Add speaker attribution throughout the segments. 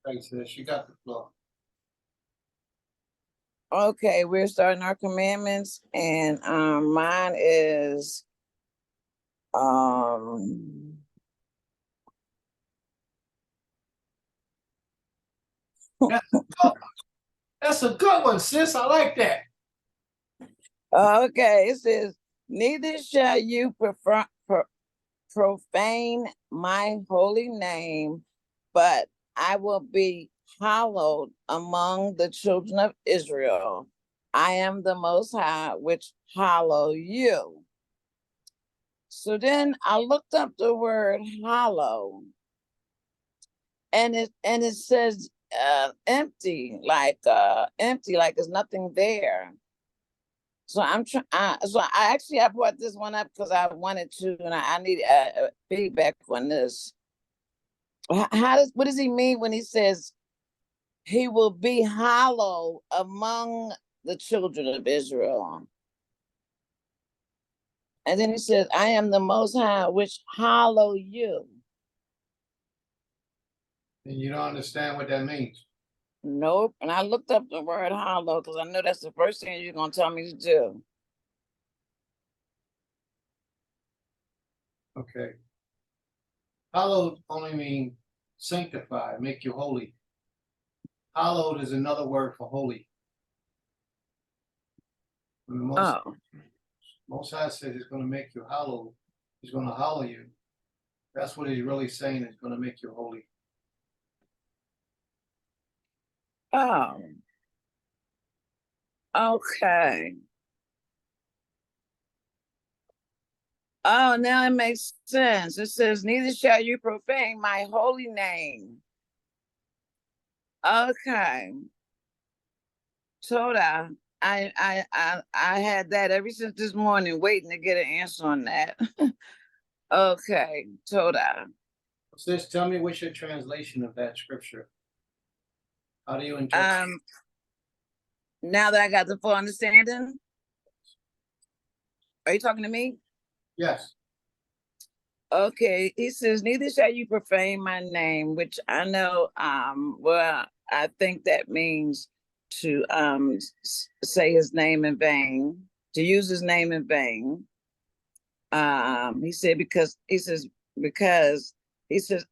Speaker 1: Thanks, sis. You got the floor.
Speaker 2: Okay, we're starting our commandments, and mine is um
Speaker 1: That's a good one, sis. I like that.
Speaker 2: okay. It says, "Neither shall you profane my holy name, but I will be hallowed among the children of Israel. I am the Most High, which hallow you." So then I looked up the word hallow, and it says empty, like there's nothing there. So I brought this one up because I wanted to, and I need feedback on this. What does he mean when he says he will be hollow among the children of Israel? And then he says, "I am the Most High, which hallow you."
Speaker 1: And you don't understand what that means.
Speaker 2: Nope. And I looked up the word hollow because I know that's the first thing you're gonna tell me to do.
Speaker 1: Okay. Hallowed only mean sanctify, make you holy. Hallowed is another word for holy. When the Most High says he's going to make you hallowed, he's going to hallow you. That's what he's really saying. Is going to make you holy.
Speaker 2: Oh, okay. Oh, now it makes sense. It says, "Neither shall you profane my holy name." Okay. Toda. I had that ever since this morning, waiting to get an answer on that. Okay, Toda.
Speaker 1: Sis, tell me what's your translation of that scripture? How do you interpret?
Speaker 2: Now that I got the full understanding, are you talking to me?
Speaker 1: Yes.
Speaker 2: Okay, he says, "Neither shall you profane my name," which I know, well, I think that means to say his name in vain, to use his name in vain. He said, because he says,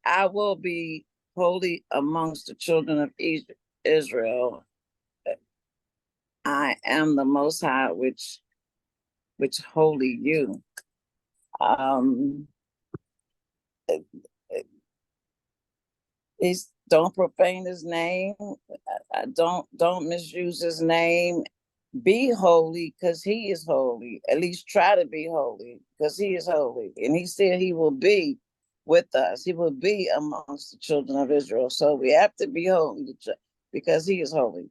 Speaker 2: "I will be holy amongst the children of Israel. I am the Most High, which holy you." Um, He's don't profane his name. Don't misuse his name. Be holy because he is holy. At least try to be holy because he is holy. And he said he will be with us. He will be amongst the children of Israel. So we have to be holy because he is holy.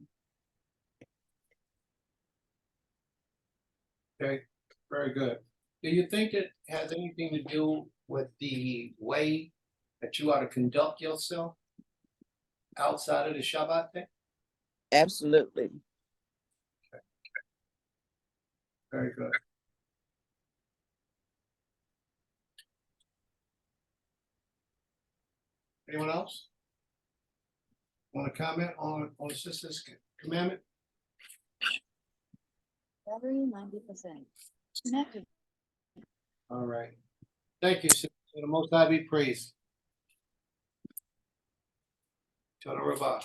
Speaker 1: Okay. Very good. Do you think it has anything to do with the way that you ought to conduct yourself outside of the Shabbat day?
Speaker 2: Absolutely.
Speaker 1: Very good. Anyone else want to comment on the sister's commandment?
Speaker 3: Battery 90%. Connected.
Speaker 1: All right. Thank you, sister. The Most High be praised. Tell the Rabbah.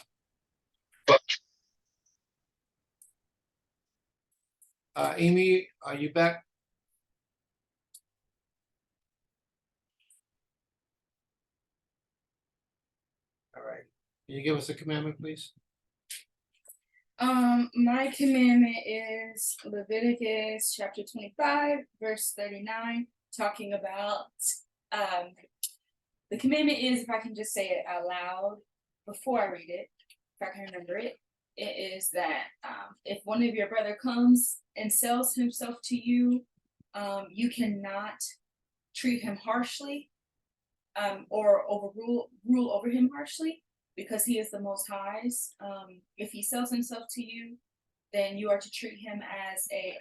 Speaker 1: Amy, are you back? All right. Can you give us a commandment, please?
Speaker 4: My commandment is Leviticus chapter 25, verse 39, talking about the commandment is, if I can just say it out loud before I read it, if I can remember it, it is that if one of your brother comes and sells himself to you, you cannot treat him harshly or rule over him harshly, because he is the Most High's. If he sells himself to you, then you are to treat him as a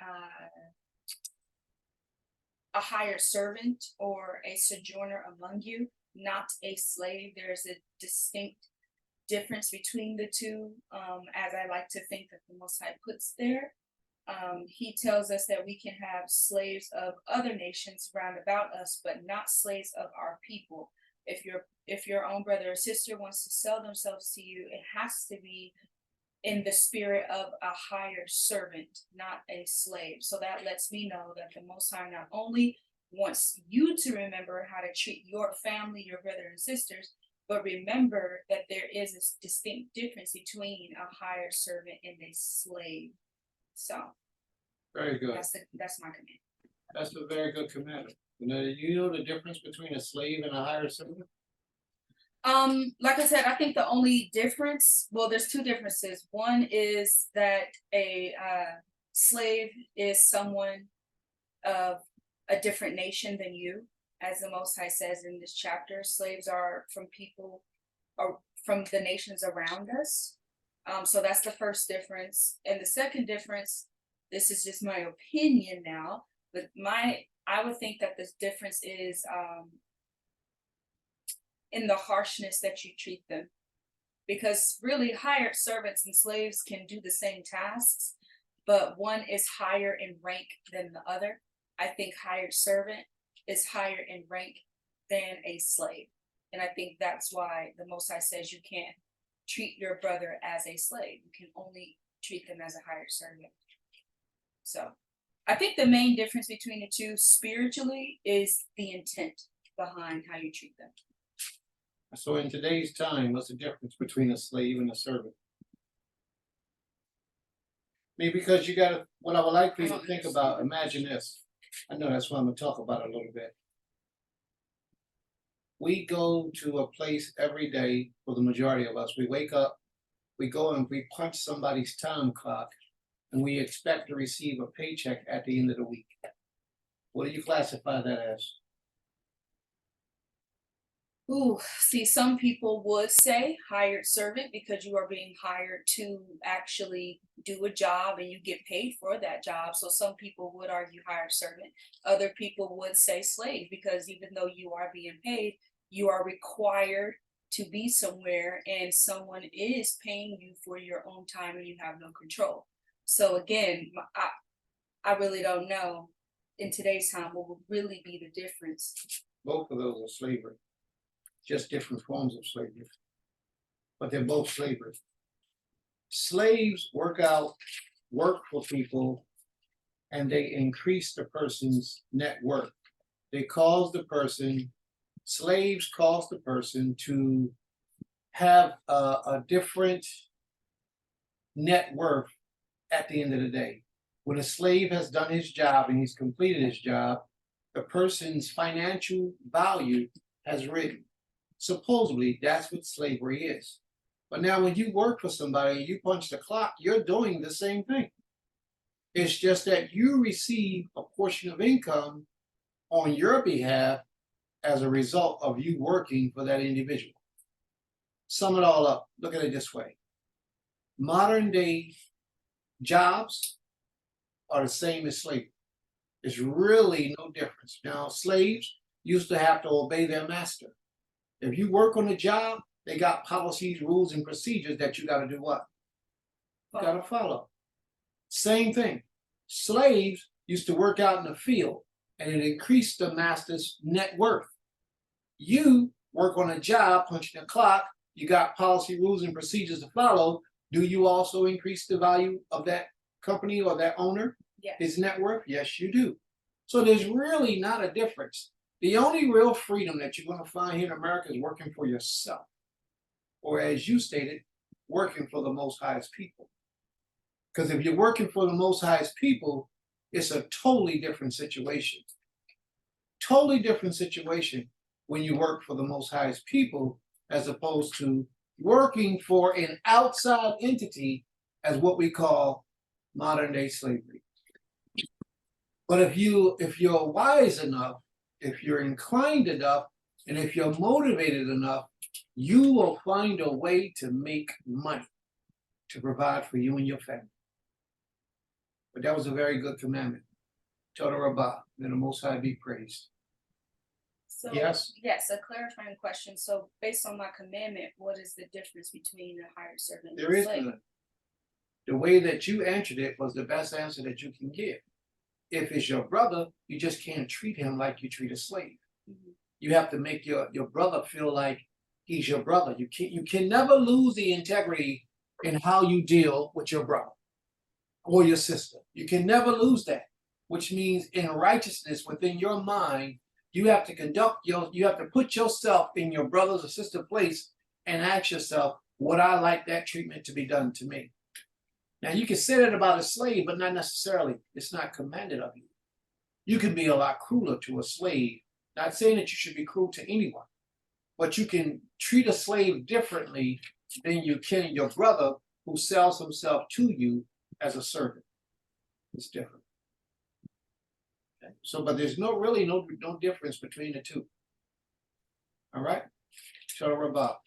Speaker 4: hired servant or a sojourner among you, not a slave. There's a distinct difference between the two, as I like to think that the Most High puts there. He tells us that we can have slaves of other nations round about us, but not slaves of our people. If your own brother or sister wants to sell themselves to you, it has to be in the spirit of a hired servant, not a slave. So that lets me know that the Most High not only wants you to remember how to treat your family, your brother and sisters, but remember that there is a distinct difference between a hired servant and a slave. So
Speaker 1: Very good.
Speaker 4: that's my command.
Speaker 1: That's a very good commandment. You know the difference between a slave and a hired servant?
Speaker 4: Like I said, I think the only difference, well, there's two differences. One is that a slave is someone of a different nation than you, as the Most High says in this chapter. Slaves are from people or from the nations around us. So that's the first difference. And the second difference, this is just my opinion now, but I would think that this difference is in the harshness that you treat them. Because really hired servants and slaves can do the same tasks, but one is higher in rank than the other. I think hired servant is higher in rank than a slave. And I think that's why the Most High says you can't treat your brother as a slave. You can only treat them as a hired servant. So I think the main difference between the two spiritually is the intent behind how you treat them.
Speaker 1: So in today's time, what's the difference between a slave and a servant? Maybe because you gotta, what I would like for you to think about, imagine this. I know that's what I'm gonna talk about a little bit. We go to a place every day, for the majority of us. We wake up, we go and we punch somebody's time clock, and we expect to receive a paycheck at the end of the week. What do you classify that as?
Speaker 4: Ooh, see, some people would say hired servant because you are being hired to actually do a job and you get paid for that job. So some people would argue hired servant. Other people would say slave because even though you are being paid, you are required to be somewhere and someone is paying you for your own time and you have no control. So again, I really don't know in today's time what would really be the difference.
Speaker 1: Both of those are slavery. Just different forms of slavery, but they're both slavery. Slaves work for people, and they increase the person's net worth. Slaves cause the person to have a different net worth at the end of the day. When a slave has done his job and he's completed his job, the person's financial value has risen. Supposedly, that's what slavery is. But now when you work for somebody and you punch the clock, you're doing the same thing. It's just that you receive a portion of income on your behalf as a result of you working for that individual. Sum it all up. Look at it this way. Modern day jobs are the same as slavery. There's really no difference. Now, slaves used to have to obey their master. If you work on a job, they got policies, rules, and procedures that you got to do what? You got to follow. Same thing. Slaves used to work out in the field, and it increased the master's net worth. You work on a job, punching a clock, you got policy, rules, and procedures to follow. Do you also increase the value of that company or that owner?
Speaker 4: Yes.
Speaker 1: His net worth? Yes, you do. So there's really not a difference. The only real freedom that you're going to find here in America is working for yourself. Or as you stated, working for the Most Highest people. Because if you're working for the Most Highest people, it's a totally different situation. Totally different situation when you work for the Most Highest people as opposed to working for an outside entity as what we call modern day slavery. But if you're wise enough, if you're inclined enough, and if you're motivated enough, you will find a way to make money to provide for you and your family. But that was a very good commandment. Toda Rabbah, may the Most High be praised.
Speaker 4: So,
Speaker 1: Yes.
Speaker 4: yes, a clarifying question. So based on my commandment, what is the difference between a hired servant and
Speaker 1: There
Speaker 4: a
Speaker 1: is
Speaker 4: slave?
Speaker 1: none. The way that you answered it was the best answer that you can give. If it's your brother, you just can't treat him like you treat a slave.
Speaker 4: Mhm.
Speaker 1: You have to make your brother feel like he's your brother. You can never lose the integrity in how you deal with your brother or your sister. You can never lose that, which means in righteousness within your mind, you have to you have to put yourself in your brother's or sister place and ask yourself, would I like that treatment to be done to me? Now you can say that about a slave, but not necessarily. It's not commanded of you. You can be a lot crueler to a slave. Not saying that you should be cruel to anyone, but you can treat a slave differently than you can your brother who sells himself to you as a servant. It's different. Okay. So, but there's really no difference between the two. All right. Shara Rabah.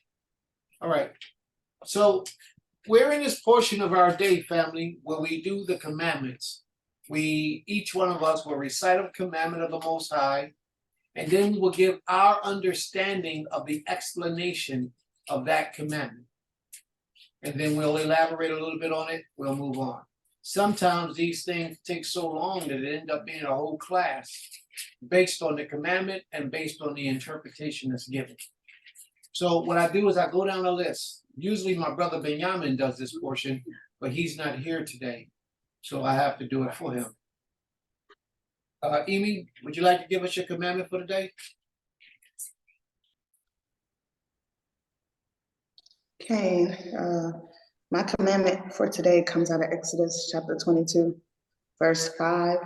Speaker 1: All right. So we're in this portion of our day, family, where we do the commandments. Each one of us will recite a commandment of the Most High, and then we will give our understanding of the explanation of that commandment. And then we'll elaborate a little bit on it, we'll move on. Sometimes these things take so long that it ends up being a whole class based on the commandment and based on the interpretation that's given. So what I do is I go down a list. Usually my brother Benjamin does this portion, but he's not here today. So I have to do it for him. Emi, would you like to give us your commandment for the day?
Speaker 5: Okay, my commandment for today comes out of Exodus chapter 22, verse 5.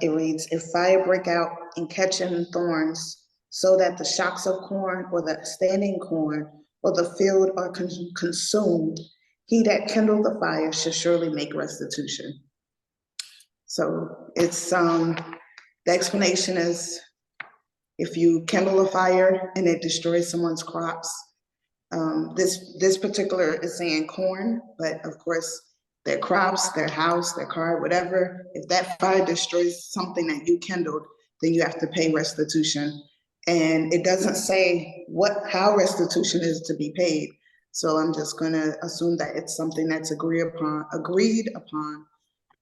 Speaker 5: It reads, if fire break out and catch in thorns, so that the shocks of corn or the standing corn or the field are consumed, he that kindled the fire should surely make restitution. So it's, the explanation is, if you kindle a fire and it destroys someone's crops, this particular is saying corn, but of course, their crops, their house, their car, whatever, if that fire destroys something that you kindled, then you have to pay restitution. And it doesn't say how restitution is to be paid. So I'm just gonna assume that it's something that's agreed upon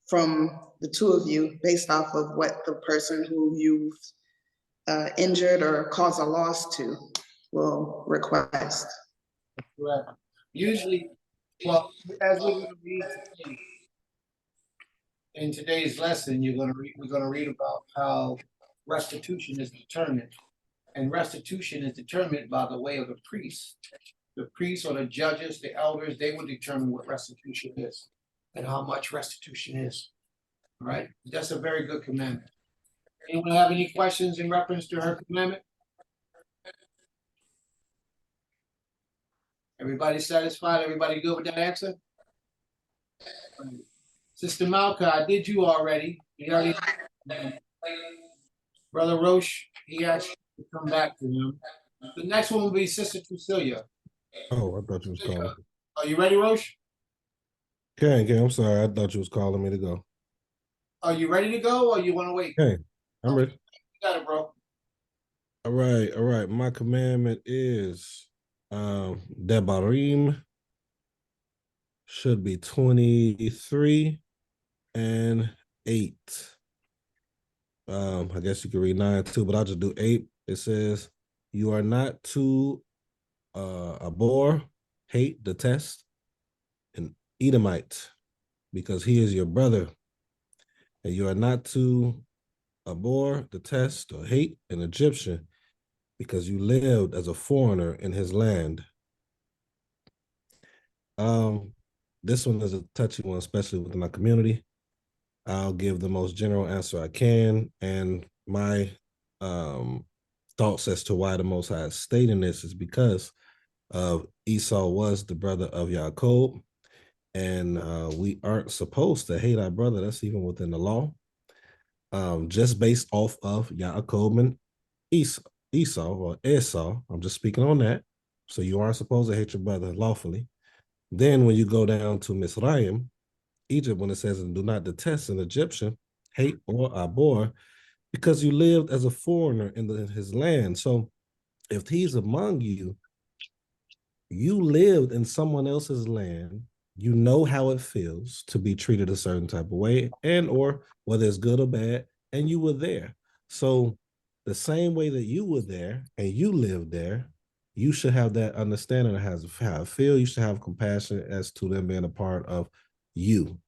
Speaker 5: from the two of you based off of what the person who you've injured or caused a loss to will request.
Speaker 1: Correct. Usually, well, as we're going to read today, in today's lesson, we're going to read about how restitution is determined. And restitution is determined by the way of the priests. The priests or the judges, the elders, they will determine what restitution is and how much restitution is. All right? That's a very good commandment. Anyone have any questions in reference to her commandment? Everybody satisfied? Everybody good with that answer? Sister Malka, I did you already. Brother Roche, he asked you to come back to him. The next one will be Sister Cecilia.
Speaker 6: Oh, I thought you was calling.
Speaker 1: Are you ready, Roche?
Speaker 6: Okay, I'm sorry. I thought you was calling me to go.
Speaker 1: Are you ready to go or you want to wait?
Speaker 6: Okay, I'm ready.
Speaker 1: You got it, bro.
Speaker 6: All right. My commandment is Debarim should be 23 and 8. I guess you could read 9 too, but I'll just do 8. It says, you are not to abhor, hate, detest an Edomite, because he is your brother. And you are not to abhor, detest, or hate an Egyptian, because you lived as a foreigner in his land. This one is a touchy one, especially within my community. I'll give the most general answer I can, and my thoughts as to why the Most High is stating this is because Esau was the brother of Yaakov, and we aren't supposed to hate our brother. That's even within the law. Just based off of Yaakov and Esau or Esau. I'm just speaking on that. So you aren't supposed to hate your brother lawfully. Then when you go down to Mizraim, Egypt, when it says, do not detest an Egyptian, hate or abhor, because you lived as a foreigner in his land. So if he's among you, you lived in someone else's land. You know how it feels to be treated a certain type of way, and or whether it's good or bad, and you were there. So the same way that you were there and you lived there, you should have that understanding of how it feel. You should have compassion as to them being a part of you.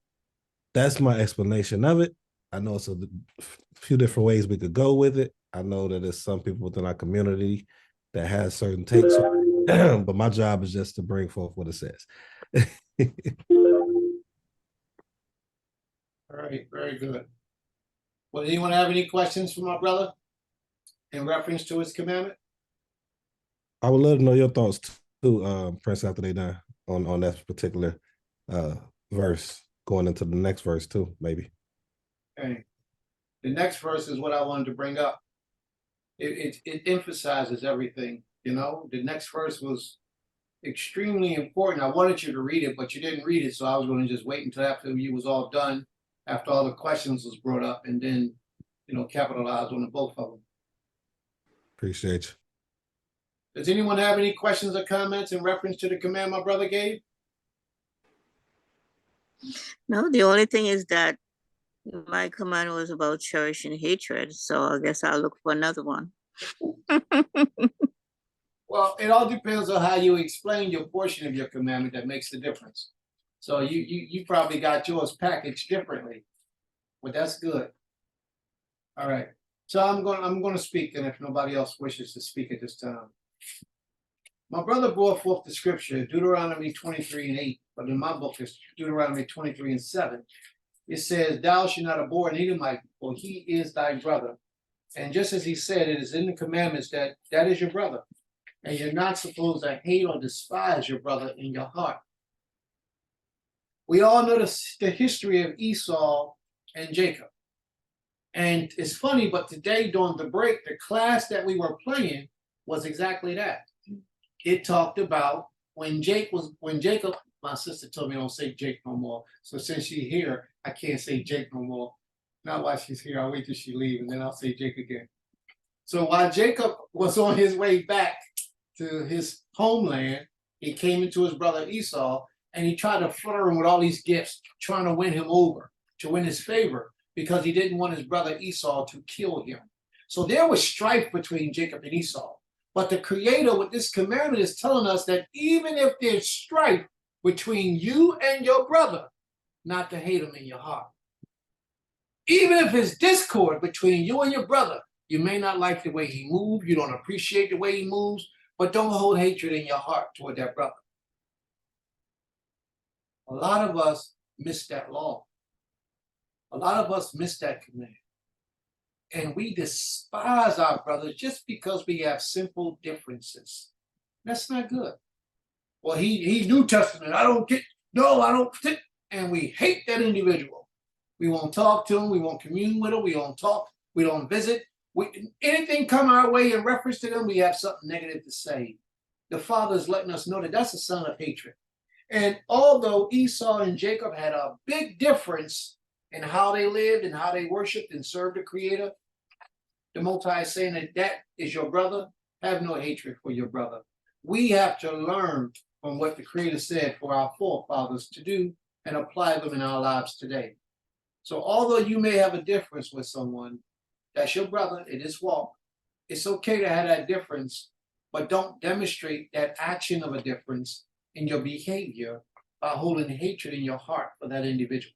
Speaker 6: That's my explanation of it. I know it's a few different ways we could go with it. I know that there's some people within our community that has certain takes on it, but my job is just to bring forth what it says.
Speaker 1: All right, very good. Well, anyone have any questions for my brother in reference to his commandment?
Speaker 6: I would love to know your thoughts too, Prince, after they done on that particular verse, going into the next verse too, maybe.
Speaker 1: Okay. The next verse is what I wanted to bring up. It emphasizes everything, you know. The next verse was extremely important. I wanted you to read it, but you didn't read it, so I was going to just wait until after you was all done, after all the questions was brought up, and then, you know, capitalize on the both of them.
Speaker 6: Appreciate you.
Speaker 1: Does anyone have any questions or comments in reference to the command my brother gave?
Speaker 7: No, the only thing is that my command was about cherishing hatred, so I guess I'll look for another one.
Speaker 1: Well, it all depends on how you explain your portion of your commandment that makes the difference. So you probably got yours packaged differently, but that's good. All right. So I'm going to speak, and if nobody else wishes to speak at this time. My brother brought forth the scripture, Deuteronomy 23:8, but in my book it's Deuteronomy 23:7. It says, "Thou shalt not abhor an Edomite, for he is thy brother." And just as he said, it is in the commandments that is your brother. And you're not supposed to hate or despise your brother in your heart. We all know the history of Esau and Jacob. And it's funny, but today during the break, the class that we were playing was exactly that. It talked about when Jacob, my sister told me don't say Jake no more. So since she's here, I can't say Jake no more. Not while she's here, I'll wait till she leaves and then I'll say Jake again. So while Jacob was on his way back to his homeland, he came into his brother Esau and he tried to flirt him with all these gifts, trying to win him over, to win his favor, because he didn't want his brother Esau to kill him. So there was strife between Jacob and Esau. But the Creator with this commandment is telling us that even if there's strife between you and your brother, not to hate him in your heart. Even if it's discord between you and your brother, you may not like the way he moves, you don't appreciate the way he moves, but don't hold hatred in your heart toward that brother. A lot of us miss that law. A lot of us miss that command. And we despise our brothers just because we have simple differences. That's not good. Well, he New Testament. I don't. And we hate that individual. We won't talk to him. We won't commune with him. We don't talk. We don't visit. Anything come our way in reference to them, we have something negative to say. The Father is letting us know that that's a sign of hatred. And although Esau and Jacob had a big difference in how they lived and how they worshiped and served the Creator, the Most High is saying that is your brother. Have no hatred for your brother. We have to learn from what the Creator said for our forefathers to do and apply them in our lives today. So although you may have a difference with someone, that's your brother in this walk. It's okay to have that difference, but don't demonstrate that action of a difference in your behavior by holding hatred in your heart for that individual.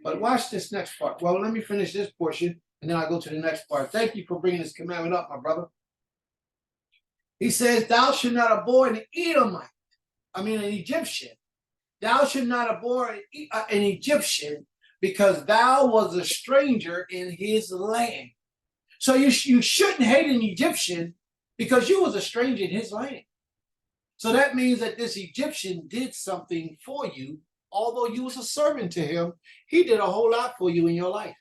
Speaker 1: But watch this next part. Well, let me finish this portion, and then I'll go to the next part. Thank you for bringing this commandment up, my brother. He says, thou shalt not abhor an Edomite, an Egyptian. Thou shalt not abhor an Egyptian, because thou was a stranger in his land. So you shouldn't hate an Egyptian because you was a stranger in his land. So that means that this Egyptian did something for you. Although you was a servant to him, he did a whole lot for you in your life.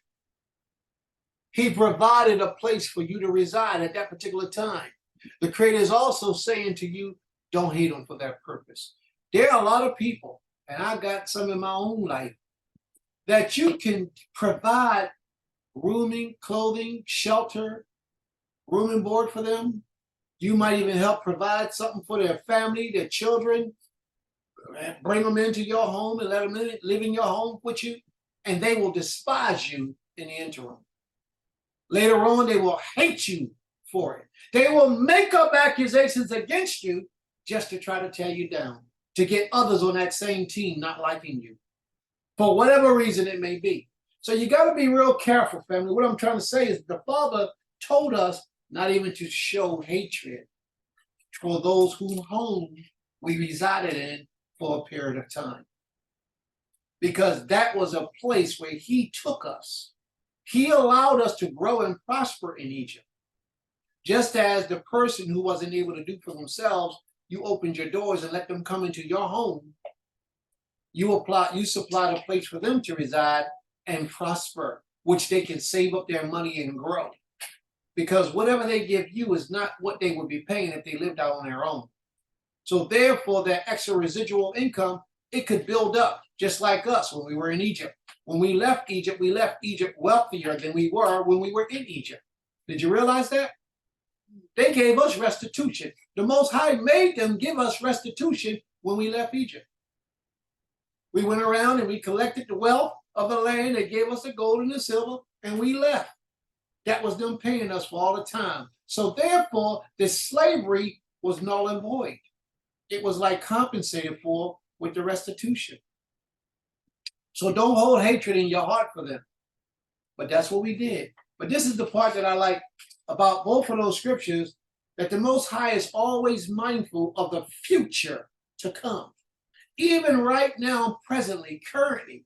Speaker 1: He provided a place for you to reside at that particular time. The Creator is also saying to you, don't hate them for that purpose. There are a lot of people, and I got some in my own life, that you can provide rooming, clothing, shelter, room and board for them. You might even help provide something for their family, their children, bring them into your home and let them live in your home with you, and they will despise you in the interim. Later on, they will hate you for it. They will make up accusations against you just to try to tear you down, to get others on that same team not liking you, for whatever reason it may be. So you got to be real careful, family. What I'm trying to say is the Father told us not even to show hatred for those whose home we resided in for a period of time. Because that was a place where he took us. He allowed us to grow and prosper in Egypt. Just as the person who wasn't able to do for themselves, you opened your doors and let them come into your home. You supplied a place for them to reside and prosper, which they can save up their money and grow. Because whatever they give you is not what they would be paying if they lived out on their own. So therefore, that extra residual income, it could build up, just like us when we were in Egypt. When we left Egypt wealthier than we were when we were in Egypt. Did you realize that? They gave us restitution. The Most High made them give us restitution when we left Egypt. We went around and we collected the wealth of the land. They gave us the gold and the silver, and we left. That was them paying us for all the time. So therefore, the slavery was null and void. It was like compensated for with the restitution. So don't hold hatred in your heart for them. But that's what we did. But this is the part that I like about both of those scriptures, that the Most High is always mindful of the future to come. Even right now, presently, currently,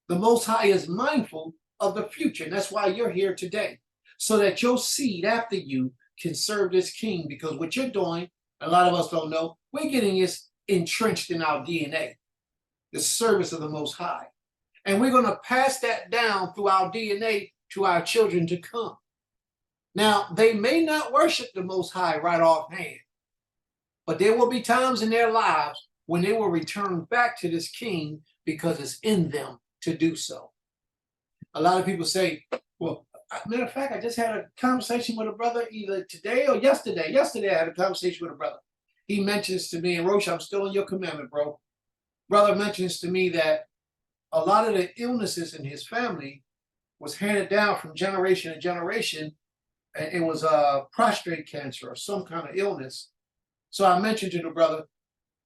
Speaker 1: the Most High is mindful of the future. And that's why you're here today, so that your seed after you can serve this king. Because what you're doing, a lot of us don't know, we're getting this entrenched in our DNA, the service of the Most High. And we're going to pass that down through our DNA to our children to come. Now, they may not worship the Most High right offhand, but there will be times in their lives when they will return back to this king because it's in them to do so. A lot of people say, well, matter of fact, I just had a conversation with a brother either today or yesterday. Yesterday, I had a conversation with a brother. He mentions to me, and Rosh, I'm still in your commandment, bro. Brother mentions to me that a lot of the illnesses in his family was handed down from generation to generation. And it was prostate cancer or some kind of illness. So I mentioned to the brother,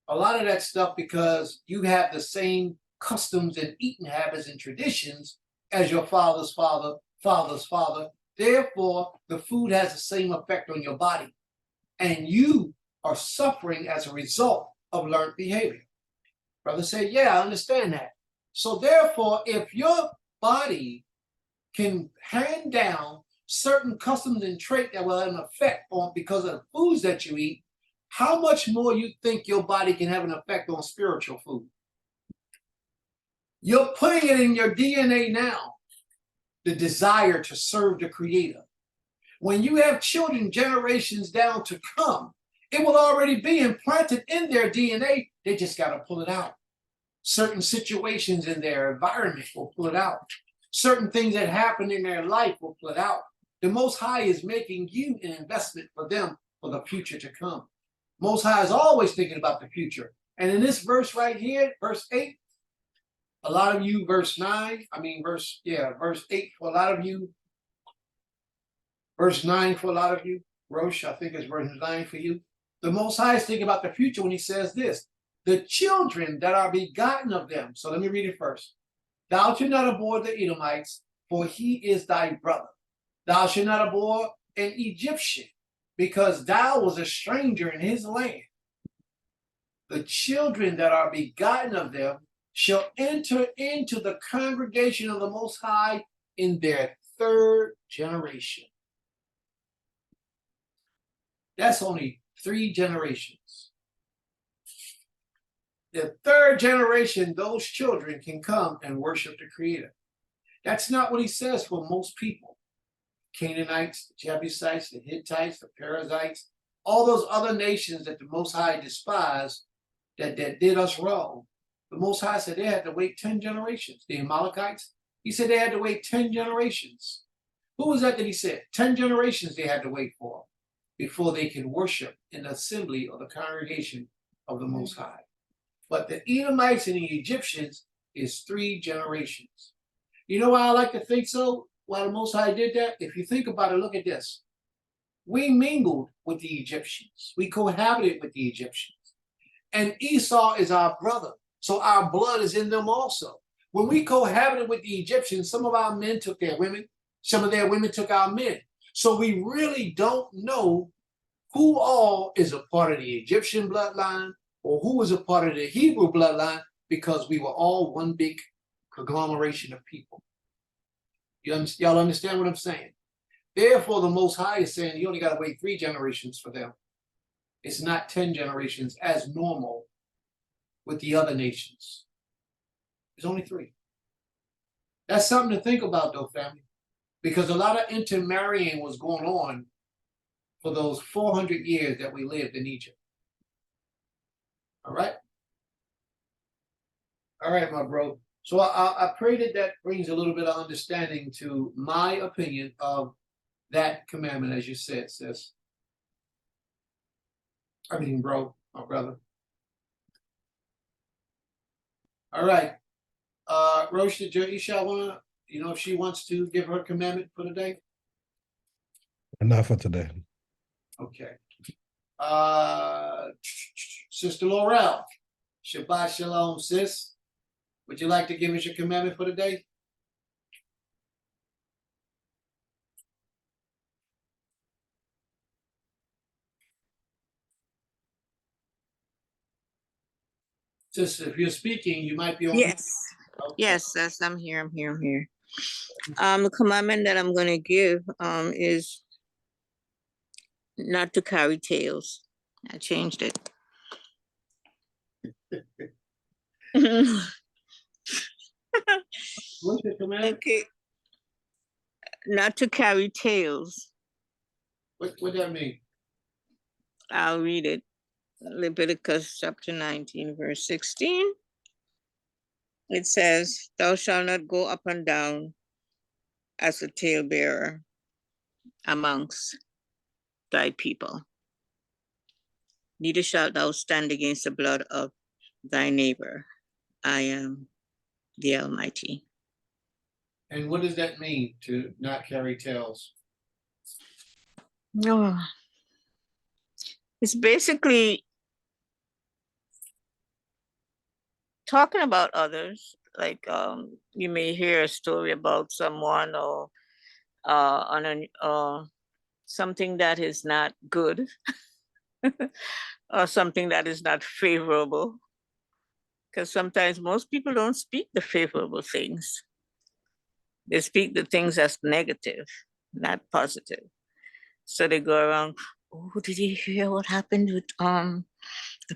Speaker 1: a lot of that stuff, because you have the same customs and eating habits and traditions as your father's father, father's father. Therefore, the food has the same effect on your body. And you are suffering as a result of learned behavior. Brother said, yeah, I understand that. So therefore, if your body can hand down certain customs and traits that will have an effect on because of the foods that you eat, how much more you think your body can have an effect on spiritual food? You're putting it in your DNA now, the desire to serve the Creator. When you have children generations down to come, it will already be implanted in their DNA. They just got to pull it out. Certain situations in their environment will pull it out. Certain things that happen in their life will pull it out. The Most High is making you an investment for them for the future to come. Most High is always thinking about the future. And in this verse right here, verse 8, a lot of you, verse 8 for a lot of you, verse 9 for a lot of you, Rosh, I think it's verse 9 for you. The Most High is thinking about the future when he says this, the children that are begotten of them. So let me read it first. Thou shalt not abhor the Edomites, for he is thy brother. Thou shalt not abhor an Egyptian, because thou was a stranger in his land. The children that are begotten of them shall enter into the congregation of the Most High in their third generation. That's only 3 generations. The third generation, those children can come and worship the Creator. That's not what he says for most people. Canaanites, the Jebusites, the Hittites, the Perizzites, all those other nations that the Most High despised, that did us wrong. The Most High said they had to wait 10 generations. The Amalekites, he said they had to wait 10 generations. Who was that he said? 10 generations they had to wait for before they could worship in the assembly or the congregation of the Most High. But the Edomites and the Egyptians is 3 generations. You know why I like to think so? Why the Most High did that? If you think about it, look at this. We mingled with the Egyptians. We cohabited with the Egyptians. And Esau is our brother. So our blood is in them also. When we cohabited with the Egyptians, some of our men took their women. Some of their women took our men. So we really don't know who all is a part of the Egyptian bloodline or who is a part of the Hebrew bloodline, because we were all one big conglomeration of people. Y'all understand what I'm saying? Therefore, the Most High is saying you only got to wait 3 generations for them. It's not 10 generations as normal with the other nations. It's only 3. That's something to think about, though, family, because a lot of intermarrying was going on for those 400 years that we lived in Egypt. All right? All right, my bro. So I pray that that brings a little bit of understanding to my opinion of that commandment, as you said, sis. I mean, bro, my brother. All right. Rosh, did your Isha wanna, if she wants to give her commandment for the day?
Speaker 6: Enough for today.
Speaker 1: Okay. Sister Laurel, Shabbat Shalom, sis. Would you like to give us your commandment for the day? Sister, if you're speaking, you might be on.
Speaker 7: Yes,
Speaker 1: Okay.
Speaker 7: yes, I'm here. The commandment that I'm gonna give is not to carry tales. I changed it.
Speaker 1: What's your commandment?
Speaker 7: Okay. Not to carry tales.
Speaker 1: What that mean?
Speaker 7: I'll read it. Leviticus chapter 19, verse 16. It says, "Thou shalt not go up and down as a talebearer amongst thy people. Neither shalt thou stand against the blood of thy neighbor. I am the Almighty."
Speaker 1: And what does that mean to not carry tales?
Speaker 7: No. It's basically talking about others. Like you may hear a story about someone or something that is not good or something that is not favorable. Because sometimes most people don't speak the favorable things. They speak the things that's negative, not positive. So they go around, "Oh, did you hear what happened with the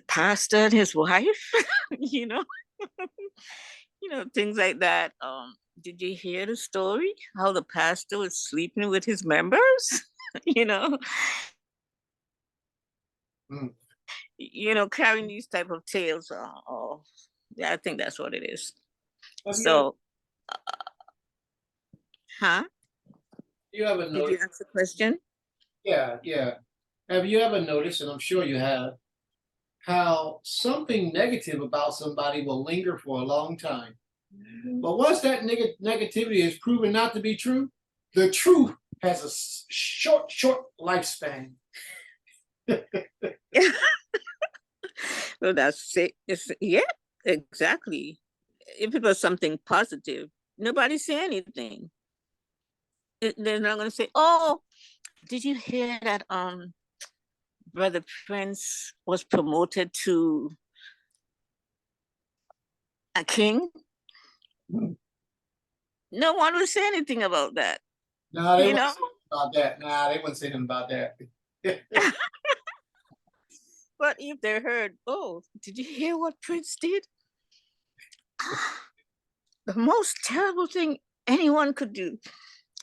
Speaker 7: pastor and his wife?" you know, things like that. Did you hear the story? How the pastor was sleeping with his members?
Speaker 1: Mm.
Speaker 7: Carrying these type of tales. Yeah, I think that's what it is.
Speaker 1: Have
Speaker 7: So, huh?
Speaker 1: you ever
Speaker 7: Did you
Speaker 1: noticed?
Speaker 7: ask the question?
Speaker 1: Yeah. Have you ever noticed, and I'm sure you have, how something negative about somebody will linger for a long time? But once that negativity is proven not to be true, the truth has a short lifespan.
Speaker 7: Well, that's it. Yeah, exactly. If it was something positive, nobody say anything. They're not going to say, "Oh, did you hear that Brother Prince was promoted to a king?" No one will say anything about that.
Speaker 1: No, they wouldn't say about that. Nah, they wouldn't say anything about that.
Speaker 7: But if they heard, "Oh, did you hear what Prince did? The most terrible thing anyone could do."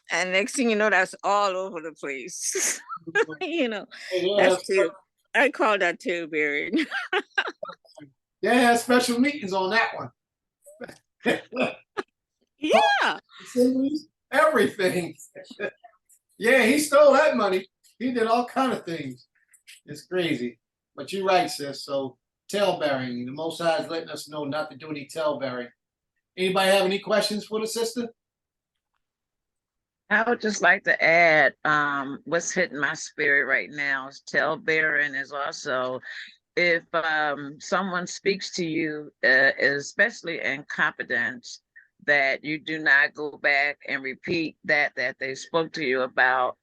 Speaker 7: And next thing you know, that's all over the place. That's too. I call that tail bearing.
Speaker 1: They have special meetings on that one.
Speaker 7: Yeah.
Speaker 1: Assemblies, everything. he stole that money. He did all kind of things. It's crazy. But you're right, sis. So tail bearing. The Most High is letting us know not to do any tail bearing. Anybody have any questions for the sister?
Speaker 2: I would just like to add, what's hitting my spirit right now is tale bearing is also if someone speaks to you, especially in confidence, that you do not go back and repeat that they spoke to you about.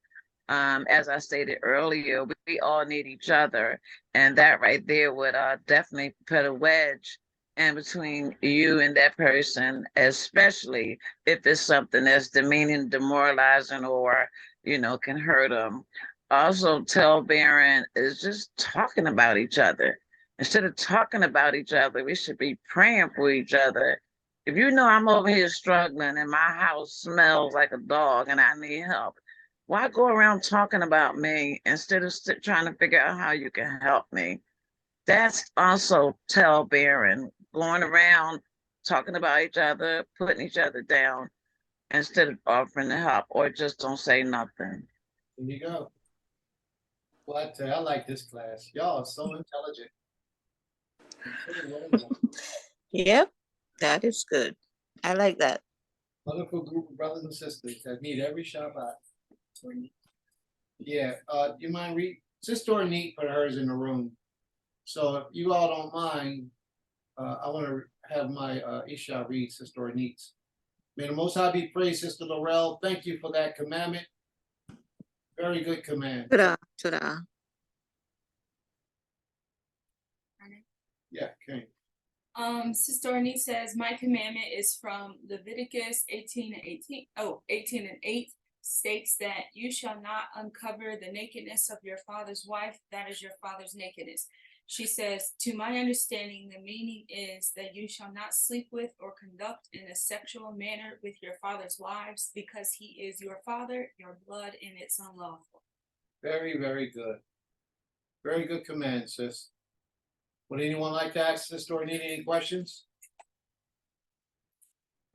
Speaker 2: As I stated earlier, we all need each other, and that right there would definitely put a wedge in between you and that person, especially if it's something that's demeaning, demoralizing, or can hurt them. Also, tell Baron is just talking about each other. Instead of talking about each other, we should be praying for each other. If you know I'm over here struggling and my house smells like a dog and I need help, why go around talking about me instead of trying to figure out how you can help me? That's also tale bearing, going around talking about each other, putting each other down instead of offering to help, or just don't say nothing.
Speaker 1: There you go. Well, I tell you, I like this class. Y'all are so intelligent.
Speaker 7: Yep, that is good. I like that.
Speaker 1: Wonderful group of brothers and sisters that meet every Shabbat. Yeah, you mind read? Sister Ornette put hers in the room. So if you all don't mind, I want to have my Isha read Sister Ornette's. May the Most High be praised, Sister Laurel. Thank you for that commandment. Very good command.
Speaker 7: Ta-da, ta-da.
Speaker 1: Yeah, okay.
Speaker 4: Sister Ornette says, my commandment is from Leviticus 18 and 8 states that you shall not uncover the nakedness of your father's wife, that is your father's nakedness. She says, to my understanding, the meaning is that you shall not sleep with or conduct in a sexual manner with your father's wives, because he is your father, your blood, and it's unlawful.
Speaker 1: Very, very good. Very good command, sis. Would anyone like to ask Sister Ornette any questions?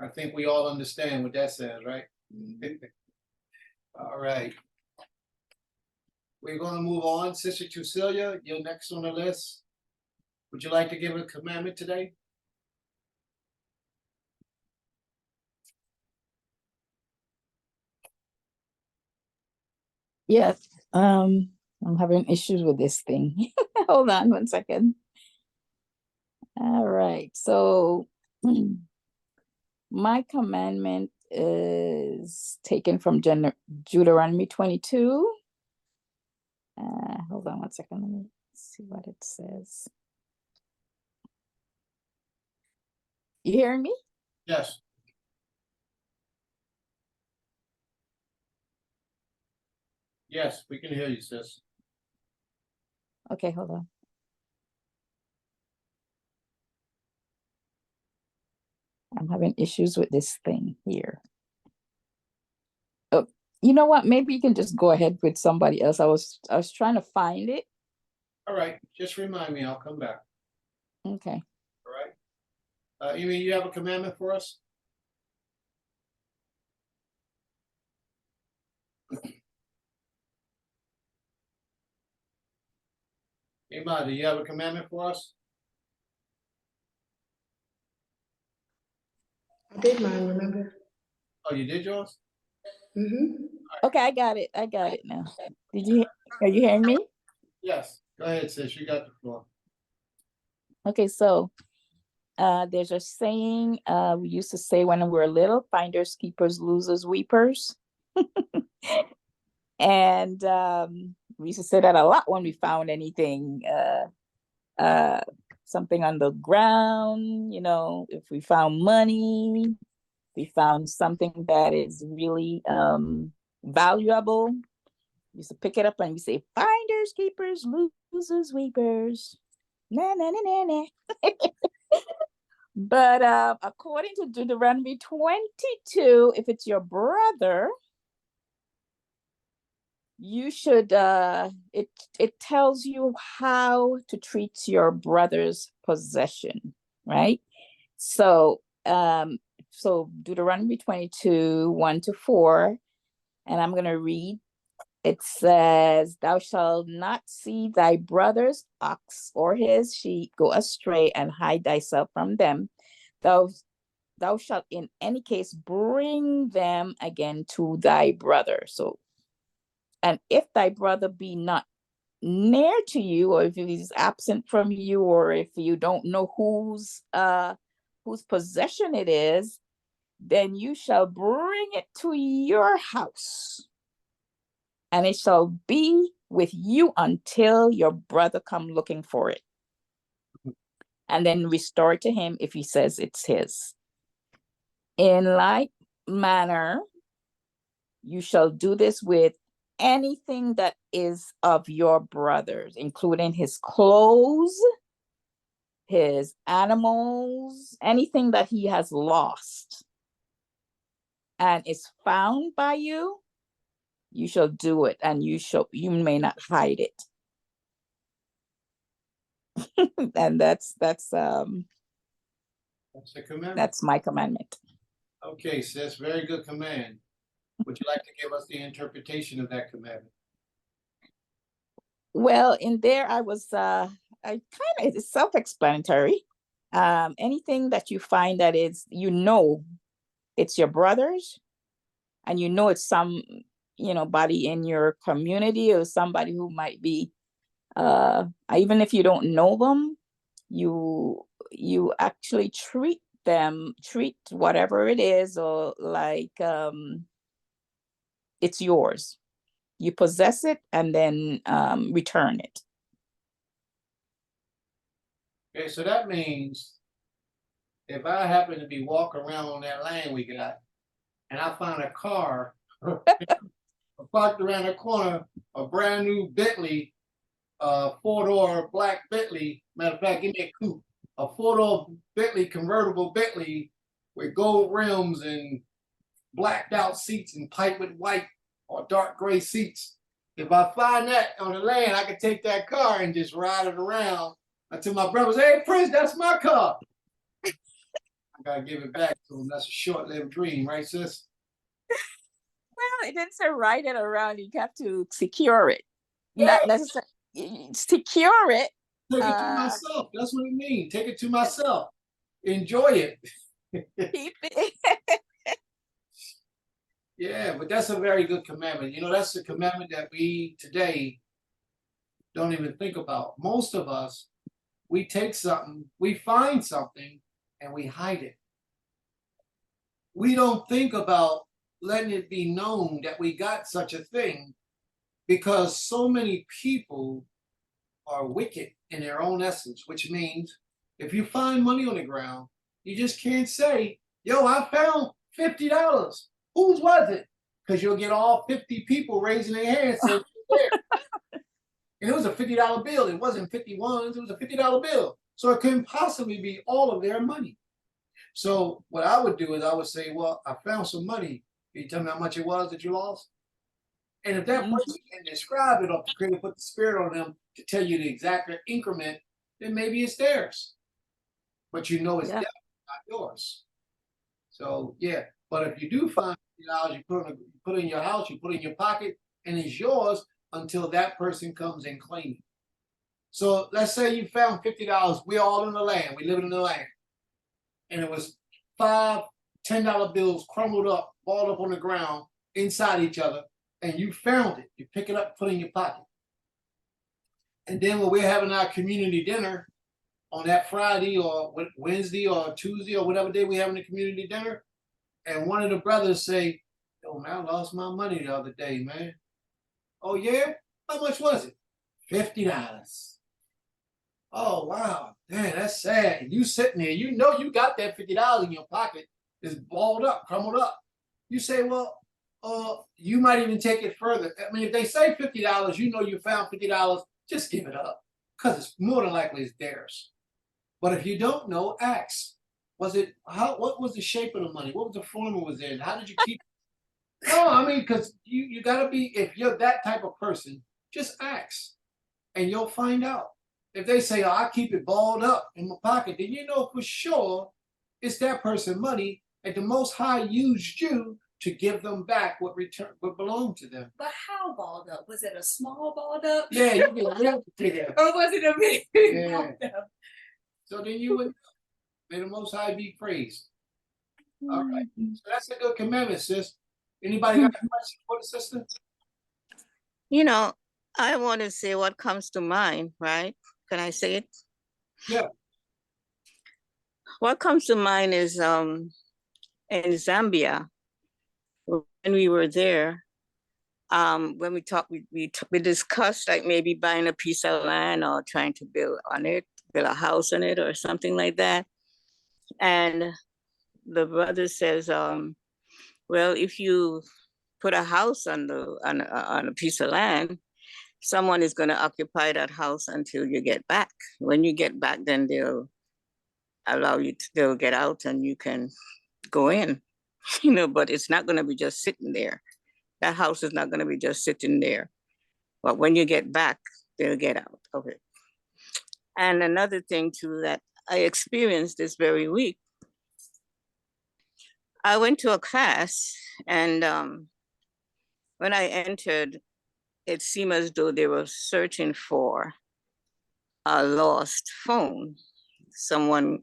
Speaker 1: I think we all understand what that says, right? All right. We're gonna move on. Sister Tucilia, you're next on the list. Would you like to give a commandment today?
Speaker 8: Yes, I'm having issues with this thing. Hold on 1 second. All right, so my commandment is taken from Deuteronomy 22. Hold on 1 second, let me see what it says. You hearing me?
Speaker 1: Yes. Yes, we can hear you, sis.
Speaker 8: Okay, hold on. I'm having issues with this thing here. Oh, you know what? Maybe you can just go ahead with somebody else. I was trying to find it.
Speaker 1: All right, just remind me, I'll come back.
Speaker 8: Okay.
Speaker 1: All right. Amy, you have a commandment for us? Ema, do you have a commandment for us?
Speaker 5: I did mine, remember?
Speaker 1: Oh, you did yours?
Speaker 5: Mm-hmm.
Speaker 8: Okay, I got it. I got it now. Are you hearing me?
Speaker 1: Yes. Go ahead, sis. You got the floor.
Speaker 8: Okay, so there's a saying we used to say when we were little: finders, keepers, losers, weepers. And we used to say that a lot when we found anything, something on the ground, if we found money, we found something that is really valuable. We used to pick it up and we say, finders, keepers, losers, weepers. Na na na na na. But according to Deuteronomy 22, if it's your brother, you should it tells you how to treat your brother's possession, right? So Deuteronomy 22, 1-4, and I'm going to read it says, thou shalt not see thy brother's ox or his sheep go astray and hide thyself from them. Thou shalt in any case bring them again to thy brother. So, and if thy brother be not near to you, or if he's absent from you, or if you don't know whose possession it is, then you shall bring it to your house, and it shall be with you until your brother come looking for it, and then restore it to him if he says it's his. In like manner, you shall do this with anything that is of your brother's, including his clothes, his animals, anything that he has lost and is found by you, you shall do it, and you may not hide it. And that's
Speaker 1: the commandment.
Speaker 8: that's my commandment.
Speaker 1: Okay, sis, very good command. Would you like to give us the interpretation of that commandment?
Speaker 8: Well, in there I it's self-explanatory. Anything that you find that is, it's your brother's, and it's some, body in your community, or somebody who might be, even if you don't know them, you actually treat whatever it is, or like, it's yours. You possess it and then return it.
Speaker 1: Okay, so that means if I happen to be walking around on that land we got, and I find a car parked around the corner, a brand new Bentley, 4-door black Bentley. Matter of fact, give me a coupe, a 4-door Bentley, convertible Bentley with gold rims and blacked out seats and piped with white or dark gray seats. If I find that on the land, I can take that car and just ride it around until my brother says, "Hey, Prince, that's my car." I gotta give it back to him. That's a short-lived dream, right, sis?
Speaker 8: Well, it didn't say ride it around. You have to secure it. Not necessarily secure it.
Speaker 1: Take it to myself. That's what it means. Take it to myself. Enjoy it.
Speaker 8: Keep it.
Speaker 1: Yeah, but that's a very good commandment. That's the commandment that we today don't even think about. Most of us, we take something, we find something, and we hide it. We don't think about letting it be known that we got such a thing, because so many people are wicked in their own essence, which means if you find money on the ground, you just can't say, "Yo, I found $50. Whose was it?" Because you'll get all 50 people raising their hands saying, "There." And it was a $50 bill. It wasn't 51s, it was a $50 bill. So it couldn't possibly be all of their money. So what I would do is I would say, "Well, I found some money. Can you tell me how much it was that you lost?" And if that person can describe it, or the Creator put the spirit on them to tell you the exact increment, then maybe it's theirs. But it's definitely not yours. So yeah, but if you do find $50, you put it in your house, you put it in your pocket, and it's yours until that person comes and claims it. So let's say you found $50. We're all in the land. We live in the land, and it was 5 $10 bills crumbled up, balled up on the ground inside each other, and you found it. You pick it up, put it in your pocket. And then when we're having our community dinner on that Friday or Wednesday or Tuesday or whatever day we having the community dinner, and one of the brothers say, "Yo, man, I lost my money the other day, man." "Oh yeah? How much was it?" $50. "Oh wow, man, that's sad." And you sitting there, you got that $50 in your pocket. It's balled up, crumbled up. You say, "Well, you might even take it further." I mean, if they say $50, you found $50, just give it up, because it's more than likely it's theirs. But if you don't know, ask. What was the shape of the money? What was the form it was in? How did you keep it? No, I mean, because you gotta be, if you're that type of person, just ask and you'll find out. If they say, "Oh, I keep it balled up in my pocket," then you know for sure it's that person's money, and the Most High used you to give them back what belonged to them.
Speaker 4: But how balled up? Was it a small balled up?
Speaker 1: Yeah, you get real clear.
Speaker 4: Or was it a big
Speaker 1: Yeah.
Speaker 4: balled up?
Speaker 1: So then you would, may the Most High be praised. All right, so that's a good commandment, sis. Anybody got a question for the sister?
Speaker 7: You know, I want to say what comes to mind, right? Can I say it?
Speaker 1: Yeah.
Speaker 7: What comes to mind is in Zambia, when we were there, when we talked, we discussed like maybe buying a piece of land or trying to build a house on it or something like that. And the brother says, well, if you put a house on a piece of land, someone is going to occupy that house until you get back. When you get back, then they'll allow you they'll get out and you can go in, but it's not going to be just sitting there. That house is not going to be just sitting there. But when you get back, they'll get out of it. And another thing too that I experienced this very week, I went to a class and when I entered, it seemed as though they were searching for a lost phone. Someone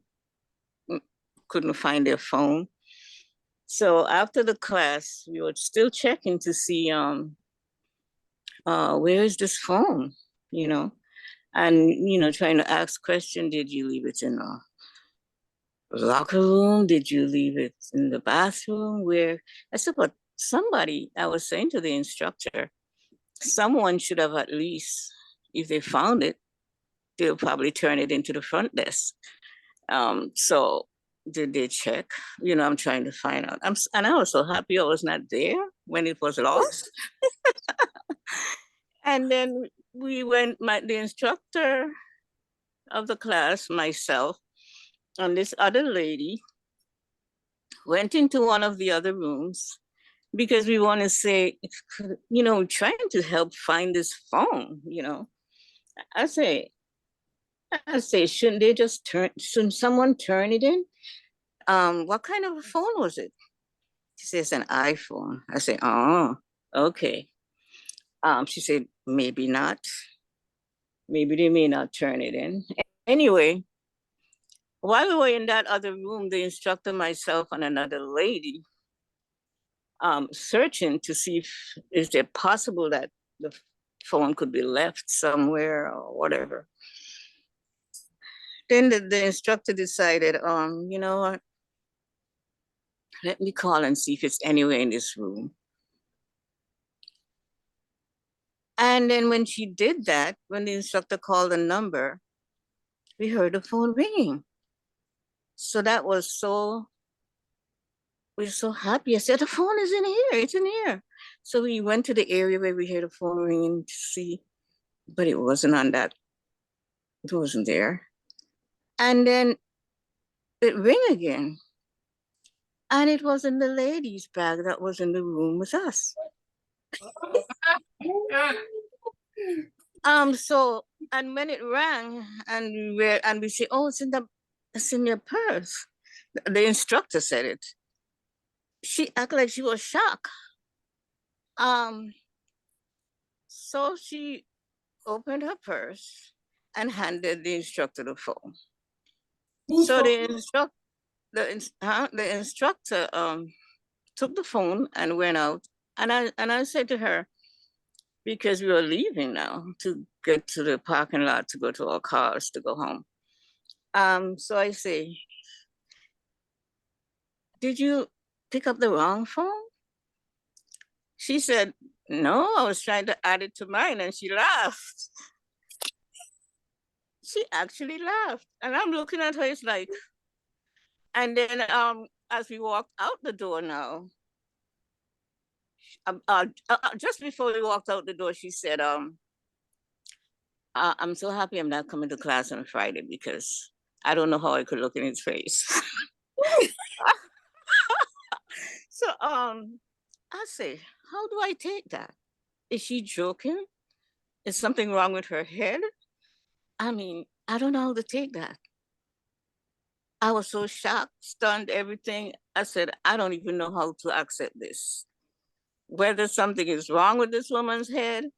Speaker 7: couldn't find their phone. So after the class, we were still checking to see where is this phone, and trying to ask questions. Did you leave it in a locker room? Did you leave it in the bathroom? Where? I said, but I was saying to the instructor, someone should have at least, if they found it, they'll probably turn it into the front desk. So did they check? I'm trying to find out. And I was so happy I was not there when it was lost. And then we went, the instructor of the class, myself, and this other lady went into one of the other rooms because we want to say, trying to help find this phone, I say, shouldn't someone turn it in? What kind of a phone was it? She says, an iPhone. I say, oh, okay. She said, maybe not. Maybe they may not turn it in. Anyway, while we were in that other room, the instructor, myself, and another lady, searching to see if is it possible that the phone could be left somewhere or whatever. Then the instructor decided, you know what? Let me call and see if it's anywhere in this room. And then when she did that, when the instructor called the number, we heard the phone ringing. So that was we were so happy. I said, the phone is in here, it's in here. So we went to the area where we heard the phone ringing to see, but it wasn't it wasn't there. And then it rang again. And it was in the lady's bag that was in the room with us. And when it rang and we say, oh, it's in your purse. The instructor said it. She acted like she was shocked. So she opened her purse and handed the instructor the phone. So the instructor took the phone and went out. And I said to her, because we were leaving now to get to the parking lot to go to our cars to go home. So I say, did you pick up the wrong phone? She said, no, I was trying to add it to mine, and she laughed. She actually laughed. And I'm looking at her, it's like, and then as we walked out the door now, just before we walked out the door, she said, I'm so happy I'm not coming to class on Friday because I don't know how I could look in his face. So I say, how do I take that? Is she joking? Is something wrong with her head? I mean, I don't know how to take that. I was so shocked, stunned, everything. I said, I don't even know how to accept this. Whether something is wrong with this woman's head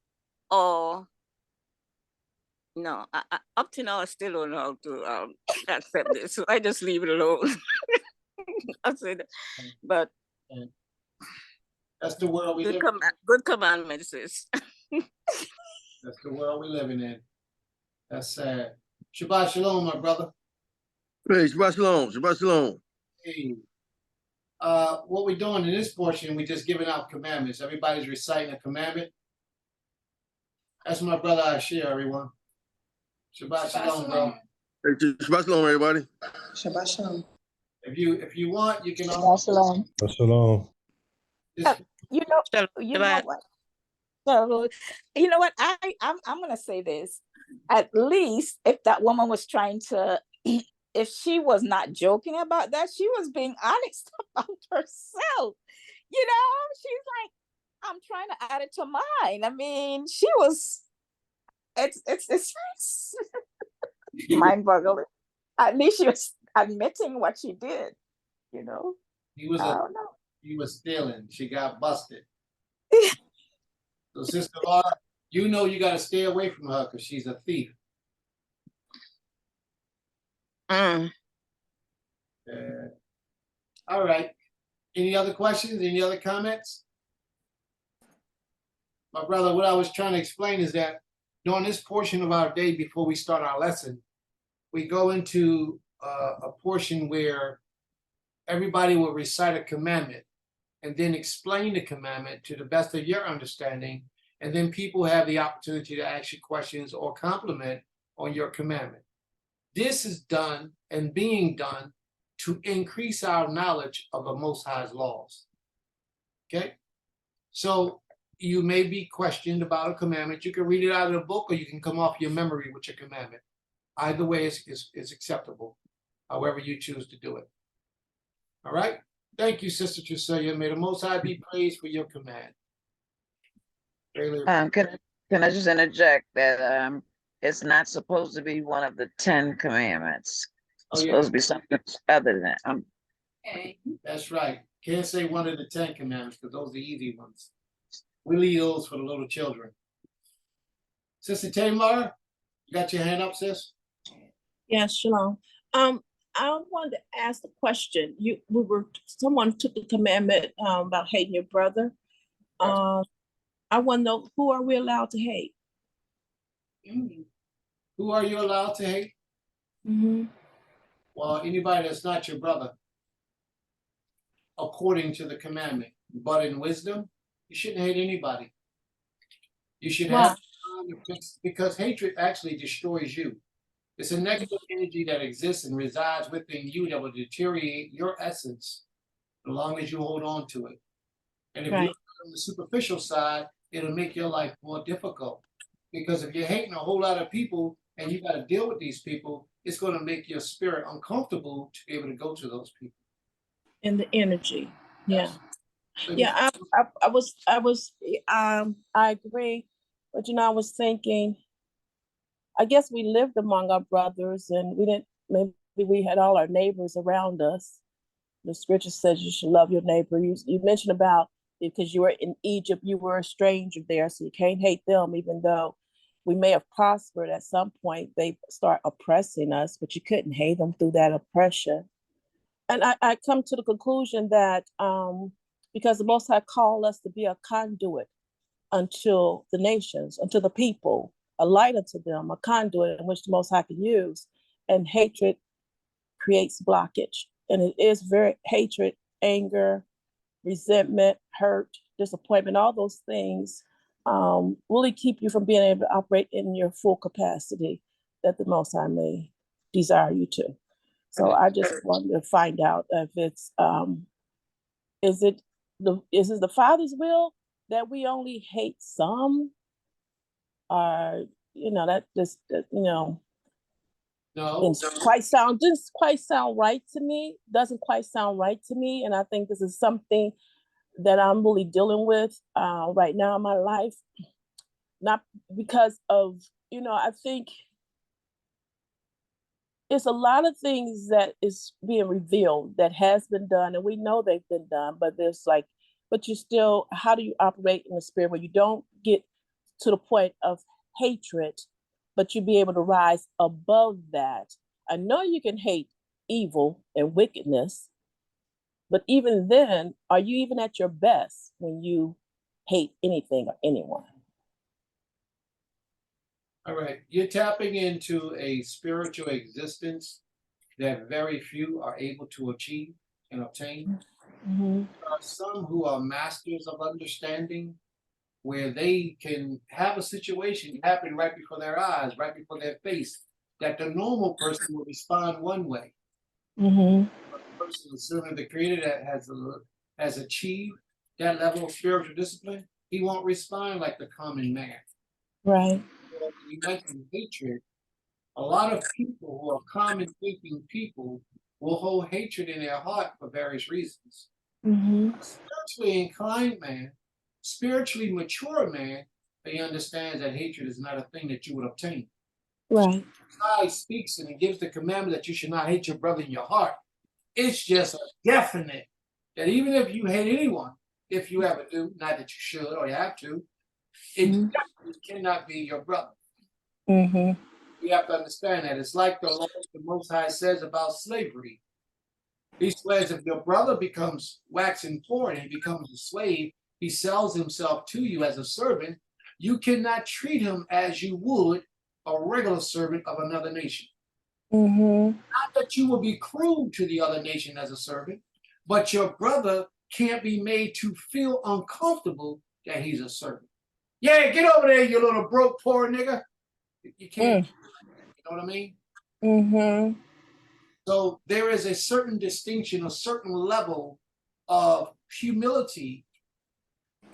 Speaker 7: or no, up to now, I still don't know how to accept this. So I just leave it alone. I said, but
Speaker 1: And that's the world we live in.
Speaker 7: good commandment, sis.
Speaker 1: That's the world we living in. That's sad. Shabbat shalom, my brother.
Speaker 9: Hey, Shabbat Shalom, Shabbat Shalom.
Speaker 1: Hey. What we're doing in this portion, we're just giving out commandments. Everybody's reciting a commandment. That's my brother I share, everyone. Shabbat shalom, bro.
Speaker 9: Hey, Shabbat Shalom, everybody.
Speaker 5: Shabbat shalom.
Speaker 1: If you want, you can
Speaker 8: Shabbat
Speaker 1: also
Speaker 8: shalom.
Speaker 6: Shalom.
Speaker 1: just
Speaker 8: You know,
Speaker 7: Shalom.
Speaker 8: you know what? So, you know what? I'm gonna say this. At least if that woman was trying to, if she was not joking about that, she was being honest about herself. You know, she's like, I'm trying to add it to mine. I mean, she was. It's mind-boggling. At least she was admitting what she did. You know.
Speaker 1: he was
Speaker 8: I don't know.
Speaker 1: he was stealing. She got busted. So, Sister Laura, you know you got to stay away from her because she's a thief.
Speaker 7: Mm.
Speaker 1: All right. Any other questions? Any other comments? My brother, what I was trying to explain is that during this portion of our day before we start our lesson, we go into a portion where everybody will recite a commandment and then explain the commandment to the best of your understanding. And then people have the opportunity to ask you questions or compliment on your commandment. This is done and being done to increase our knowledge of the Most High's laws. Okay? So you may be questioned about a commandment. You can read it out of the book or you can come off your memory with your commandment. Either way is acceptable, however you choose to do it. All right? Thank you, Sister Trucelia. May the Most High be praised for your command.
Speaker 2: Can I just interject that it's not supposed to be one of the 10 commandments. It's supposed to be something other than
Speaker 4: Okay.
Speaker 1: That's right. Can't say one of the 10 commandments because those are the easy ones. We leave those for the little children. Sister Tamar, you got your hand up, sis?
Speaker 10: Yes, shalom. I wanted to ask a question. Someone took the commandment about hating your brother. I want to know, who are we allowed to hate?
Speaker 1: Who are you allowed to hate?
Speaker 10: Mm-hmm.
Speaker 1: Well, anybody that's not your brother, according to the commandment. But in wisdom, you shouldn't hate anybody. You should have, because hatred actually destroys you. It's a negative energy that exists and resides within you that will deteriorate your essence as long as you hold on to it. And if you're on the superficial side, it'll make your life more difficult. Because if you're hating a whole lot of people and you got to deal with these people, it's going to make your spirit uncomfortable to be able to go to those people.
Speaker 10: And the energy, yeah.
Speaker 1: So
Speaker 10: Yeah, I agree. But I was thinking, I guess we lived among our brothers and maybe we had all our neighbors around us. The scripture says you should love your neighbor. You mentioned about, because you were in Egypt, you were a stranger there, so you can't hate them, even though we may have prospered at some point. They start oppressing us, but you couldn't hate them through that oppression. And I come to the conclusion that because the Most High called us to be a conduit unto the nations, unto the people, a light unto them, a conduit in which the Most High can use. And hatred creates blockage. And it is very hatred, anger, resentment, hurt, disappointment, all those things really keep you from being able to operate in your full capacity that the Most High may desire you to. So I just wanted to find out if it's, is it the Father's will that we only hate some? Or, that just,
Speaker 1: no,
Speaker 10: didn't quite sound right to me. Doesn't quite sound right to me. And I think this is something that I'm really dealing with right now in my life. Not because of, I think it's a lot of things that is being revealed that has been done, and we know they've been done, but there's like, but you still, how do you operate in the spirit where you don't get to the point of hatred, but you be able to rise above that? I know you can hate evil and wickedness, but even then, are you even at your best when you hate anything or anyone?
Speaker 1: All right, you're tapping into a spiritual existence that very few are able to achieve and obtain.
Speaker 10: Mm-hmm.
Speaker 1: There are some who are masters of understanding where they can have a situation happen right before their eyes, right before their face, that the normal person will respond one way.
Speaker 10: Mm-hmm.
Speaker 1: But the person, the servant of the Creator that has achieved that level of spiritual discipline, he won't respond like the common man.
Speaker 10: Right.
Speaker 1: So when you mention hatred, a lot of people who are common thinking people will hold hatred in their heart for various reasons.
Speaker 10: Mm-hmm.
Speaker 1: A spiritually inclined man, spiritually mature man, he understands that hatred is not a thing that you would obtain.
Speaker 10: Right.
Speaker 1: God speaks and he gives the commandment that you should not hate your brother in your heart. It's just a definite that even if you hate anyone, if you ever do, not that you should or you have to, it
Speaker 10: Mhm.
Speaker 1: definitely cannot be your brother.
Speaker 10: Mm-hmm.
Speaker 1: You have to understand that. It's like the law the Most High says about slavery. He says if your brother becomes waxing poor and he becomes a slave, he sells himself to you as a servant, you cannot treat him as you would a regular servant of another nation.
Speaker 10: Mm-hmm.
Speaker 1: Not that you will be cruel to the other nation as a servant, but your brother can't be made to feel uncomfortable that he's a servant. Yeah, get over there, you little broke poor nigga. You can't, you know what I mean?
Speaker 10: Mm-hmm.
Speaker 1: So there is a certain distinction, a certain level of humility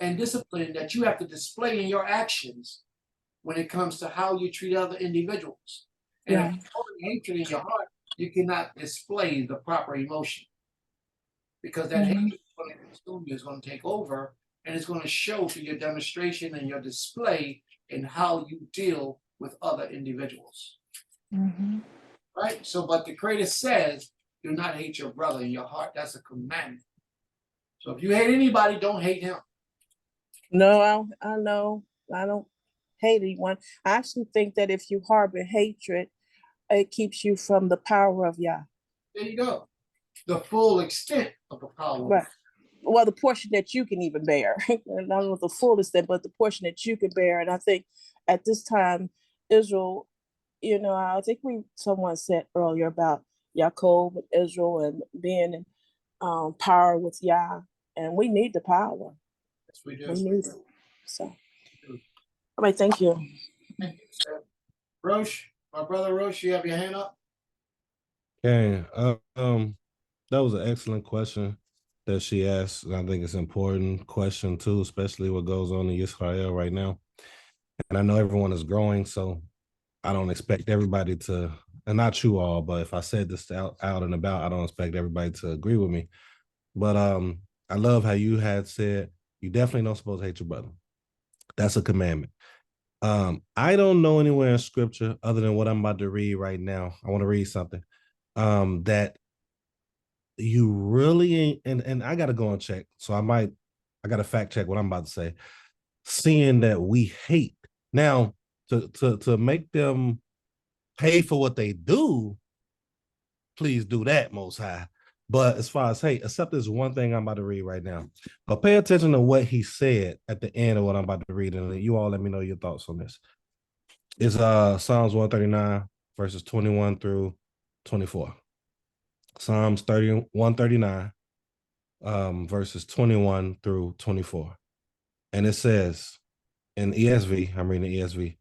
Speaker 1: and discipline that you have to display in your actions when it comes to how you treat other individuals. And if
Speaker 10: Right.
Speaker 1: you hold hatred in your heart, you cannot display the proper emotion because that
Speaker 10: Mhm.
Speaker 1: hatred is going to consume you, is going to take over, and it's going to show through your demonstration and your display in how you deal with other individuals.
Speaker 10: Mm-hmm.
Speaker 1: Right? So, but the Creator says, do not hate your brother in your heart. That's a commandment. So if you hate anybody, don't hate him.
Speaker 10: No, I know. I don't hate anyone. I actually think that if you harbor hatred, it keeps you from the power of Yah.
Speaker 1: There you go. The full extent of the power.
Speaker 10: Right. Well, the portion that you can even bear. And not only the full extent, but the portion that you can bear. And I think at this time, Israel, I think someone said earlier about Yaakov and Israel and being in power with Yah. And we need the power.
Speaker 1: Yes, we do.
Speaker 10: We need it. So, all right, thank you.
Speaker 1: Thank you, sir. Roche, my brother Roche, you have your hand up?
Speaker 6: Okay. That was an excellent question that she asked. And I think it's an important question too, especially what goes on in Israel right now. And I know everyone is growing, so I don't expect everybody to, and not you all, but if I said this out and about, I don't expect everybody to agree with me. But I love how you had said you definitely don't supposed to hate your brother. That's a commandment. I don't know anywhere in scripture other than what I'm about to read right now. I want to read something that you really and I gotta go and check. So I gotta fact check what I'm about to say. Seeing that we hate now to make them pay for what they do, please do that, Most High. But as far as hate, except there's one thing I'm about to read right now. But pay attention to what he said at the end of what I'm about to read, and you all let me know your thoughts on this. It's Psalms 139, verses 21 through 24. Psalms 139, verses 21 through 24. And it says in ESV, I'm reading the ESV,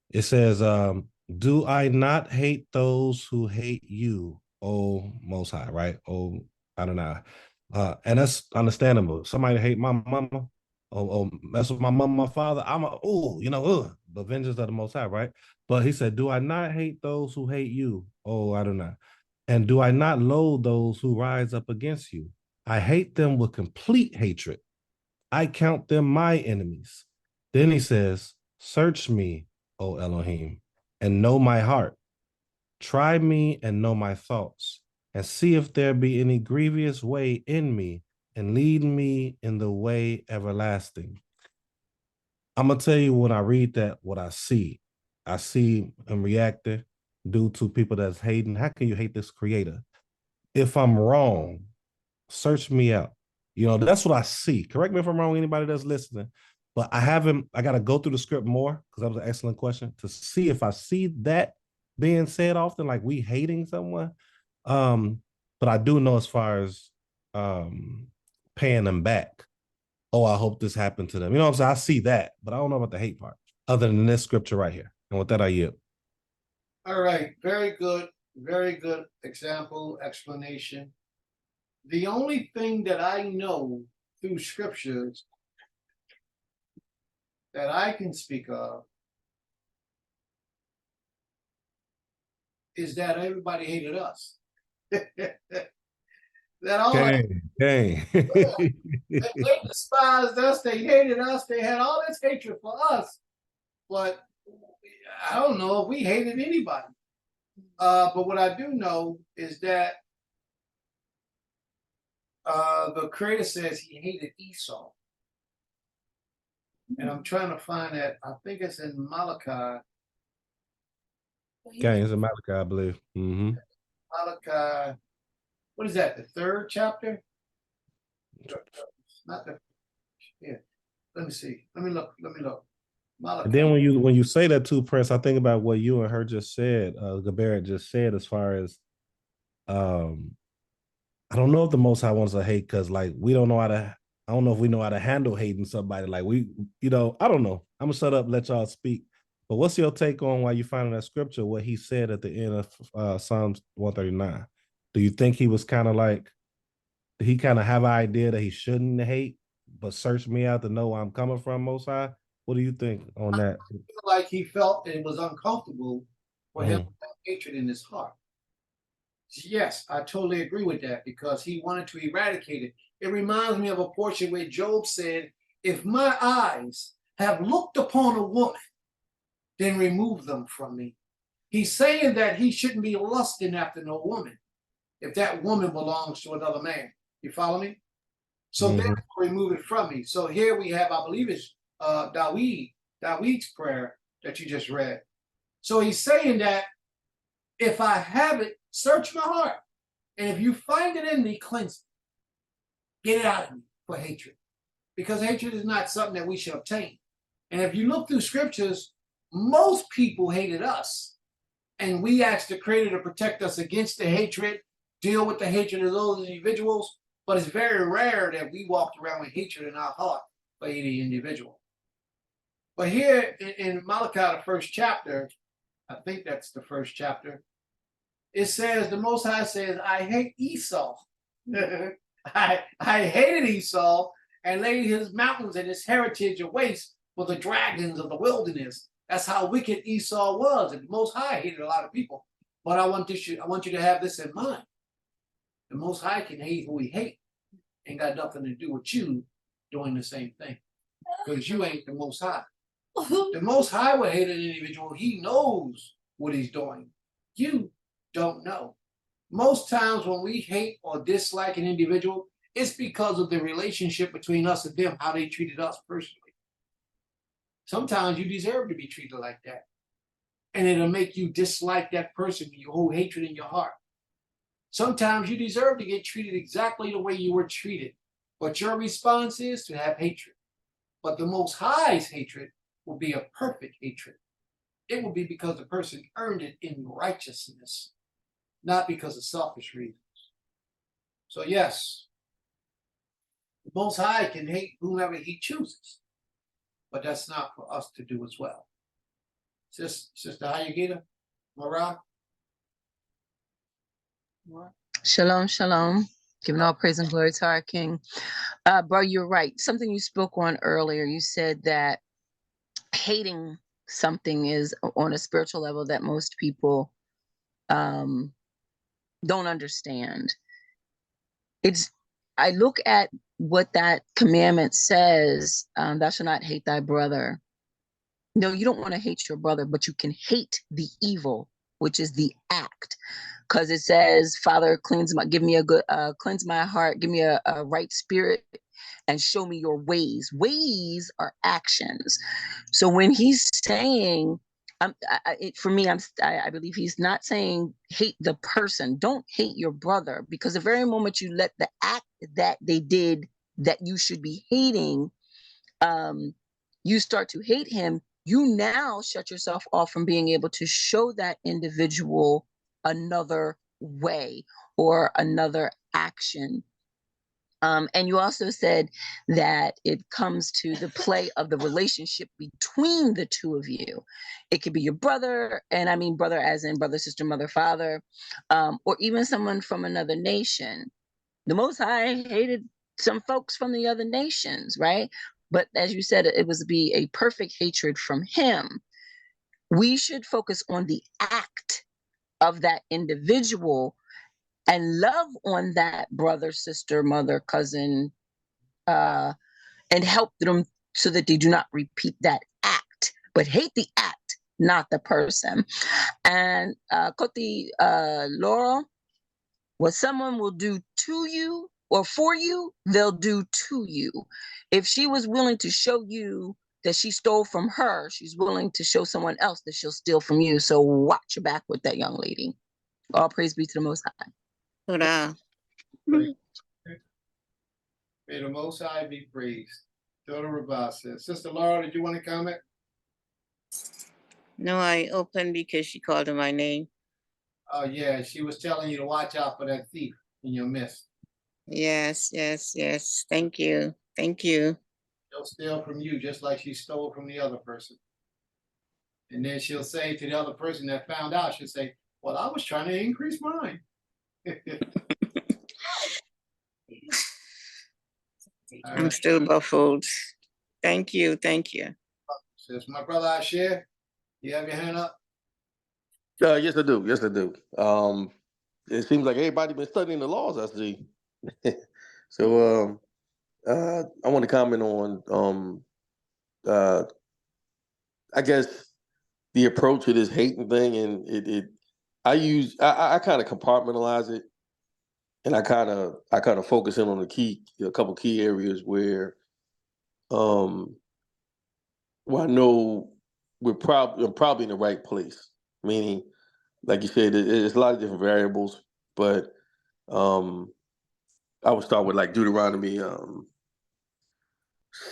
Speaker 6: it says, do I not hate those who hate you, O Most High, right? Oh, I don't know. And that's understandable. Somebody hate my mama, oh, mess with my mama, my father. The vengeance of the Most High, right? But he said, do I not hate those who hate you, oh, I don't know. And do I not loathe those who rise up against you? I hate them with complete hatred. I count them my enemies. Then he says, search me, O Elohim, and know my heart. Try me and know my thoughts, and see if there be any grievous way in me, and lead me in the way everlasting. I'm gonna tell you when I read that, what I see. I see him reacting due to people that's hating. How can you hate this creator? If I'm wrong, search me out. You know, that's what I see. Correct me if I'm wrong, anybody that's listening. But I gotta go through the script more, because that was an excellent question, to see if I see that being said often, like we hating someone. But I do know as far as paying them back. Oh, I hope this happened to them. You know what I'm saying? I see that, but I don't know about the hate part, other than this scripture right here. And with that, I yield.
Speaker 1: All right, very good example, explanation. The only thing that I know through scriptures that I can speak of is that everybody hated us. That all
Speaker 6: Dang.
Speaker 1: they despised us, they hated us, they had all this hatred for us. But I don't know if we hated anybody. But what I do know is that the creator says he hated Esau. And I'm trying to find that. I think it's in Malachi.
Speaker 6: Okay, it's in Malachi, I believe.
Speaker 1: Malachi, what is that? The 3rd chapter? Not the, yeah. Let me see. Let me look. Malachi.
Speaker 6: And then when you say that too, Prince, I think about what you and her just said, Gabarrett just said, as far as I don't know if the Most High wants to hate, because like we don't know how to. I don't know if we know how to handle hating somebody. Like we, I don't know. I'm gonna shut up, let y'all speak. But what's your take on why you find in that scripture what he said at the end of Psalms 139? Do you think he was kind of like, did he kind of have an idea that he shouldn't hate, but search me out to know where I'm coming from, Most High? What do you think on that?
Speaker 1: I feel like he felt it was uncomfortable for him to have hatred in his heart. Yes, I totally agree with that, because he wanted to eradicate it. It reminds me of a portion where Job said, if my eyes have looked upon a woman, then remove them from me. He's saying that he shouldn't be lusting after no woman if that woman belongs to another man. You follow me? So therefore remove it from me. So here we have, I believe it's David's prayer that you just read. So he's saying that if I have it, search my heart. And if you find it in me, cleanse it. Get it out of me for hatred. Because hatred is not something that we should obtain. And if you look through scriptures, most people hated us. And we asked the Creator to protect us against the hatred, deal with the hatred of those individuals. But it's very rare that we walked around with hatred in our heart for any individual. But here in Malachi, the 1st chapter, I think that's the 1st chapter, it says, the Most High says, I hate Esau. I hated Esau and laid his mountains and his heritage a waste for the dragons of the wilderness. That's how wicked Esau was. And the Most High hated a lot of people. But I want you to have this in mind. The Most High can hate who he hates. Ain't got nothing to do with you doing the same thing. Because you ain't the Most High. The Most High would hate an individual. He knows what he's doing. You don't know. Most times when we hate or dislike an individual, it's because of the relationship between us and them, how they treated us personally. Sometimes you deserve to be treated like that. And it'll make you dislike that person, you hold hatred in your heart. Sometimes you deserve to get treated exactly the way you were treated. But your response is to have hatred. But the Most High's hatred will be a perfect hatred. It will be because the person earned it in righteousness, not because of selfish reasons. So yes, the Most High can hate whomever he chooses, but that's not for us to do as well. Sister Hayagita, Marah?
Speaker 11: Shalom, shalom. Giving all praise and glory to our King. Bro, you're right. Something you spoke on earlier, you said that hating something is on a spiritual level that most people don't understand. I look at what that commandment says, thou shalt not hate thy brother. No, you don't want to hate your brother, but you can hate the evil which is the act. Because it says, Father, give me a good, cleanse my heart, give me a right spirit, and show me your ways. Ways are actions. So when he's saying, for me, I believe he's not saying hate the person. Don't hate your brother, because the very moment you let the act that they did that you should be hating, you start to hate him, you now shut yourself off from being able to show that individual another way or another action. And you also said that it comes to the play of the relationship between the two of you. It could be your brother, and I mean brother as in brother, sister, mother, father, or even someone from another nation. The Most High hated some folks from the other nations, right? But as you said, it was be a perfect hatred from him. We should focus on the act of that individual and love on that brother, sister, mother, cousin, and help them so that they do not repeat that act, but hate the act, not the person. And Koti Laurel, what someone will do to you or for you, they'll do to you. If she was willing to show you that she stole from her, she's willing to show someone else that she'll steal from you. So watch your back with that young lady. All praise be to the Most High.
Speaker 7: Hurrah.
Speaker 1: May the Most High be praised. Daughter Rabah says, Sister Laura, did you want to comment?
Speaker 7: No, I opened because she called my name.
Speaker 1: Oh, yeah, she was telling you to watch out for that thief in your midst.
Speaker 7: Yes, yes, yes. Thank you. Thank you.
Speaker 1: She'll steal from you just like she stole from the other person. And then she'll say to the other person that found out, she'll say, well, I was trying to increase mine.
Speaker 7: I'm still baffled. Thank you. Thank you.
Speaker 1: Says my brother Asher, you have your hand up?
Speaker 9: Yes, I do. Yes, I do. It seems like everybody been studying the laws, I see. So I want to comment on I guess the approach to this hating thing, and I kind of compartmentalize it, and I kind of focus in on a couple key areas where I know I'm probably in the right place. Meaning, like you said, there's a lot of different variables, but I would start with like Deuteronomy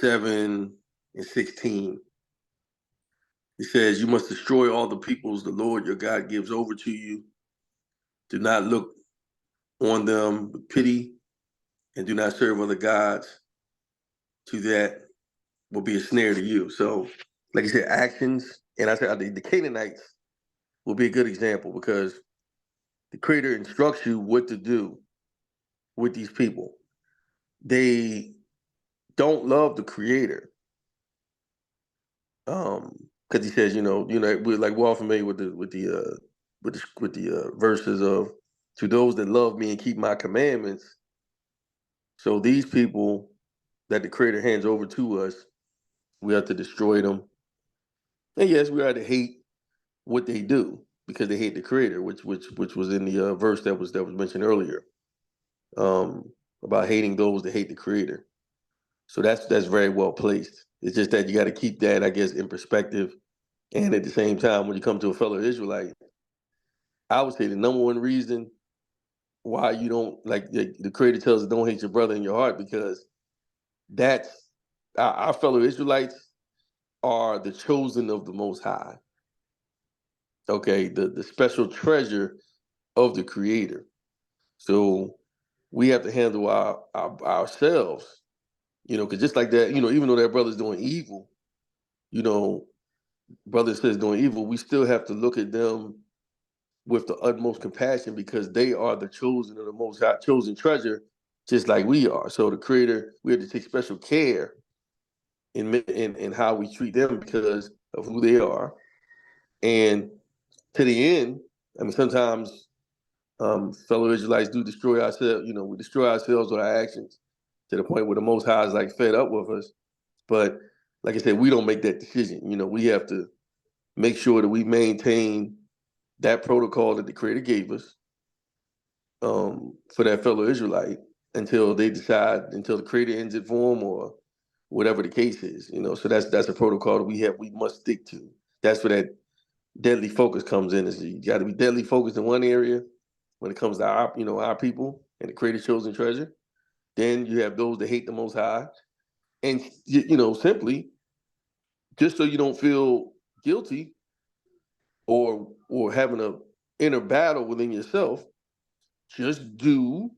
Speaker 9: 7:16. It says, "You must destroy all the peoples the Lord your God gives over to you. Do not look on them with pity, and do not serve other gods. To that will be a snare to you." So, like you said, actions, and I said the Canaanites will be a good example because the Creator instructs you what to do with these people. They don't love the Creator, because he says, we're all familiar with the verses of, "To those that love me and keep my commandments." So these people that the Creator hands over to us, we have to destroy them. And yes, we have to hate what they do because they hate the Creator, which was in the verse that was mentioned earlier, about hating those that hate the Creator. So that's very well placed. It's just that you got to keep that, I guess, in perspective. And at the same time, when you come to a fellow Israelite, I would say the number one reason why you don't, like the Creator tells us, don't hate your brother in your heart, because that's our fellow Israelites are the chosen of the Most High. Okay, the special treasure of the Creator. So we have to handle ourselves, because just like that, even though that brother's doing evil, brother says doing evil, we still have to look at them with the utmost compassion because they are the chosen of the Most High, chosen treasure, just like we are. So the Creator, we have to take special care in how we treat them because of who they are. And to the end, I mean, sometimes fellow Israelites do destroy ourselves. We destroy ourselves with our actions to the point where the Most High is like fed up with us. But like I said, we don't make that decision. We have to make sure that we maintain that protocol that the Creator gave us for that fellow Israelite until the Creator ends it for him or whatever the case is, you know. So that's a protocol that we must stick to. That's where that deadly focus comes in. Is you got to be deadly focused in one area when it comes to our people and the Creator's chosen treasure. Then you have those that hate the Most High, and simply just so you don't feel guilty or having a inner battle within yourself, just do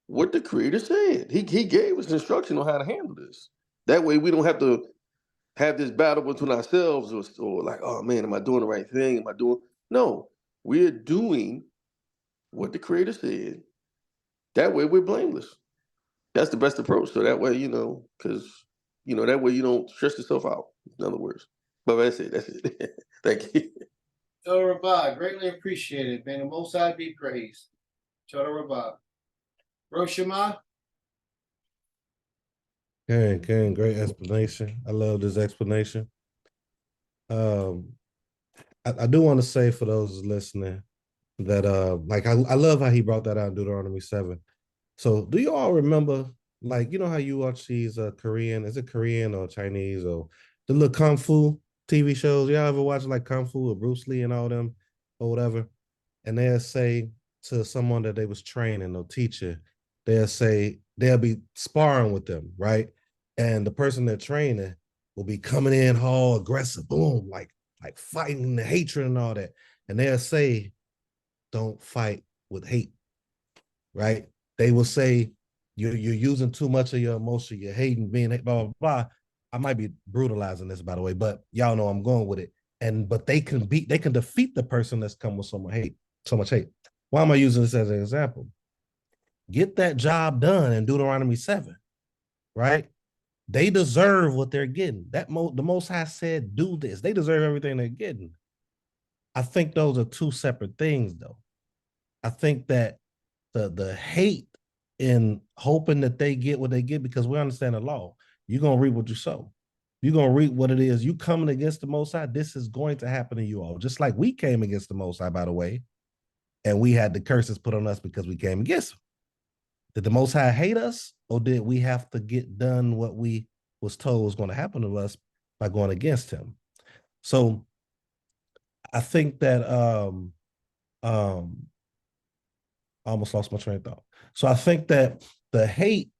Speaker 9: what the Creator said. He gave us instruction on how to handle this. That way we don't have to have this battle between ourselves or like, oh man, am I doing the right thing? No, we're doing what the Creator said. That way we're blameless. That's the best approach. So that way, because that way you don't stress yourself out, in other words. But that's it. Thank you.
Speaker 1: Toda Rabbah, greatly appreciated. May the Most High be praised. Toda Rabbah. Roshima.
Speaker 6: Karen, great explanation. I love this explanation. I do want to say for those listening that I love how he brought that out in Deuteronomy 7. So do you all remember, like, you know how you watch these Korean, is it Korean or Chinese or the little Kung Fu TV shows? Y'all ever watch like Kung Fu or Bruce Lee and all them or whatever? And they'll say to someone that they was training or teaching, they'll be sparring with them, right? And the person they're training will be coming in all aggressive, boom, like fighting the hatred and all that. And they'll say, don't fight with hate, right? They will say, you're using too much of your emotion, you're hating, being blah, blah, blah. I might be brutalizing this, by the way, but y'all know I'm going with it. But they can defeat the person that's come with so much hate. Why am I using this as an example? Get that job done in Deuteronomy 7, right? They deserve what they're getting. The Most High said, do this. They deserve everything they're getting. I think those are two separate things, though. I think that the hate in hoping that they get what they get, because we understand the law. You're going to reap what you sow. You're going to reap what it is. You coming against the Most High, this is going to happen to you all. Just like we came against the Most High, by the way, and we had the curses put on us because we came against him. Did the Most High hate us, or did we have to get done what we was told was going to happen to us by going against him? So I think that I almost lost my train of thought. So I think that the hate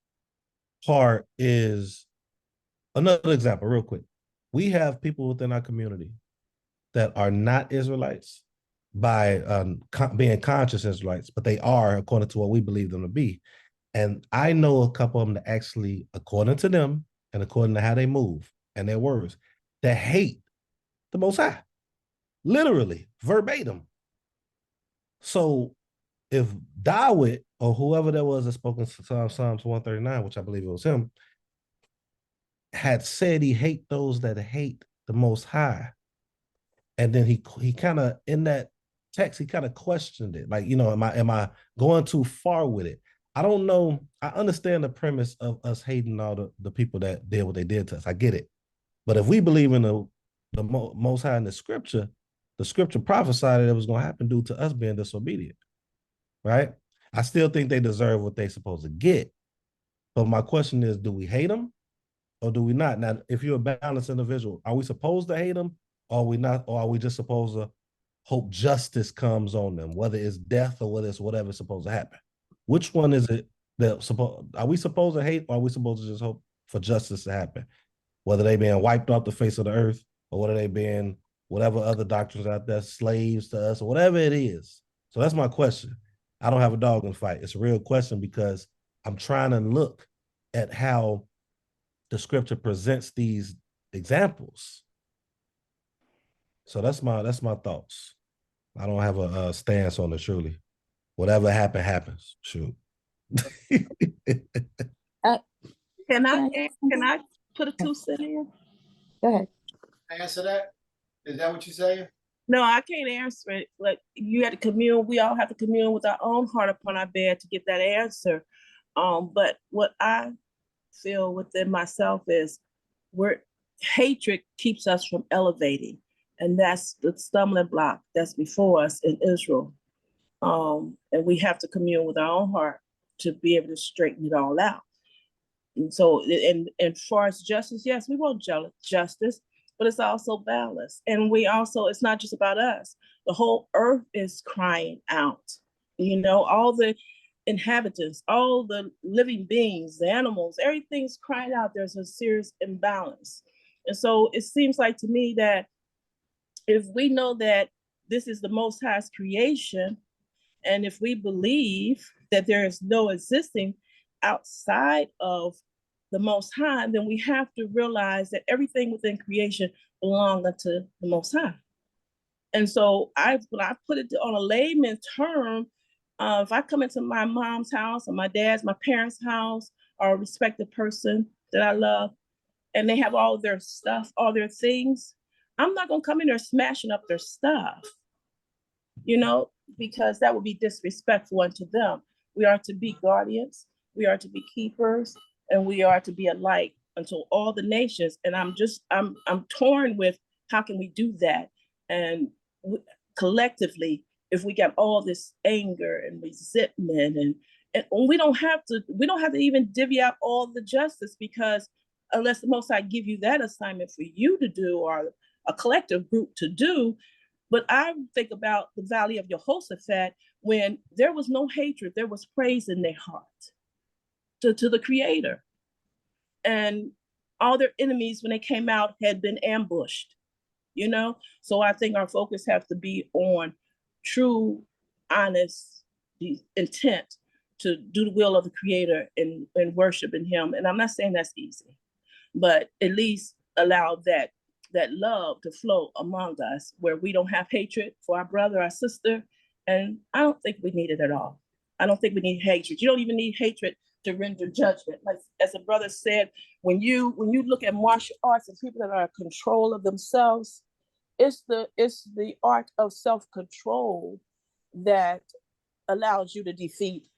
Speaker 6: part is another example, real quick. We have people within our community that are not Israelites by being conscious Israelites, but they are according to what we believe them to be. And I know a couple of them that actually, according to them and according to how they move and their words, that hate the Most High, literally, verbatim. So if Dawit or whoever that was that spoke in Psalms 139, which I believe it was him, had said he hate those that hate the Most High, and then he kind of, in that text, he kind of questioned it, like, am I going too far with it? I don't know. I understand the premise of us hating all the people that did what they did to us. I get it. But if we believe in the Most High in the scripture prophesied that it was going to happen due to us being disobedient, right? I still think they deserve what they're supposed to get. But my question is, do we hate them or do we not? Now, if you're a balanced individual, are we supposed to hate them or are we not? Or are we just supposed to hope justice comes on them, whether it's death or whether it's whatever's supposed to happen? Which one is it that are we supposed to hate or are we supposed to just hope for justice to happen? Whether they being wiped off the face of the earth or whether they being whatever other doctrines out there, slaves to us or whatever it is. So that's my question. I don't have a dog in the fight. It's a real question because I'm trying to look at how the scripture presents these examples. So that's my thoughts. I don't have a stance on it, truly. Whatever happens. Shoot.
Speaker 10: Can I put a 2 cent in?
Speaker 8: Go ahead.
Speaker 1: Answer that. Is that what you're saying?
Speaker 10: No, I can't answer it. Like, you had to commune. We all have to commune with our own heart upon our bed to get that answer. But what I feel within myself is hatred keeps us from elevating. And that's the stumbling block that's before us in Israel. And we have to commune with our own heart to be able to straighten it all out. And so, and far as justice, yes, we want justice, but it's also balance. And we also, it's not just about us. The whole earth is crying out. You know, all the inhabitants, all the living beings, the animals, everything's crying out. There's a serious imbalance. And so it seems like to me that if we know that this is the Most High's creation, and if we believe that there is no existing outside of the Most High, then we have to realize that everything within creation belongs unto the Most High. And so when I put it on a layman term, if I come into my mom's house or my dad's, my parents' house, or a respected person that I love, and they have all their stuff, all their things, I'm not gonna come in there smashing up their stuff, you know, because that would be disrespectful unto them. We are to be guardians, we are to be keepers, and we are to be a light unto all the nations. And I'm torn with how can we do that? And collectively, if we got all this anger and resentment, and we don't have to even divvy out all the justice, because unless the Most High give you that assignment for you to do, or a collective group to do. But I think about the Valley of Jehoshaphat, when there was no hatred, there was praise in their heart to the Creator. And all their enemies, when they came out, had been ambushed, you know? So I think our focus has to be on true, honest intent to do the will of the Creator and worship in Him. And I'm not saying that's easy, but at least allow that love to flow among us, where we don't have hatred for our brother, our sister. And I don't think we need it at all. I don't think we need hatred. You don't even need hatred to render judgment. Like as a brother said, when you look at martial arts and people that are in control of themselves, it's the art of self-control that allows you to defeat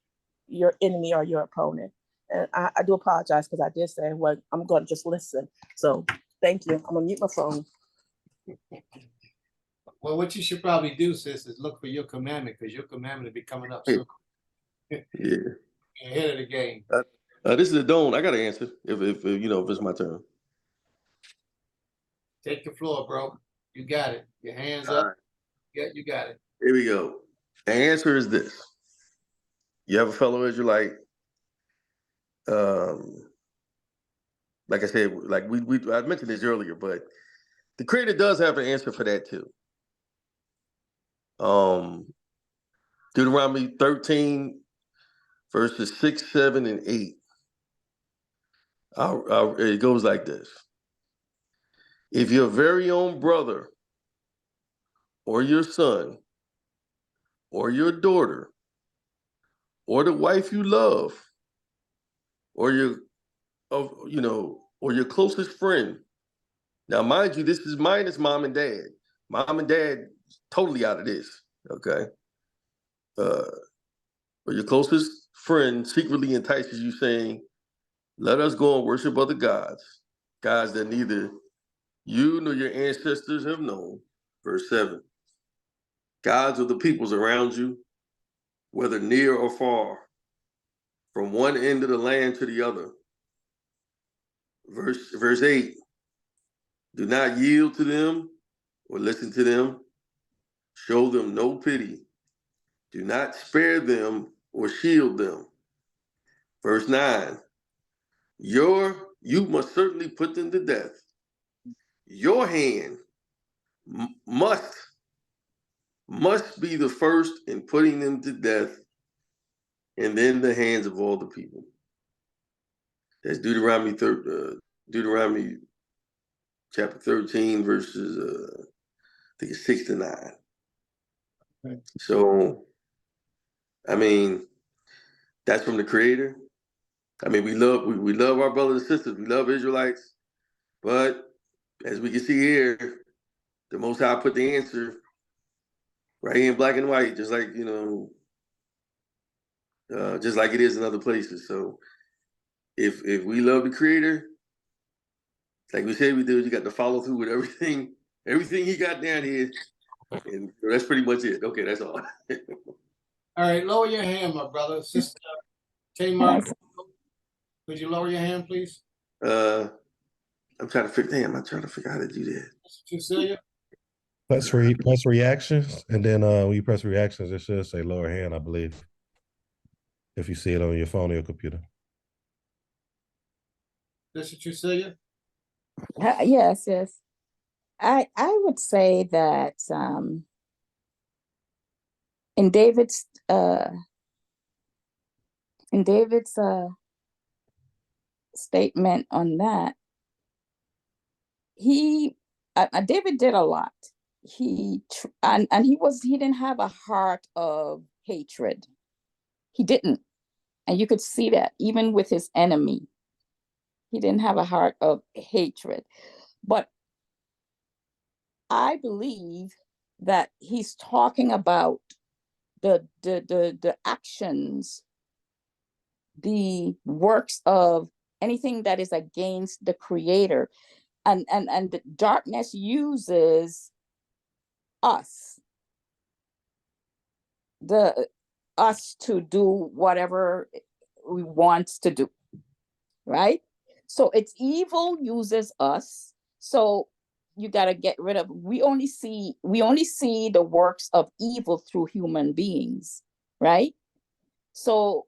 Speaker 10: your enemy or your opponent. And I do apologize because I did say, well, I'm going to just listen. So thank you. I'm going to mute my phone.
Speaker 1: Well, what you should probably do, sis, is look for your commandment, because your commandment will be coming up soon.
Speaker 9: Yeah.
Speaker 1: You're ahead of the game.
Speaker 9: This is a Don. I got to answer if you know, if it's my turn.
Speaker 1: Take the floor, bro. You got it. Your hands up.
Speaker 9: Right.
Speaker 1: Yeah, you got it.
Speaker 9: Here we go. The answer is this. You have a fellow Israelite, like I said, like I mentioned this earlier, but the Creator does have an answer for that too. Deuteronomy 13, verses 6, 7, and 8. It goes like this. If your very own brother or your son or your daughter or the wife you love or your closest friend. Now, mind you, this is minus mom and dad. Mom and dad totally out of this, okay? Or your closest friend secretly entices you saying, let us go and worship other gods that neither you nor your ancestors have known. Verse 7. Gods of the peoples around you, whether near or far, from one end of the land to the other. Verse 8. Do not yield to them or listen to them. Show them no pity. Do not spare them or shield them. Verse 9. You must certainly put them to death. Your hand must be the first in putting them to death, and then the hands of all the people. That's Deuteronomy chapter 13, verses I think it's 6 to 9.
Speaker 1: Okay.
Speaker 9: So, I mean, that's from the Creator. I mean, we love our brothers and sisters. We love Israelites, but as we can see here, the Most High put the answer right here in black and white, just like just like it is in other places. So, if we love the Creator, like we said we do, you got to follow through with everything Everything he got down here, and that's pretty much it. Okay, that's all.
Speaker 1: All right, lower your hand, my brother. Sister Tamar,
Speaker 8: Yes.
Speaker 1: would you lower your hand, please?
Speaker 9: I'm trying to figure. Damn, I'm trying to figure out how to do that.
Speaker 1: Cecilia?
Speaker 6: Press reactions, and then when you press reactions, it should say lower hand, I believe. If you see it on your phone or your computer.
Speaker 1: Sister Cecilia?
Speaker 8: Yes, yes. I would say that in David's statement on that, David did a lot. He didn't have a heart of hatred. He didn't. And you could see that even with his enemy. He didn't have a heart of hatred. But I believe that he's talking about the actions, the works of anything that is against the creator. And the darkness uses us to do whatever we want to do, right? So it's evil uses us. So you got to get rid of, we only see the works of evil through human beings, right? So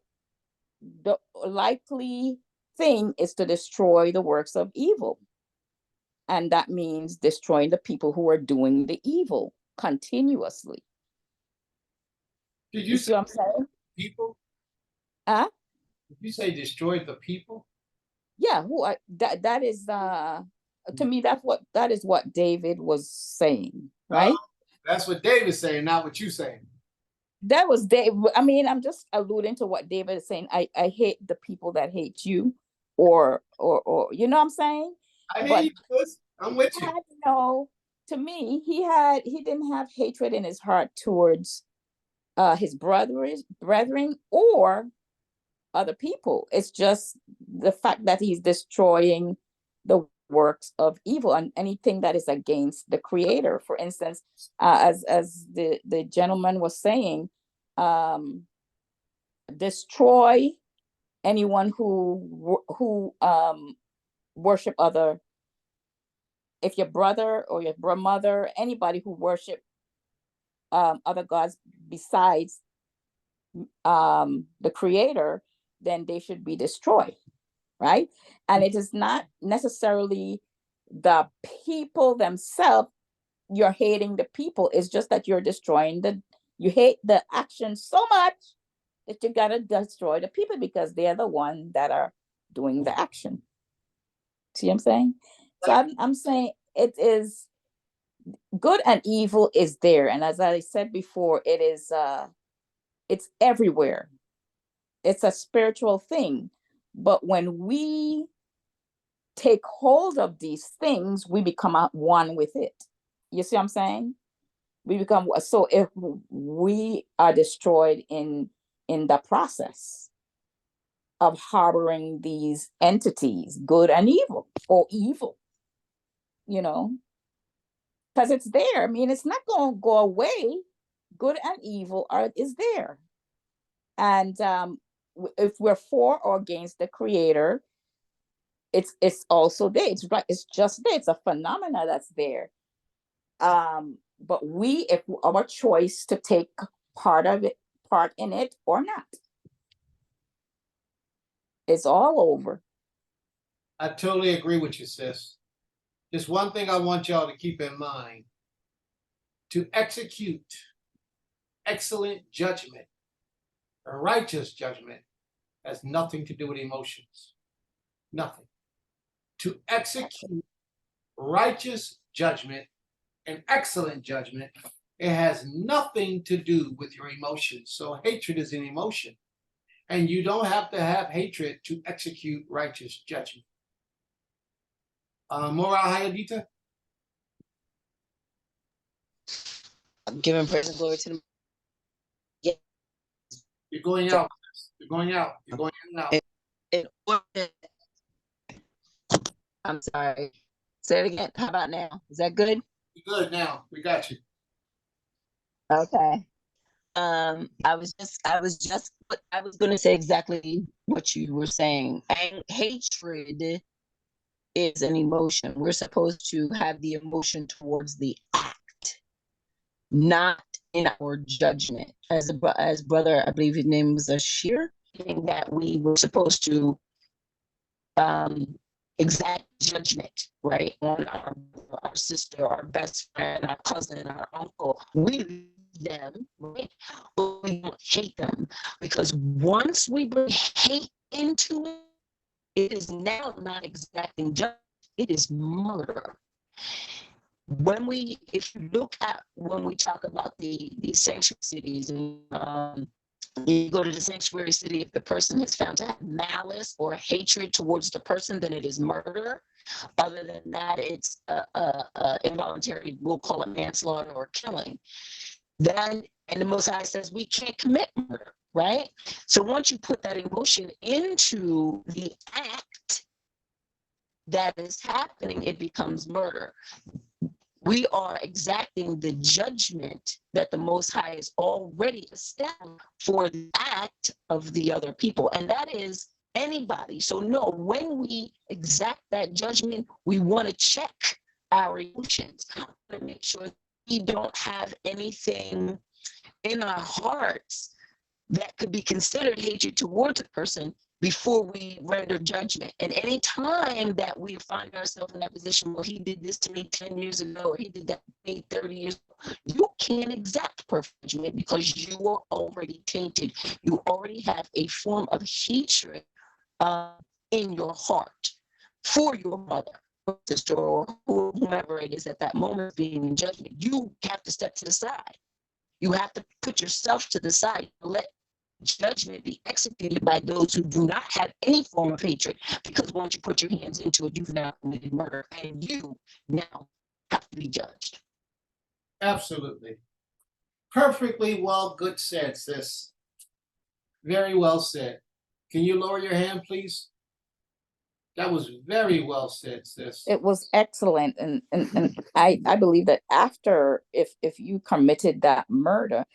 Speaker 8: the likely thing is to destroy the works of evil. And that means destroying the people who are doing the evil continuously.
Speaker 1: Did
Speaker 8: You see what I'm saying?
Speaker 1: people?
Speaker 8: Huh?
Speaker 1: Did you say destroyed the people?
Speaker 8: Yeah, that is to me that is what David was saying, right?
Speaker 1: That's what David's saying, not what you saying.
Speaker 8: That was David. I mean, I'm just alluding to what David is saying. I hate the people that hate you, or you know what I'm saying?
Speaker 1: I hear you, sis. I'm with you.
Speaker 8: No, to me, he didn't have hatred in his heart towards his brethren or other people. It's just the fact that he's destroying the works of evil and anything that is against the creator. For instance, as the gentleman was saying, destroy anyone who worship other. If your brother or your mother, anybody who worship other gods besides the creator, then they should be destroyed, right? And it is not necessarily the people themselves. You're hating the people. It's just that you're destroying you hate the action so much that you gotta destroy the people because they're the one that are doing the action. See what I'm saying? So I'm saying it is good and evil is there. And as I said before, it's everywhere. It's a spiritual thing. But when we take hold of these things, we become one with it. You see what I'm saying? We become, so if we are destroyed in the process of harboring these entities, good and evil, or evil, because it's there. I mean, it's not going to go away. Good and evil is there. And if we're for or against the creator, it's also there. It's just there. It's a phenomena that's there. But if our choice to take part in it or not. It's all over.
Speaker 1: I totally agree with you, sis. Just one thing I want y'all to keep in mind. To execute excellent judgment, a righteous judgment, has nothing to do with emotions. Nothing. To execute righteous judgment and excellent judgment, it has nothing to do with your emotions. So hatred is an emotion. And you don't have to have hatred to execute righteous judgment. Moral Hayadita?
Speaker 11: I'm giving praise and glory to them. Yeah.
Speaker 1: You're going out. You're going out. You're going in and out.
Speaker 11: I'm sorry. Say it again. How about now? Is that good?
Speaker 1: You good now? We got you.
Speaker 11: Okay. I was gonna say exactly what you were saying. And hatred is an emotion. We're supposed to have the emotion towards the act, not in our judgment. As brother, I believe his name was Ashir, saying that we were supposed to exact judgment, right, on our sister, our best friend, our cousin, our uncle. We them, right? But we don't hate them, because once we bring hate into it, it is now not exacting justice, it is murder. If you look at when we talk about the sanctuary cities, and you go to the sanctuary city, if the person is found to have malice or hatred towards the person, then it is murder. Other than that, it's involuntary, we'll call it manslaughter or killing. Then, and the Most High says we can't commit murder, right? So once you put that emotion into the act that is happening, it becomes murder. We are exacting the judgment that the Most High has already established for the act of the other people, and that is anybody. So no, when we exact that judgment, we want to check our emotions to make sure we don't have anything in our hearts that could be considered hatred towards a person before we render judgment. And any time that we find ourselves in that position, well, he did this to me 10 years ago, or he did that to me 30 years ago, you can't exact perfect judgment because you are already tainted. You already have a form of hatred in your heart for your mother, or sister, or whomever it is at that moment being in judgment. You have to step to the side. You have to put yourself to the side. Let judgment be executed by those who do not have any form of hatred, because once you put your hands into it, you've now committed murder, and you now have to be judged.
Speaker 1: Absolutely. Perfectly well, good said, sis. Very well said. Can you lower your hand, please? That was very well said, sis.
Speaker 8: It was excellent, and I believe that after, if you committed that murder,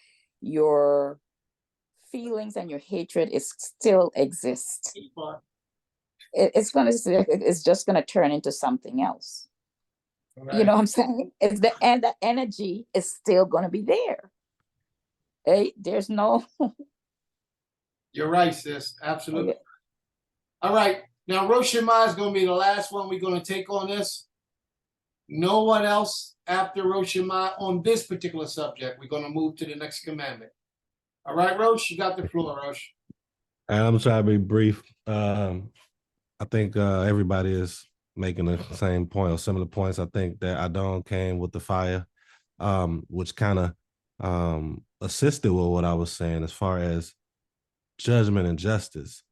Speaker 8: your feelings and your hatred is still exists. It's just gonna turn into something else. You know what I'm saying? It's the energy is still gonna be there. Hey, there's no.
Speaker 1: You're right, sis. Absolutely. Okay. All right. Now, Rosh Hashanah is going to be the last one we're going to take on this. No one else after Rosh Hashanah on this particular subject. We're going to move to the next commandment. All right, Rosh, you got the floor, Rosh.
Speaker 6: I'm trying to be brief. I think everybody is making the same point or similar points. I think that Adon came with the fire, which kind of assisted with what I was saying as far as judgment and justice.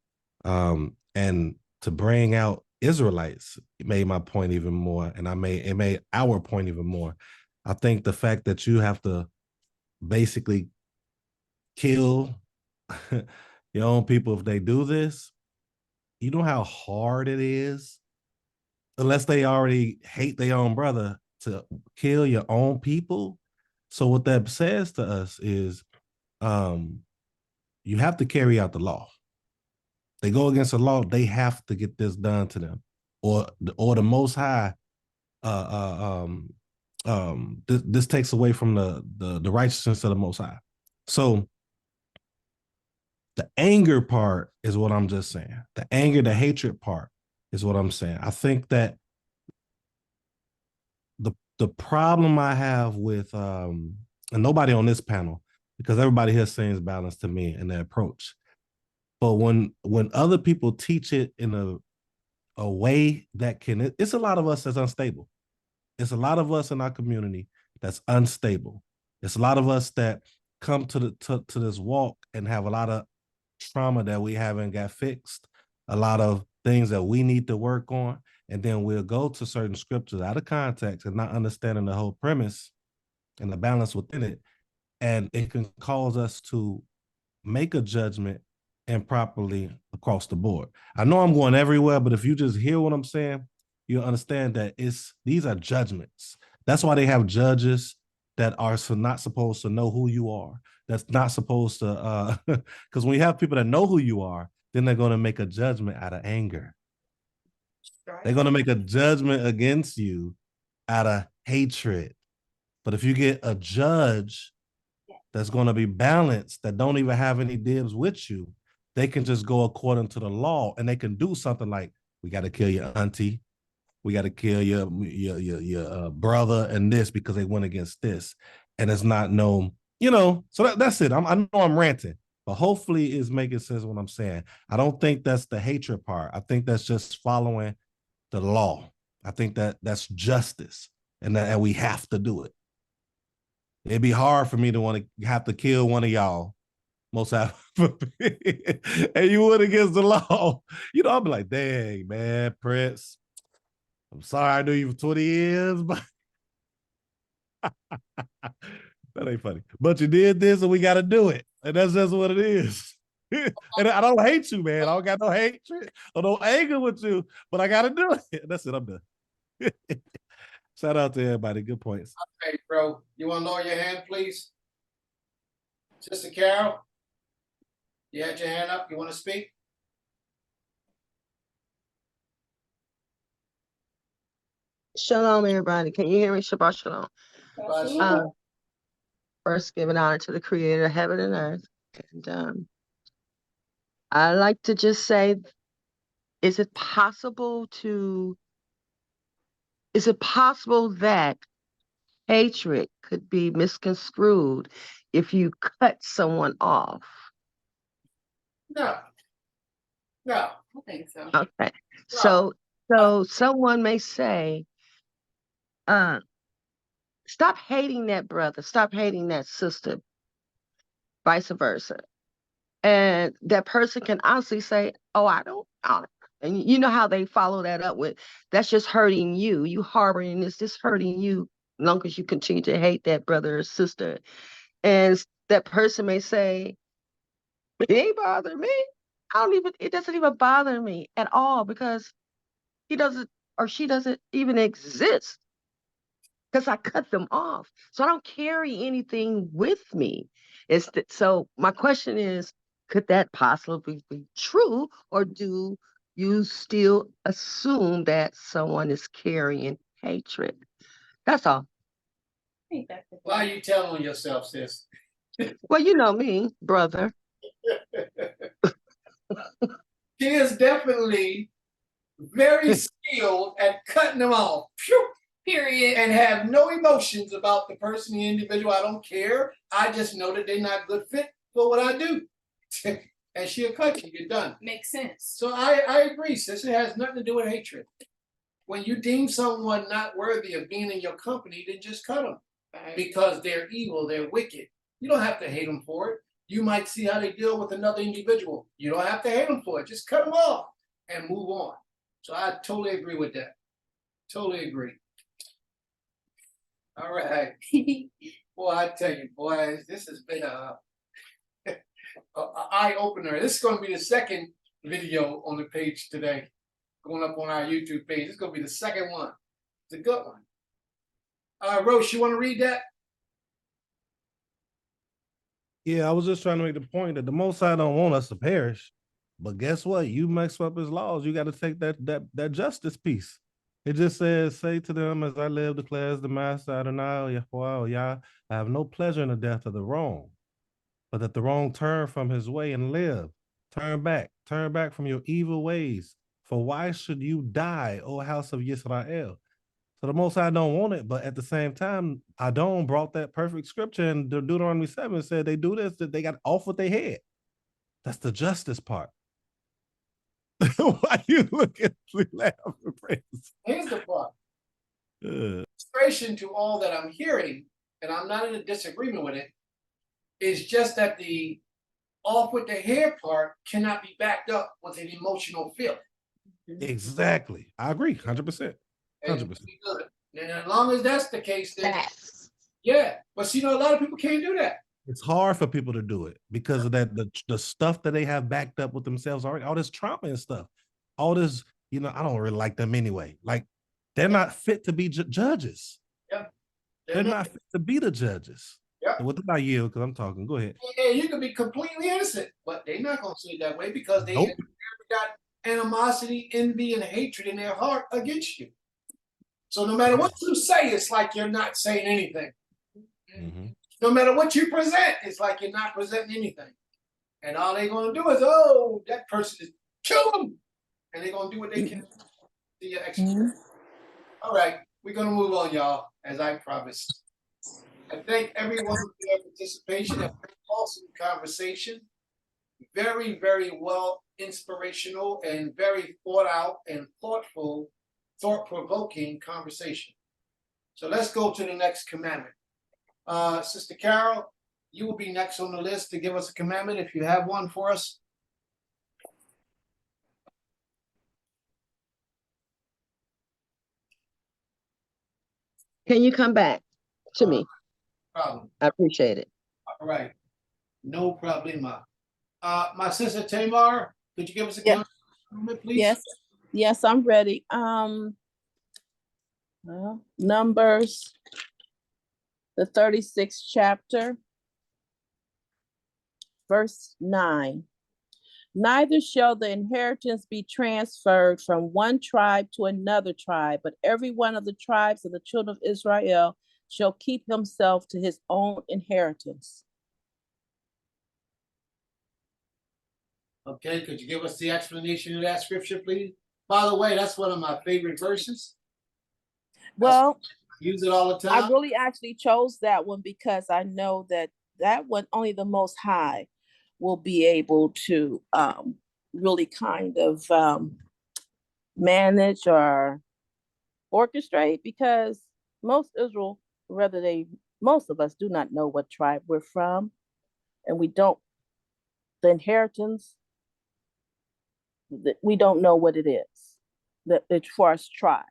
Speaker 6: And to bring out Israelites, it made my point even more, and it made our point even more. I think the fact that you have to basically kill your own people if they do this, you know how hard it is, unless they already hate their own brother, to kill your own people. So what that says to us is you have to carry out the law. They go against the law, they have to get this done to them, or the Most High. This takes away from the righteousness of the Most High. So the anger part is what I'm just saying. The anger, the hatred part is what I'm saying. I think that the problem I have with and nobody on this panel, because everybody here seems balanced to me in their approach. But when other people teach it in a way that it's a lot of us that's unstable. It's a lot of us in our community that's unstable. It's a lot of us that come to this walk and have a lot of trauma that we haven't got fixed, a lot of things that we need to work on, and then we'll go to certain scriptures out of context and not understanding the whole premise and the balance within it, and it can cause us to make a judgment improperly across the board. I know I'm going everywhere, but if you just hear what I'm saying, you'll understand that these are judgments. That's why they have judges that are not supposed to know who you are. That's not supposed to, because when you have people that know who you are, then they're going to make a judgment out of anger. They're going to make a judgment against you out of hatred. But if you get a judge that's going to be balanced, that don't even have any dibs with you, they can just go according to the law, and they can do something like, we got to kill your auntie, we got to kill your brother and this because they went against this. And it's not no, so that's it. I know I'm ranting, but hopefully it's making sense what I'm saying. I don't think that's the hatred part. I think that's just following the law. I think that's justice, and we have to do it. It'd be hard for me to want to have to kill one of y'all, most out, and you went against the law. I'll be like, dang, man, Prince, I'm sorry I knew you for 20 years, but that ain't funny. But you did this, and we got to do it, and that's just what it is. And I don't hate you, man. I don't got no hatred or no anger with you, but I got to do it. That's it. I'm done. Shout out to everybody. Good points.
Speaker 1: Okay, bro. You want to lower your hand, please? Sister Carol, you had your hand up. You want to speak?
Speaker 12: Shalom, everybody. Can you hear me? Shabbat shalom. First, giving honor to the creator of heaven and earth. And I like to just say, is it possible that hatred could be misconstrued if you cut someone off?
Speaker 1: No.
Speaker 4: I think so.
Speaker 12: Okay.
Speaker 1: No.
Speaker 12: So someone may say, stop hating that brother, stop hating that sister, vice versa. And that person can honestly say, oh, I don't. And you know how they follow that up with, that's just hurting you. You harboring this hurting you, as long as you continue to hate that brother or sister. And that person may say, it ain't bothering me. It doesn't even bother me at all, because he doesn't or she doesn't even exist, because I cut them off. So I don't carry anything with me. So my question is, could that possibly be true, or do you still assume that someone is carrying hatred? That's all.
Speaker 1: Why are you telling on yourself, sis?
Speaker 12: Well, you know me, brother.
Speaker 1: She is definitely very skilled at cutting them off. Phew.
Speaker 4: Period.
Speaker 1: And have no emotions about the person, the individual. I don't care. I just know that they're not good fit for what I do. And she'll cut you. You're done.
Speaker 4: Makes sense.
Speaker 1: So I agree, sis. It has nothing to do with hatred. When you deem someone not worthy of being in your company, then just cut them.
Speaker 4: Right.
Speaker 1: Because they're evil, they're wicked. You don't have to hate them for it. You might see how they deal with another individual. You don't have to hate them for it. Just cut them off and move on. So I totally agree with that. Totally agree. All right. Boy, I tell you, boys, this has been a eye-opener. This is going to be the second video on the page today, going up on our YouTube page. It's going to be the second one. It's a good one. Roche, you want to read that?
Speaker 6: Yeah, I was just trying to make the point that the Most High don't want us to perish. But guess what? You mess up his laws. You got to take that justice piece. It just says, say to them, as I live, declares the Master Adonai, Yahweh, Yah, I have no pleasure in the death of the wrong, but that the wrong turn from his way and live. Turn back from your evil ways. For why should you die, O house of Yisrael? So the Most High don't want it, but at the same time, Adon brought that perfect scripture in Deuteronomy 7, said they do this, that they got off with their head. That's the justice part. Why you look at me laughing, Prince?
Speaker 1: Here's the part. Illustration to all that I'm hearing, and I'm not in a disagreement with it, is just that the off with the hair part cannot be backed up with an emotional feeling.
Speaker 6: Exactly. I agree, 100%. 100%.
Speaker 1: And as long as that's the case, then yeah. But see, a lot of people can't do that.
Speaker 6: It's hard for people to do it because of that the stuff that they have backed up with themselves already, all this trauma and stuff, all this, I don't really like them anyway. Like, they're not fit to be judges.
Speaker 1: Yeah.
Speaker 6: They're not fit to be the judges.
Speaker 1: Yep.
Speaker 6: What did I yield? Because I'm talking. Go ahead.
Speaker 1: Yeah, you could be completely innocent, but they're not gonna see it that way because they
Speaker 6: Nope.
Speaker 1: have got animosity, envy, and hatred in their heart against you. So no matter what you say, it's like you're not saying anything.
Speaker 6: Mhm.
Speaker 1: No matter what you present, it's like you're not presenting anything. And all they're gonna do is, oh, that person is kill them, and they're gonna do what they can to see your execution. All right, we're gonna move on, y'all, as I promised. I thank everyone for their participation. A awesome conversation. Very, very well inspirational and very thought out and thoughtful, thought-provoking conversation. So let's go to the next commandment. Sister Carol, you will be next on the list to give us a commandment if you have one for us.
Speaker 12: Can you come back to me?
Speaker 1: Problem.
Speaker 12: I appreciate it.
Speaker 1: All right. No problema. My sister Tamar, could you give us a
Speaker 10: Yeah.
Speaker 1: commandment, please?
Speaker 10: Yes, yes, I'm ready. Well, Numbers, the 36th chapter, verse 9. Neither shall the inheritance be transferred from one tribe to another tribe, but every one of the tribes of the children of Israel shall keep himself to his own inheritance.
Speaker 1: Okay, could you give us the explanation of that scripture, please? By the way, that's one of my favorite verses.
Speaker 10: Well,
Speaker 1: Use it all the
Speaker 10: I
Speaker 1: time.
Speaker 10: really actually chose that one because I know that that one only the Most High will be able to really kind of manage or orchestrate, because most of us do not know what tribe we're from, and the inheritance, we don't know what it is, that it's for us tribe.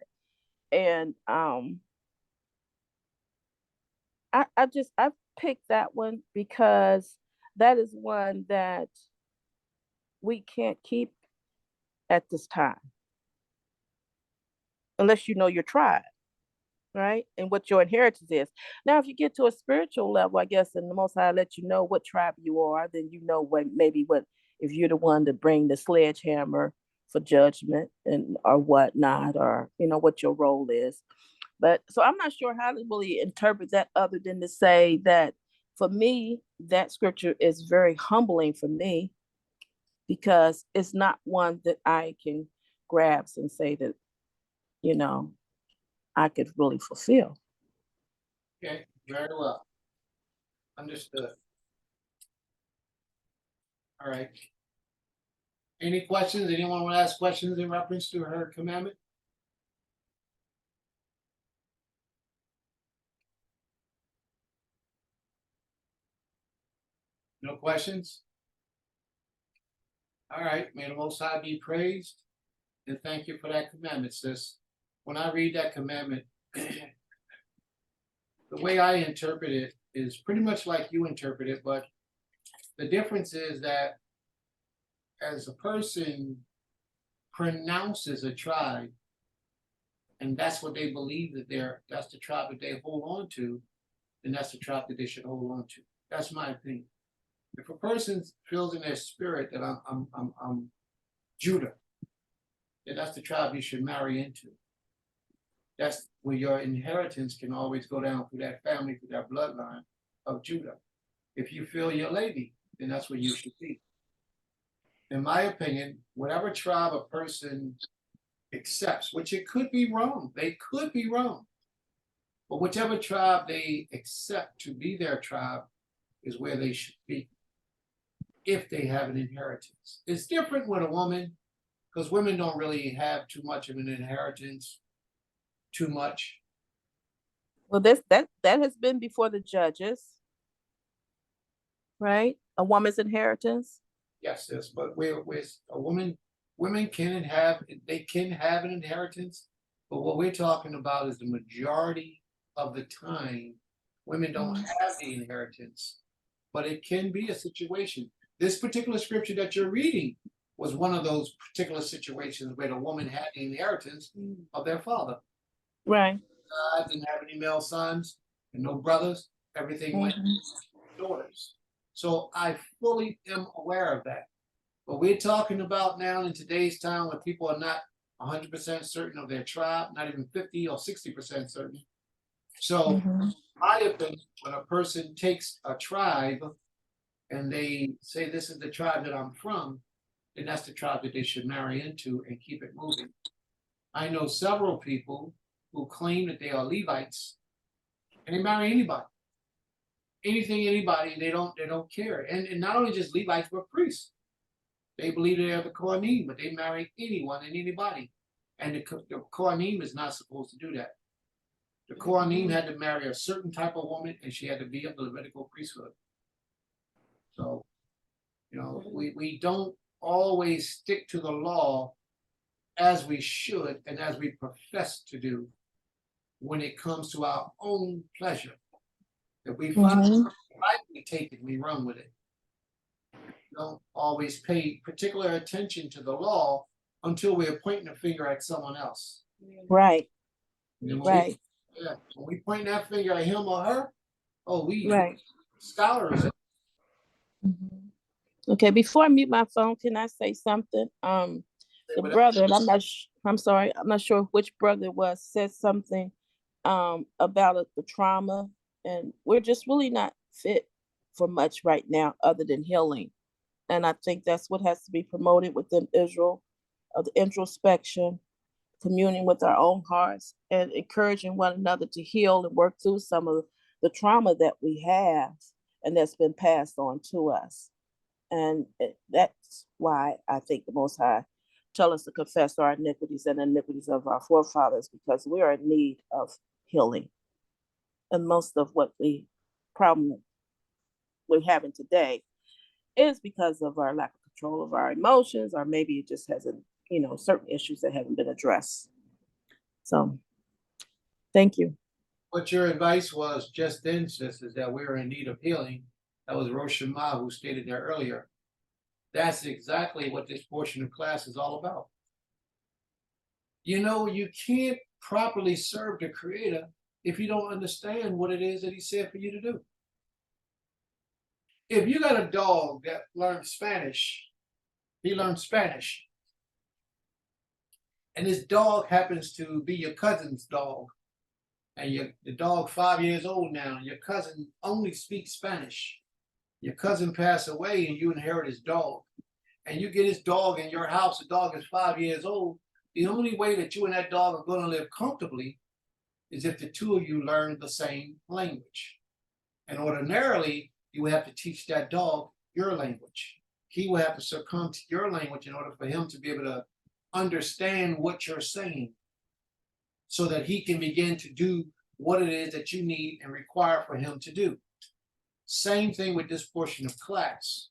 Speaker 10: And I picked that one because that is one that we can't keep at this time unless you know your tribe, right? And what your inheritance is. Now, if you get to a spiritual level, I guess, and the Most High let you know what tribe you are, then you know what if you're the one to bring the sledgehammer for judgment and or whatnot, or what your role is. But so I'm not sure how to really interpret that other than to say that for me, that scripture is very humbling for me, because it's not one that I can grasp and say that, I could really fulfill.
Speaker 1: Okay, very well. Understood. All right. Any questions? Anyone want to ask questions in reference to her commandment? No questions? All right, may the Most High be praised, and thank you for that commandment, sis. When I read that commandment, the way I interpret it is pretty much like you interpret it, but the difference is that as a person pronounces a tribe, and that's what they believe that's the tribe that they hold on to, then that's the tribe that they should hold on to. That's my opinion. If a person feels in their spirit that I'm Judah, then that's the tribe you should marry into. That's where your inheritance can always go down through that family, through that bloodline of Judah. If you feel you're Levi, then that's where you should be. In my opinion, whatever tribe a person accepts, which it could be wrong, they could be wrong, but whichever tribe they accept to be their tribe is where they should be, if they have an inheritance. It's different with a woman, because women don't really have too much of an inheritance, too much.
Speaker 10: Well, that has been before the judges, right? A woman's inheritance.
Speaker 1: Yes, yes, but where a women can have an inheritance, but what we're talking about is the majority of the time, women don't have the inheritance, but it can be a situation. This particular scripture that you're reading was one of those particular situations where the woman had the inheritance of their father.
Speaker 10: Right.
Speaker 1: Didn't have any male sons, and no brothers, everything went to daughters. So I fully am aware of that. But we're talking about now in today's time when people are not 100% certain of their tribe, not even 50 or 60% certain. So my opinion, when a person takes a tribe and they say, this is the tribe that I'm from, then that's the tribe that they should marry into and keep it moving. I know several people who claim that they are Levites and they marry anybody. Anything, anybody, and they don't care. And not only just Levites, but priests. They believe they are the Kohanim, but they marry anyone and anybody. And the Kohanim is not supposed to do that. The Kohanim had to marry a certain type of woman, and she had to be of the Levitical priesthood. So, you know, we don't always stick to the law as we should and as we profess to do when it comes to our own pleasure. If we find something right, we take it, we run with it. Don't always pay particular attention to the law until we're pointing a finger at someone else.
Speaker 10: Right.
Speaker 1: And when
Speaker 10: Right.
Speaker 1: when we point that finger at him or her, oh, we
Speaker 10: Right.
Speaker 1: scholars.
Speaker 10: Okay, before I mute my phone, can I say something? The brother, and I'm sorry, I'm not sure which brother it was, said something about the trauma, and we're just really not fit for much right now other than healing. And I think that's what has to be promoted within Israel, the introspection, communing with our own hearts, and encouraging one another to heal and work through some of the trauma that we have and that's been passed on to us. And that's why I think the Most High tell us to confess our iniquities and iniquities of our forefathers, because we are in need of healing. And most of what the problem we're having today is because of our lack of control of our emotions, or maybe it just hasn't, certain issues that haven't been addressed. So, thank you.
Speaker 1: What your advice was just then, sis, is that we're in need of healing. That was Rosh Hashanah who stated there earlier. That's exactly what this portion of class is all about. You know, you can't properly serve the Creator if you don't understand what it is that He said for you to do. If you got a dog that learned Spanish, he learned Spanish, and this dog happens to be your cousin's dog, and the dog 5 years old now, and your cousin only speaks Spanish. Your cousin passed away and you inherit his dog, and you get his dog in your house. The dog is 5 years old. The only way that you and that dog are going to live comfortably is if the two of you learn the same language. And ordinarily, you would have to teach that dog your language. He will have to succumb to your language in order for him to be able to understand what you're saying, so that he can begin to do what it is that you need and require for him to do. Same thing with this portion of class.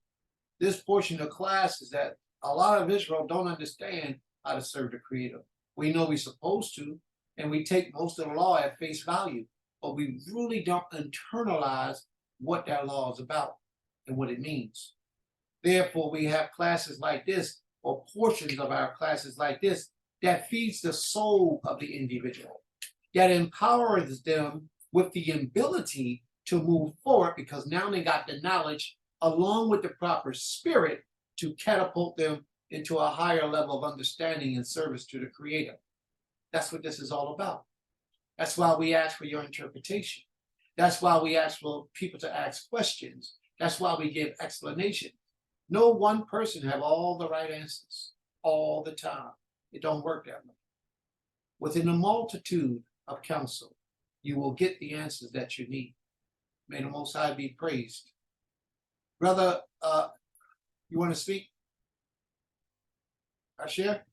Speaker 1: This portion of class is that a lot of Israel don't understand how to serve the Creator. We know we're supposed to, and we take most of the law at face value, but we really don't internalize what that law is about and what it means. Therefore, we have classes like this, or portions of our classes like this, that feeds the soul of the individual, that empowers them with the ability to move forward, because now they got the knowledge along with the proper spirit to catapult them into a higher level of understanding and service to the Creator. That's what this is all about. That's why we ask for your interpretation. That's why we ask for people to ask questions. That's why we give explanation. No one person have all the right answers all the time. It don't work that way. Within a multitude of counsel, you will get the answers that you need. May the Most High be praised. Brother, you want to speak? Ashir?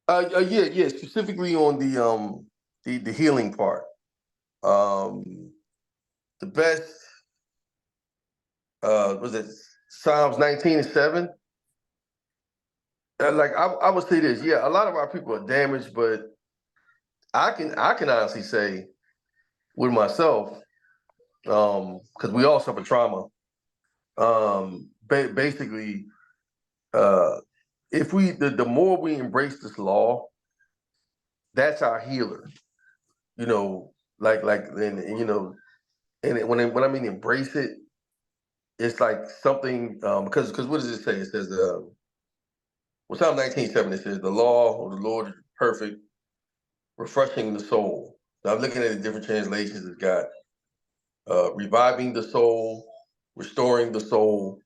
Speaker 9: Yeah, specifically on the healing part. The best was it Psalms 19:7? Like I would say this, yeah, a lot of our people are damaged, but I can honestly say with myself, because we all suffer trauma. Basically, if the more we embrace this law, that's our healer. You know, and you know, when I mean embrace it, it's like something because what does it say? It says well, Psalm 19:7, it says the law of the Lord is perfect, refreshing the soul. Now I'm looking at the different translations. It's got reviving the soul, restoring the soul.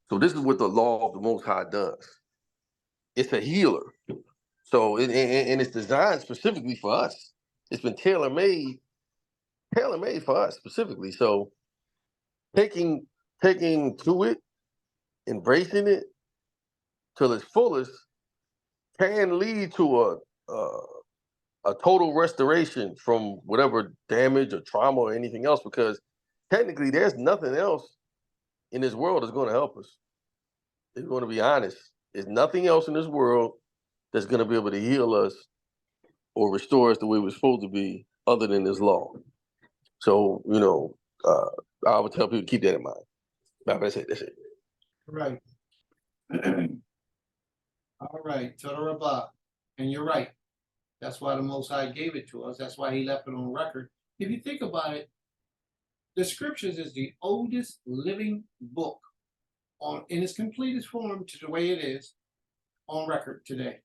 Speaker 9: So this is what the law of the Most High does. It's a healer. So and it's designed specifically for us. It's been tailor made for us specifically. So taking to it, embracing it till its fullest, can lead to a total restoration from whatever damage or trauma or anything else. Because technically, there's nothing else in this world that's going to help us. It's going to be honest. There's nothing else in this world that's going to be able to heal us or restore us the way we're supposed to be, other than this law. So you know, I would tell people to keep that in mind. That's it. That's it.
Speaker 1: Right. All right, Todarabah. And you're right. That's why the Most High gave it to us. That's why he left it on record. If you think about it, the scriptures is the oldest living book in its completest form to the way it is on record today.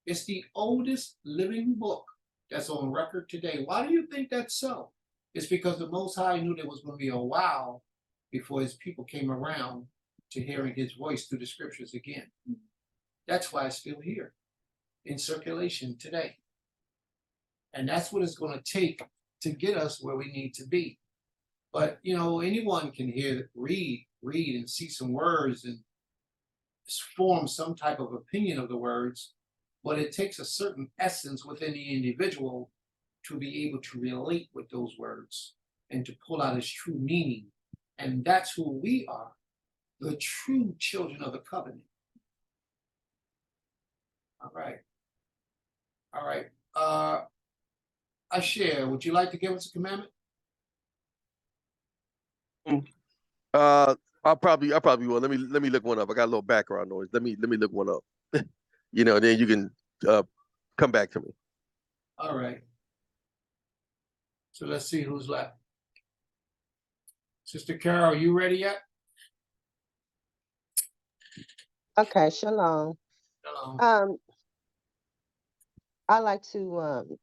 Speaker 1: It's the oldest living book that's on record today. Why do you think that's so? It's because the Most High knew there was going to be a while before his people came around to hearing his voice through the scriptures again. That's why it's still here in circulation today. And that's what it's going to take to get us where we need to be. But, you know, anyone can read and see some words and form some type of opinion of the words, but it takes a certain essence within the individual to be able to relate with those words and to pull out its true meaning. And that's who we are, the true children of the covenant. All right. All right. Asher, would you like to give us a commandment?
Speaker 9: I probably will. Let me look one up. I got a little background noise. Let me look one up. You know, then you can come back to me.
Speaker 1: All right. So let's see who's left. Sister Carol, are you ready yet?
Speaker 12: Okay, shalom.
Speaker 1: Hello.
Speaker 12: I like to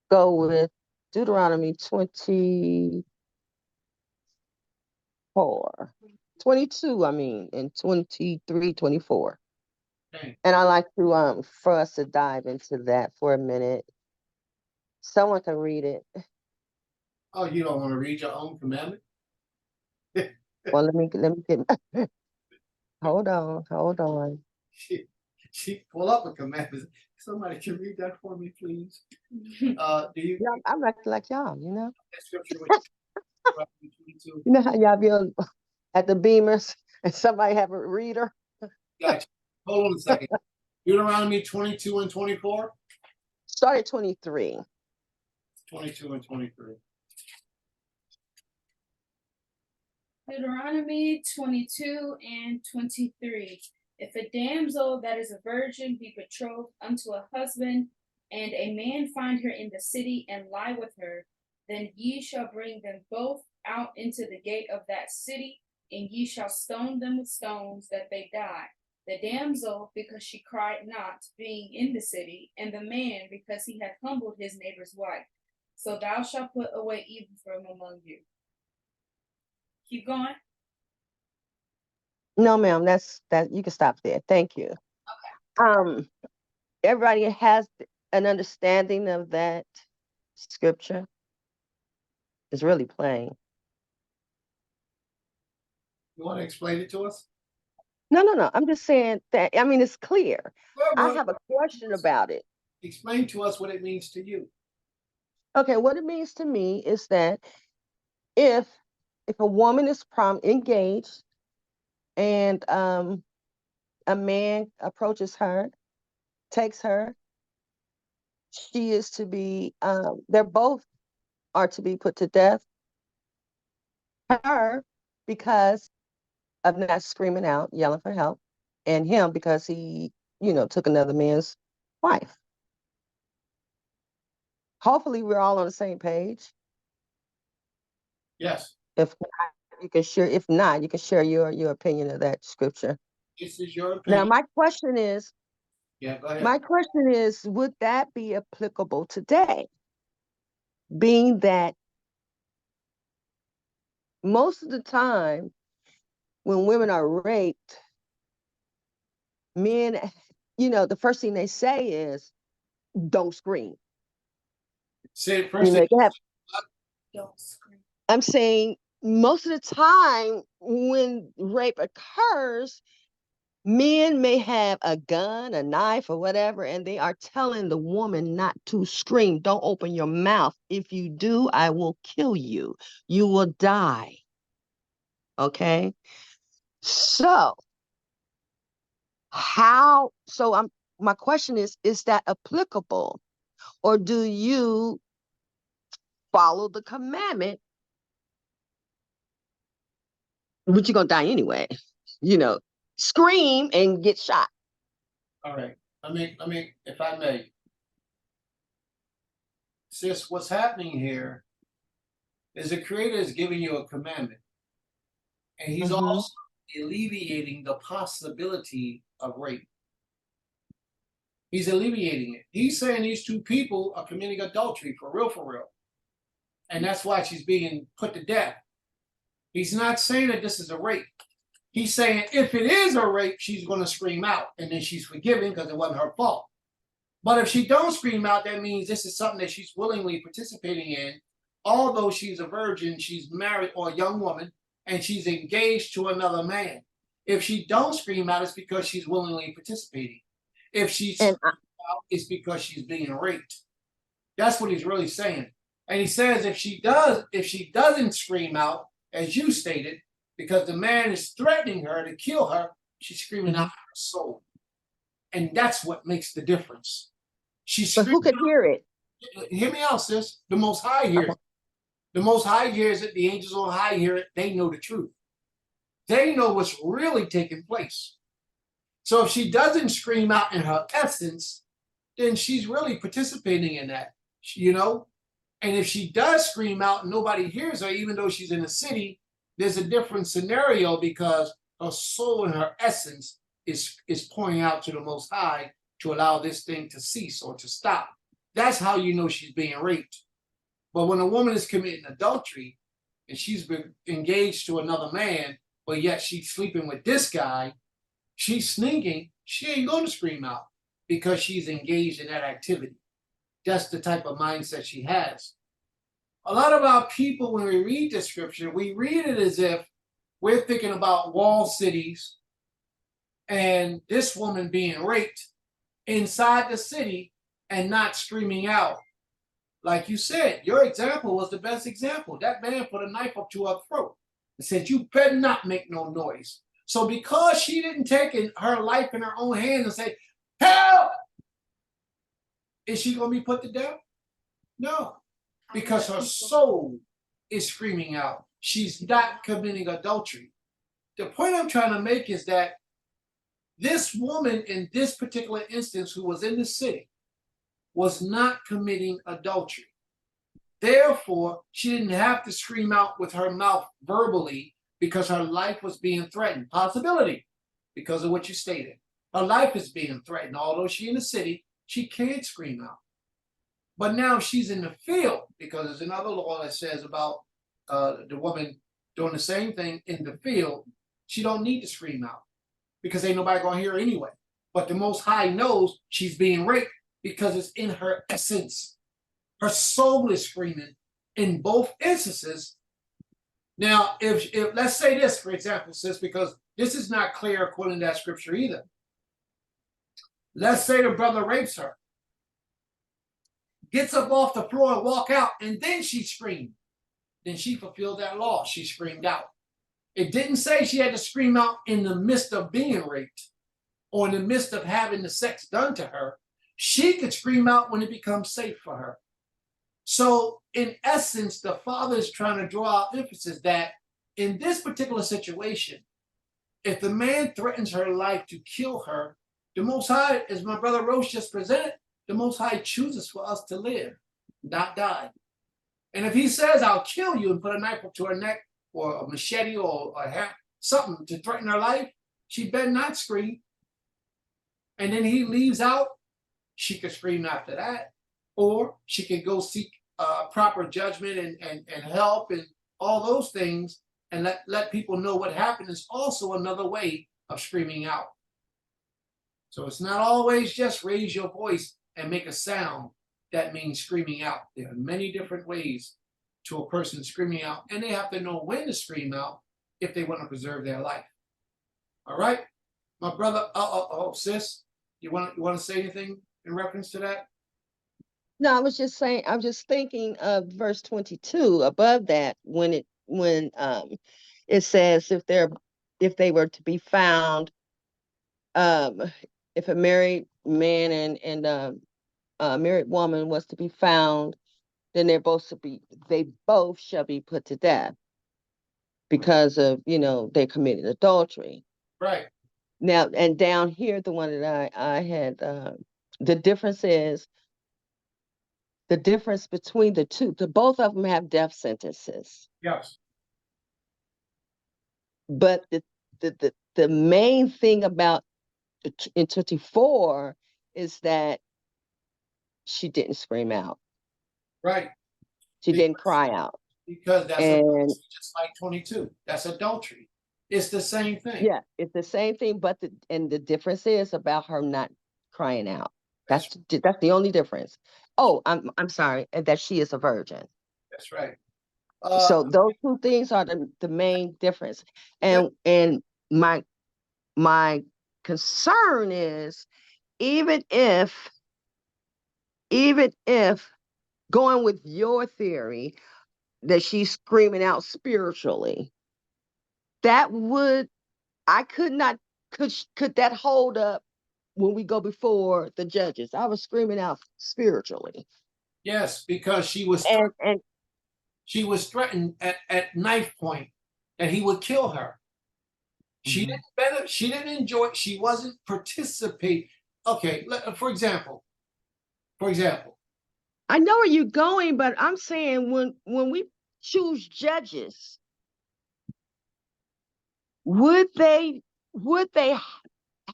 Speaker 12: go with Deuteronomy 22, and 23, 24.
Speaker 1: Okay.
Speaker 12: And I like to for us to dive into that for a minute. Someone can read it.
Speaker 1: Oh, you don't want to read your own commandment?
Speaker 12: Well, let me get hold on.
Speaker 1: She pull up a commandment. Somebody can read that for me, please. Do you?
Speaker 12: Yeah, I'm acting like y'all, you know.
Speaker 1: That scripture with Deuteronomy 22.
Speaker 12: You know how y'all be at the Beamers and somebody have a reader.
Speaker 1: Gotcha. Hold on a second. Deuteronomy 22 and 24.
Speaker 12: Start at 23.
Speaker 1: 22 and 23.
Speaker 4: Deuteronomy 22 and 23. If a damsel that is a virgin be betrothed unto a husband, and a man find her in the city and lie with her, then ye shall bring them both out into the gate of that city, and ye shall stone them with stones that they die. The damsel, because she cried not, being in the city, and the man, because he had humbled his neighbor's wife. So thou shalt put away evil from among you. Keep going.
Speaker 12: No, ma'am, that's that you can stop there. Thank you. Okay. Everybody has an understanding of that scripture. It's really plain.
Speaker 1: You want to explain it to us?
Speaker 12: No. I'm just saying that, I mean, it's clear.
Speaker 1: Well,
Speaker 12: I have a question about it.
Speaker 1: Explain to us what it means to you.
Speaker 12: Okay, what it means to me is that if a woman is engaged and a man approaches her, takes her, she is to be they're both are to be put to death. Her because of not screaming out, yelling for help, and him because he, took another man's wife. Hopefully, we're all on the same page.
Speaker 1: Yes,
Speaker 12: If not, you can share. If not, you can share your opinion of that scripture.
Speaker 1: this is your
Speaker 12: Now,
Speaker 1: opinion.
Speaker 12: my question is,
Speaker 1: Yeah, go ahead.
Speaker 12: would that be applicable today? Being that most of the time when women are raped, men, the first thing they say is, don't scream.
Speaker 1: Say it first.
Speaker 12: They have,
Speaker 4: Don't scream.
Speaker 12: I'm saying most of the time when rape occurs, men may have a gun, a knife, or whatever, and they are telling the woman not to scream. Don't open your mouth. If you do, I will kill you. You will die. Okay? So, my question is that applicable? Or do you follow the commandment? But you're gonna die anyway. Scream and get shot.
Speaker 1: All right. Let me, if I may. Sis, what's happening here is the Creator is giving you a commandment. And he's
Speaker 12: Mhm.
Speaker 1: also alleviating the possibility of rape. He's alleviating it. He's saying these two people are committing adultery for real, for real. And that's why she's being put to death. He's not saying that this is a rape. He's saying if it is a rape, she's going to scream out and then she's forgiven because it wasn't her fault. But if she don't scream out, that means this is something that she's willingly participating in. Although she's a virgin, she's married or a young woman, and she's engaged to another man. If she don't scream out, it's because she's willingly participating. If she screams out, it's because she's being raped. That's what he's really saying. And he says if she doesn't scream out, as you stated, because the man is threatening her to kill her, she's screaming out her soul. And that's what makes the difference.
Speaker 12: But who could hear it?
Speaker 1: Hear me out, sis. The Most High hears it. The Most High hears it. The angels on high hear it. They know the truth. They know what's really taking place. So if she doesn't scream out in her essence, then she's really participating in that, And if she does scream out and nobody hears her, even though she's in a city, there's a different scenario because her soul and her essence is pointing out to the Most High to allow this thing to cease or to stop. That's how you know she's being raped. But when a woman is committing adultery and she's been engaged to another man, but yet she's sleeping with this guy, she's sneaking, she ain't going to scream out because she's engaged in that activity. That's the type of mindset she has. A lot of our people, when we read the scripture, we read it as if we're thinking about walled cities and this woman being raped inside the city and not screaming out. Like you said, your example was the best example. That man put a knife up to her throat and said, you better not make no noise. So because she didn't take her life in her own hands and say, help, is she going to be put to death? No, because her soul is screaming out. She's not committing adultery. The point I'm trying to make is that this woman in this particular instance who was in the city was not committing adultery. Therefore, she didn't have to scream out with her mouth verbally because her life was being threatened. Possibility, because of what you stated. Her life is being threatened. Although she's in the city, she can't scream out. But now she's in the field because there's another law that says about the woman doing the same thing in the field. She don't need to scream out because ain't nobody gonna hear her anyway. But the Most High knows she's being raped because it's in her essence. Her soul is screaming in both instances. Now, if let's say this, for example, sis, because this is not clear according to that scripture either. Let's say the brother rapes her, gets up off the floor and walk out, and then she screamed. Then she fulfilled that law. She screamed out. It didn't say she had to scream out in the midst of being raped or in the midst of having the sex done to her. She could scream out when it becomes safe for her. So in essence, the Father is trying to draw out emphasis that in this particular situation, if the man threatens her life to kill her, the Most High, as my brother Roche just presented, the Most High chooses for us to live. not died. And if he says, I'll kill you and put a knife up to her neck or a machete or something to threaten her life, she better not scream. And then he leaves out, she could scream after that. Or she could go seek proper judgment and help and all those things and let people know what happened is also another way of screaming out. So it's not always just raise your voice and make a sound that means screaming out. There are many different ways to a person screaming out, and they have to know when to scream out if they want to preserve their life. All right, my brother. Sis, you want to say anything in reference to that?
Speaker 12: No, I was just saying, I'm just thinking of verse 22 above that when it says if they were to be found, if a married man and a married woman was to be found, then they both shall be put to death because of, they committed adultery.
Speaker 1: Right.
Speaker 12: Now, and down here, the one that I had, the difference is the difference between the two. Both of them have death sentences.
Speaker 1: Yes.
Speaker 12: But the main thing about in 24 is that she didn't scream out.
Speaker 1: Right.
Speaker 12: She didn't cry out.
Speaker 1: Because that's just like 22. That's adultery. It's the same thing.
Speaker 12: Yeah, it's the same thing, but the difference is about her not crying out. That's the only difference. Oh, I'm sorry, and that she is a virgin.
Speaker 1: That's right.
Speaker 12: So those two things are the main difference. And my concern is even if going with your theory that she's screaming out spiritually, could that hold up when we go before the judges? I was screaming out spiritually.
Speaker 1: Yes, because she was she was threatened at knife point that he would kill her. She didn't benefit, she didn't enjoy, she wasn't participating. Okay, for example.
Speaker 12: I know where you're going, but I'm saying when we choose judges, would they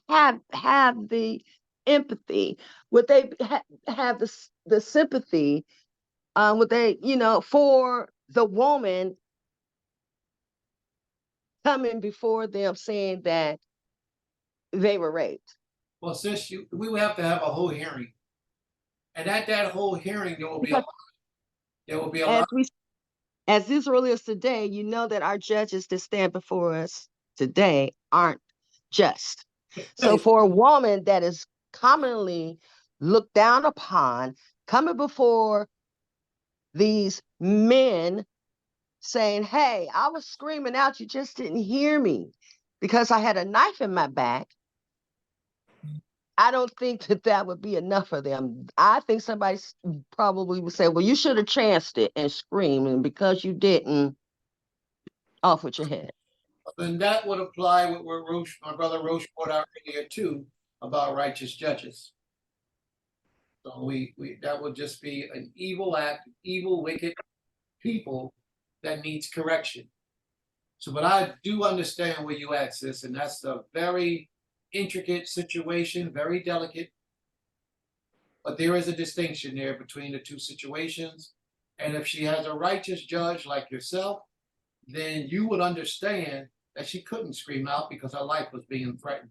Speaker 12: have the empathy? Would they have the sympathy? Would they, for the woman coming before them saying that they were raped?
Speaker 1: Well, sis, we would have to have a whole hearing. And at that whole hearing, there will be a lot.
Speaker 12: As Israel is today, you know that our judges that stand before us today aren't just. So for a woman that is commonly looked down upon, coming before these men saying, hey, I was screaming out, you just didn't hear me because I had a knife in my back. I don't think that would be enough for them. I think somebody probably would say, well, you should have chanced it and screamed, and because you didn't, off with your head.
Speaker 1: And that would apply with what my brother Roche brought out earlier too, about righteous judges. So that would just be an evil act, evil, wicked people that needs correction. So, but I do understand where you at, sis, and that's a very intricate situation, very delicate. But there is a distinction there between the two situations. And if she has a righteous judge like yourself, then you would understand that she couldn't scream out because her life was being threatened.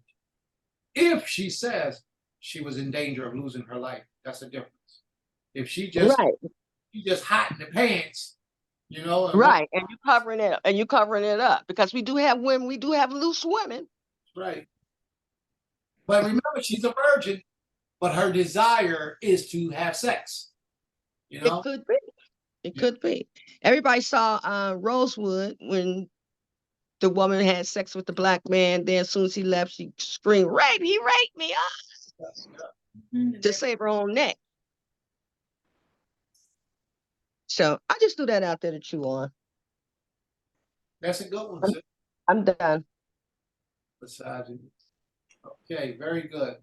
Speaker 1: If she says she was in danger of losing her life, that's the difference. If she just hot in the pants,
Speaker 12: right, and you covering it up because we do have women, we do have loose women.
Speaker 1: Right. But remember, she's a virgin, but her desire is to have sex.
Speaker 12: It could be. It could be. Everybody saw Rosewood when the woman had sex with the black man. Then as soon as he left, she screamed, rape, he raped me, to save her own neck. So I just threw that out there to chew on.
Speaker 1: That's a good one, sis.
Speaker 12: I'm done.
Speaker 1: Misogyny. Okay, very good.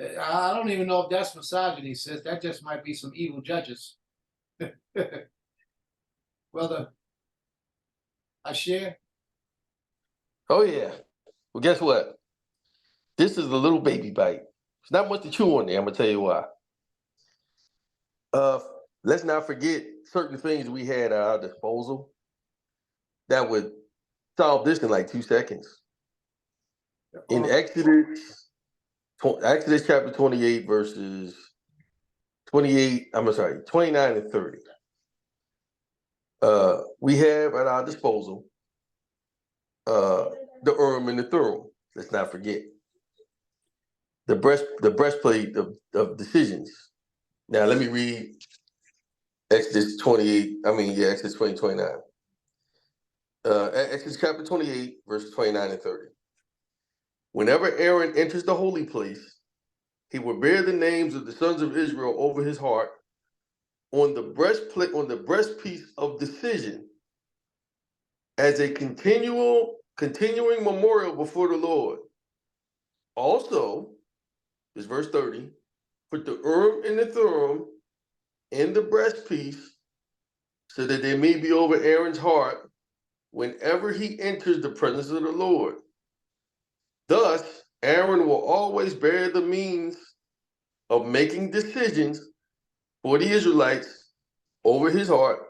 Speaker 1: I don't even know if that's misogyny, sis. That just might be some evil judges. Brother, I share.
Speaker 9: Oh yeah. Well, guess what? This is a little baby bite. It's not much to chew on there. I'm gonna tell you why. Let's not forget certain things we had at our disposal that would solve this in like 2 seconds. In Exodus chapter 28, verses 29 and 30. We have at our disposal the Urim and the Thummim. Let's not forget the breastplate of decisions. Now let me read Exodus 28. Exodus 29. Exodus chapter 28, verses 29 and 30. Whenever Aaron enters the holy place, he will bear the names of the sons of Israel over his heart on the breastplate, on the breastpiece of decision, as a continuing memorial before the Lord. Also, this verse 30, put the Urim and the Thummim in the breastpiece, so that they may be over Aaron's heart whenever he enters the presence of the Lord. Thus, Aaron will always bear the means of making decisions for the Israelites over his heart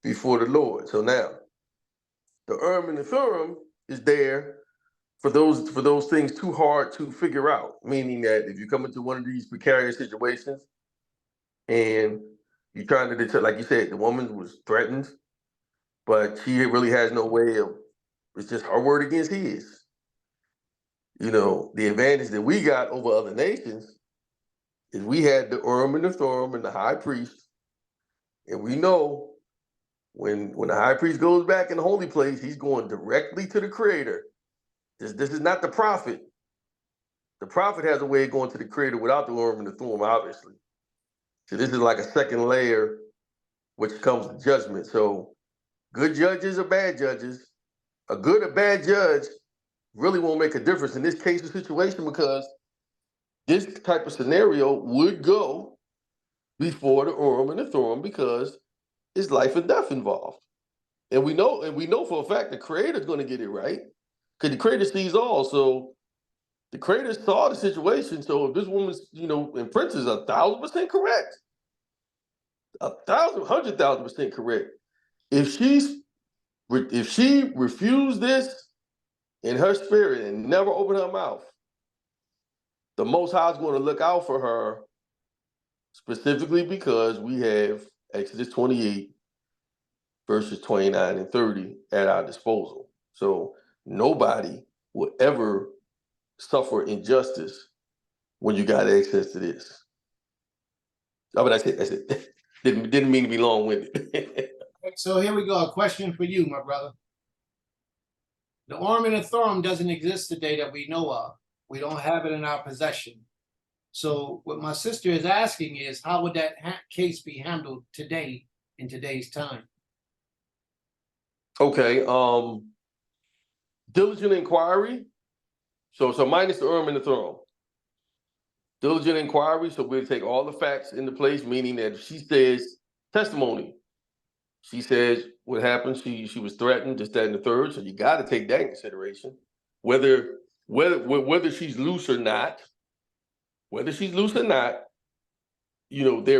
Speaker 9: before the Lord. So now, the Urim and the Thummim is there for those things too hard to figure out. Meaning that if you come into one of these precarious situations and you're trying to deter, like you said, the woman was threatened, but she really has no way of. It's just her word against his. You know, the advantage that we got over other nations is we had the Urim and the Thummim and the high priest, and we know when the high priest goes back in the holy place, he's going directly to the Creator. This is not the prophet. The prophet has a way of going to the Creator without the Urim and the Thummim, obviously. So this is like a second layer, which comes to judgment. So good judges or bad judges, a good or bad judge really won't make a difference in this case or situation, because this type of scenario would go before the Urim and the Thummim, because it's life and death involved. And we know for a fact the Creator's going to get it right, because the Creator sees all. So the Creator saw the situation. So if this woman's, in Prince is 1,000% correct, 100,000% correct. If she refused this in her spirit and never opened her mouth, the Most High is going to look out for her, specifically because we have Exodus 28, verses 29 and 30 at our disposal. So nobody will ever suffer injustice when you got access to this. Oh, but that's it. Didn't mean to be long-winded.
Speaker 1: So here we go. A question for you, my brother. The Urim and the Thummim doesn't exist today that we know of. We don't have it in our possession. So what my sister is asking is, how would that case be handled today, in today's time?
Speaker 9: Okay. Diligent inquiry. So minus the Urim and the Thummim. Diligent inquiry. So we'll take all the facts into place, meaning that if she says testimony, she says what happened, she was threatened, this, that, and the third. So you got to take that in consideration. Whether she's loose or not, there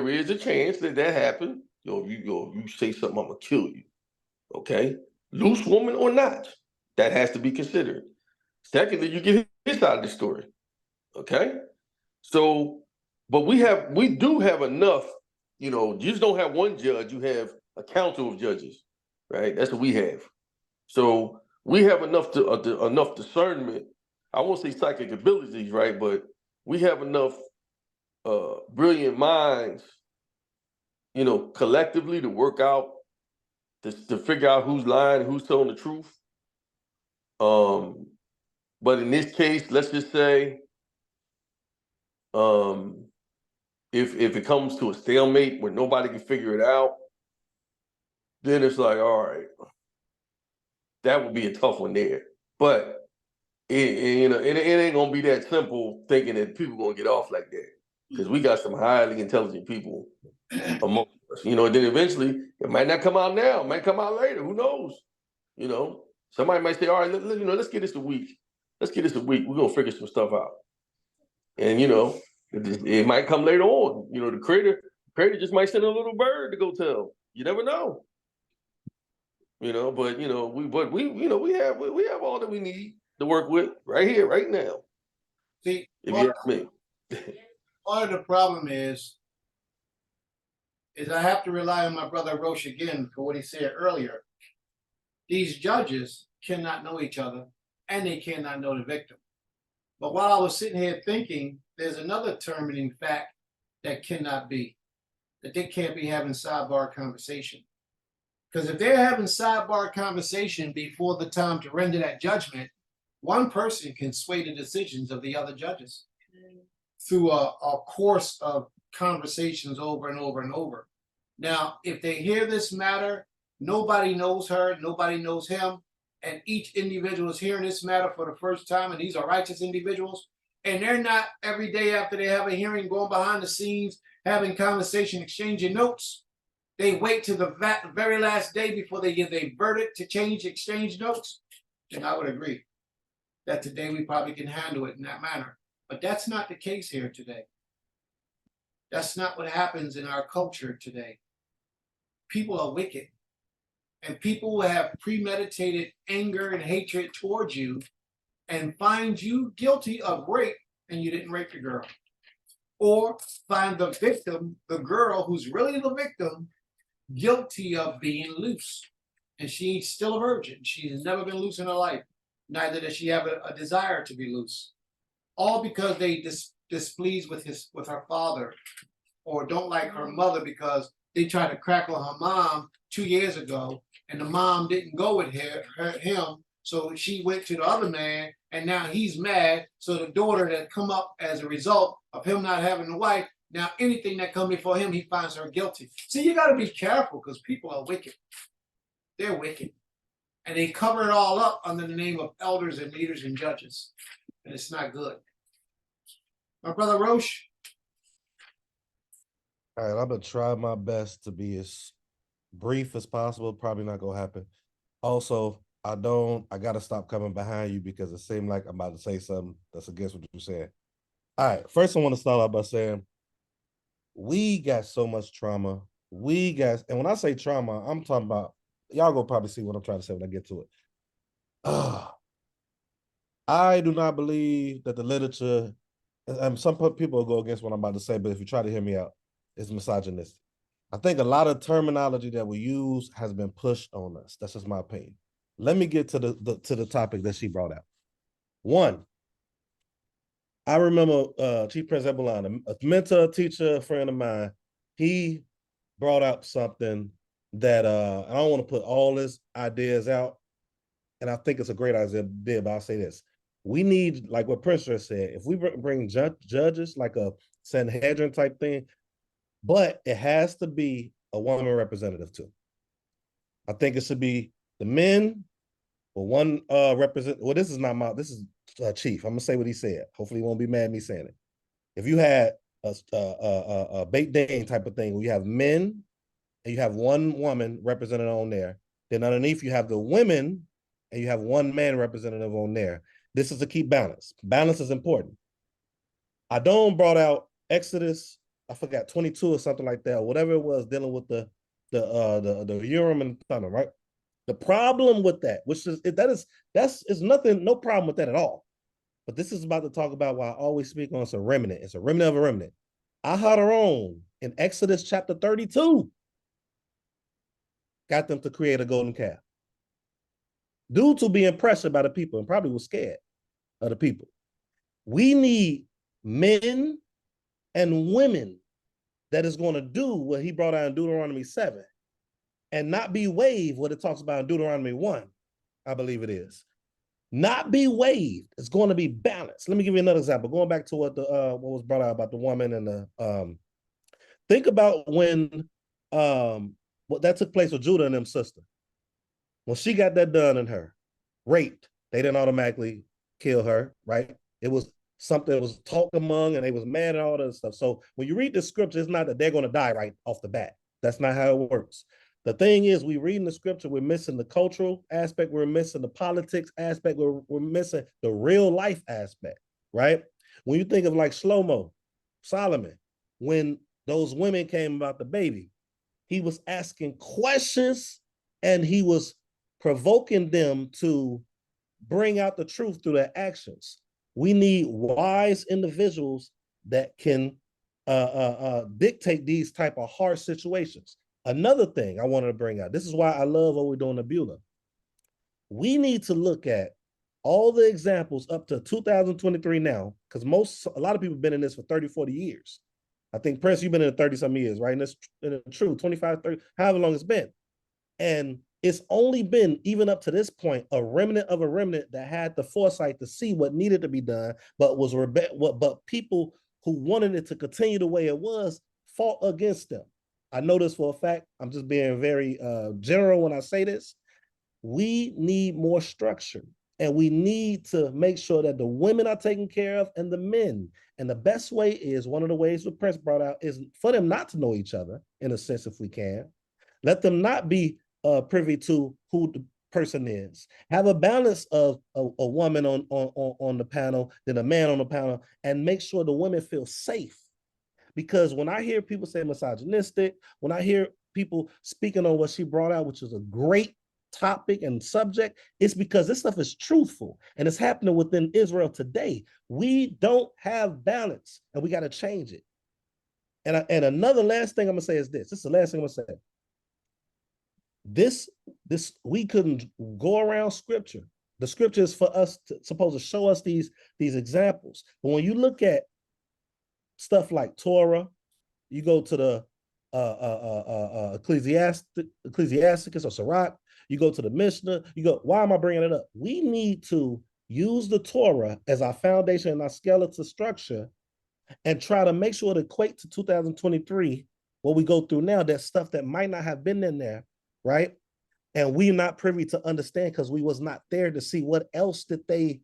Speaker 9: is a chance that happened. You say something, I'm gonna kill you. Okay, loose woman or not, that has to be considered. Secondly, you get his side of the story. Okay, so but we do have enough. You just don't have one judge. You have a council of judges, right? That's what we have. So we have enough discernment. I won't say psychic abilities, right? But we have enough brilliant minds, collectively to work out, to figure out who's lying, who's telling the truth. But in this case, let's just say, if it comes to a stalemate where nobody can figure it out, then it's like, all right, that would be a tough one there. But it ain't gonna be that simple thinking that people gonna get off like that, because we got some highly intelligent people among You know, then eventually it might not come out now, it might come out later. Who knows? You know, somebody might say, all right, you know, let's get this a week. Let's get this a week. We're gonna figure some stuff out. And you know, it might come later on. You know, the creator just might send a little bird to go tell. You never know. You know, but you know, we have all that we need to work with right here, right now.
Speaker 1: See,
Speaker 9: If you ask me.
Speaker 1: part of the problem is I have to rely on my brother Roche again for what he said earlier. These judges cannot know each other and they cannot know the victim. But while I was sitting here thinking, there's another determining fact that cannot be, that they can't be having sidebar conversation. Because if they're having sidebar conversation before the time to render that judgment, one person can sway the decisions of the other judges through a course of conversations over and over and over. Now, if they hear this matter, nobody knows her, nobody knows him, and each individual is hearing this matter for the first time, and these are righteous individuals, and they're not every day after they have a hearing going behind the scenes, having conversation, exchanging notes. They wait till the very last day before they give a verdict to exchange notes. Then I would agree that today we probably can handle it in that manner. But that's not the case here today. That's not what happens in our culture today. People are wicked. And people will have premeditated anger and hatred towards you and find you guilty of rape and you didn't rape the girl. Or find the victim, the girl who's really the victim, guilty of being loose. And she's still a virgin. She's never been loose in her life. Neither does she have a desire to be loose. All because they displeased with her father, or don't like her mother because they tried to crack on her mom 2 years ago, and the mom didn't go with him, so she went to the other man, and now he's mad. So the daughter that come up as a result of him not having a wife, now anything that comes before him, he finds her guilty. See, you got to be careful because people are wicked. They're wicked. And they cover it all up under the name of elders and leaders and judges. And it's not good. My brother Roche.
Speaker 6: All right, I'm gonna try my best to be as brief as possible. Probably not gonna happen. Also, I gotta stop coming behind you because it seemed like I'm about to say something that's against what you said. All right, first I want to start out by saying we got so much trauma. And when I say trauma, I'm talking about, y'all gonna probably see what I'm trying to say when I get to it. I do not believe that the literature, and some people will go against what I'm about to say, but if you try to hear me out, it's misogynistic. I think a lot of terminology that we use has been pushed on us. That's just my opinion. Let me get to the topic that she brought out. One, I remember Chief Prince Ebeline, a mentor, teacher, a friend of mine, he brought up something that I don't want to put all his ideas out, and I think it's a great idea, but I'll say this. We need, like what Prince just said, if we bring judges, like a Sanhedrin type thing, but it has to be a woman representative too. I think it should be the men, or one represent. Well, this is Chief. I'm gonna say what he said. Hopefully, he won't be mad at me saying it. If you had a Beit Din type of thing, where you have men and you have one woman represented on there, then underneath you have the women and you have one man representative on there. This is to keep balance. Balance is important. Adon brought out Exodus, I forgot, 22 or something like that, or whatever it was, dealing with the Urim and Thummim, right? The problem with that, which is that's nothing, no problem with that at all. But this is about to talk about why I always speak on it's a remnant. It's a remnant of a remnant. Aharon in Exodus chapter 32 got them to create a golden calf. Due to being pressured by the people and probably was scared of the people. We need men and women that is going to do what he brought out in Deuteronomy 7 and not be waived what it talks about in Deuteronomy 1, I believe it is. Not be waived. It's going to be balanced. Let me give you another example. Going back to what was brought out about the woman and the think about when what that took place with Judah and them sister. When she got that done in her, raped, they didn't automatically kill her, right? It was something that was talked among and they was mad and all that stuff. So when you read the scripture, it's not that they're going to die right off the bat. That's not how it works. The thing is, we read in the scripture, we're missing the cultural aspect, we're missing the politics aspect, we're missing the real life aspect, right? When you think of like Shlomo, Solomon, when those women came about the baby, he was asking questions and he was provoking them to bring out the truth through their actions. We need wise individuals that can dictate these type of hard situations. Another thing I wanted to bring out, this is why I love what we're doing at Beulah. We need to look at all the examples up to 2023 now, because a lot of people have been in this for 30, 40 years. I think, Prince, you've been in it 30-some years, right? And it's true, 25, 30, however long it's been. And it's only been, even up to this point, a remnant of a remnant that had the foresight to see what needed to be done, but people who wanted it to continue the way it was fought against them. I know this for a fact. I'm just being very general when I say this. We need more structure, and we need to make sure that the women are taken care of and the men. And the best way is, one of the ways that Prince brought out, is for them not to know each other, in a sense, if we can. Let them not be privy to who the person is. Have a balance of a woman on the panel, then a man on the panel, and make sure the women feel safe. Because when I hear people say misogynistic, when I hear people speaking on what she brought out, which is a great topic and subject, it's because this stuff is truthful and it's happening within Israel today. We don't have balance and we got to change it. And another last thing I'm gonna say is this. This is the last thing I'm gonna say. This we couldn't go around scripture. The scripture is for us supposed to show us these examples. But when you look at stuff like Torah, you go to the Ecclesiasticus or Sirach, you go to the Mishnah, you go, why am I bringing it up? We need to use the Torah as our foundation and our skeletal structure and try to make sure it equates to 2023, what we go through now, that stuff that might not have been in there, right? And we're not privy to understand because we was not there to see what else did they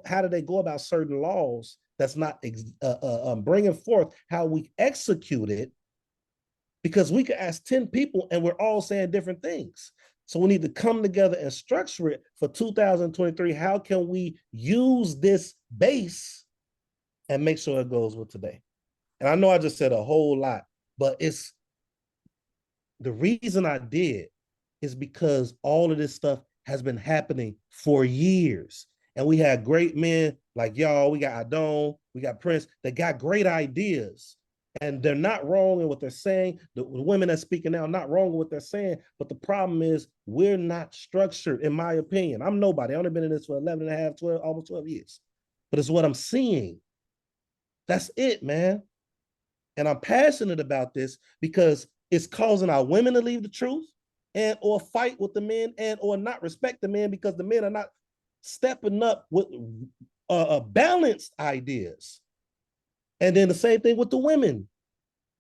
Speaker 6: how did they go about certain laws that's not bringing forth how we execute it, because we could ask 10 people and we're all saying different things. So we need to come together and structure it for 2023. How can we use this base and make sure it goes with today? And I know I just said a whole lot, but it's the reason I did is because all of this stuff has been happening for years. And we had great men like y'all, we got Adon, we got Prince, that got great ideas. And they're not wrong in what they're saying. The women that's speaking now, not wrong in what they're saying. But the problem is we're not structured, in my opinion. I'm nobody. I've only been in this for 11 and a half, 12, almost 12 years. But it's what I'm seeing. That's it, man. And I'm passionate about this because it's causing our women to leave the truth and or fight with the men and or not respect the men because the men are not stepping up with balanced ideas. And then the same thing with the women.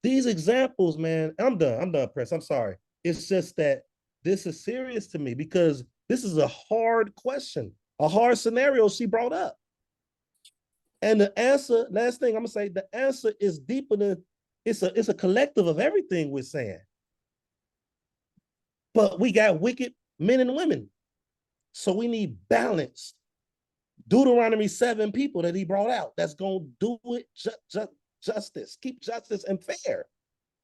Speaker 6: These examples, man, I'm done, Prince. I'm sorry. It's just that this is serious to me because this is a hard question, a hard scenario she brought up. And the answer, last thing I'm gonna say, the answer is deeper than, it's a collective of everything we're saying. But we got wicked men and women. So we need balance. Deuteronomy 7 people that he brought out that's gonna do it justice, keep justice and fair.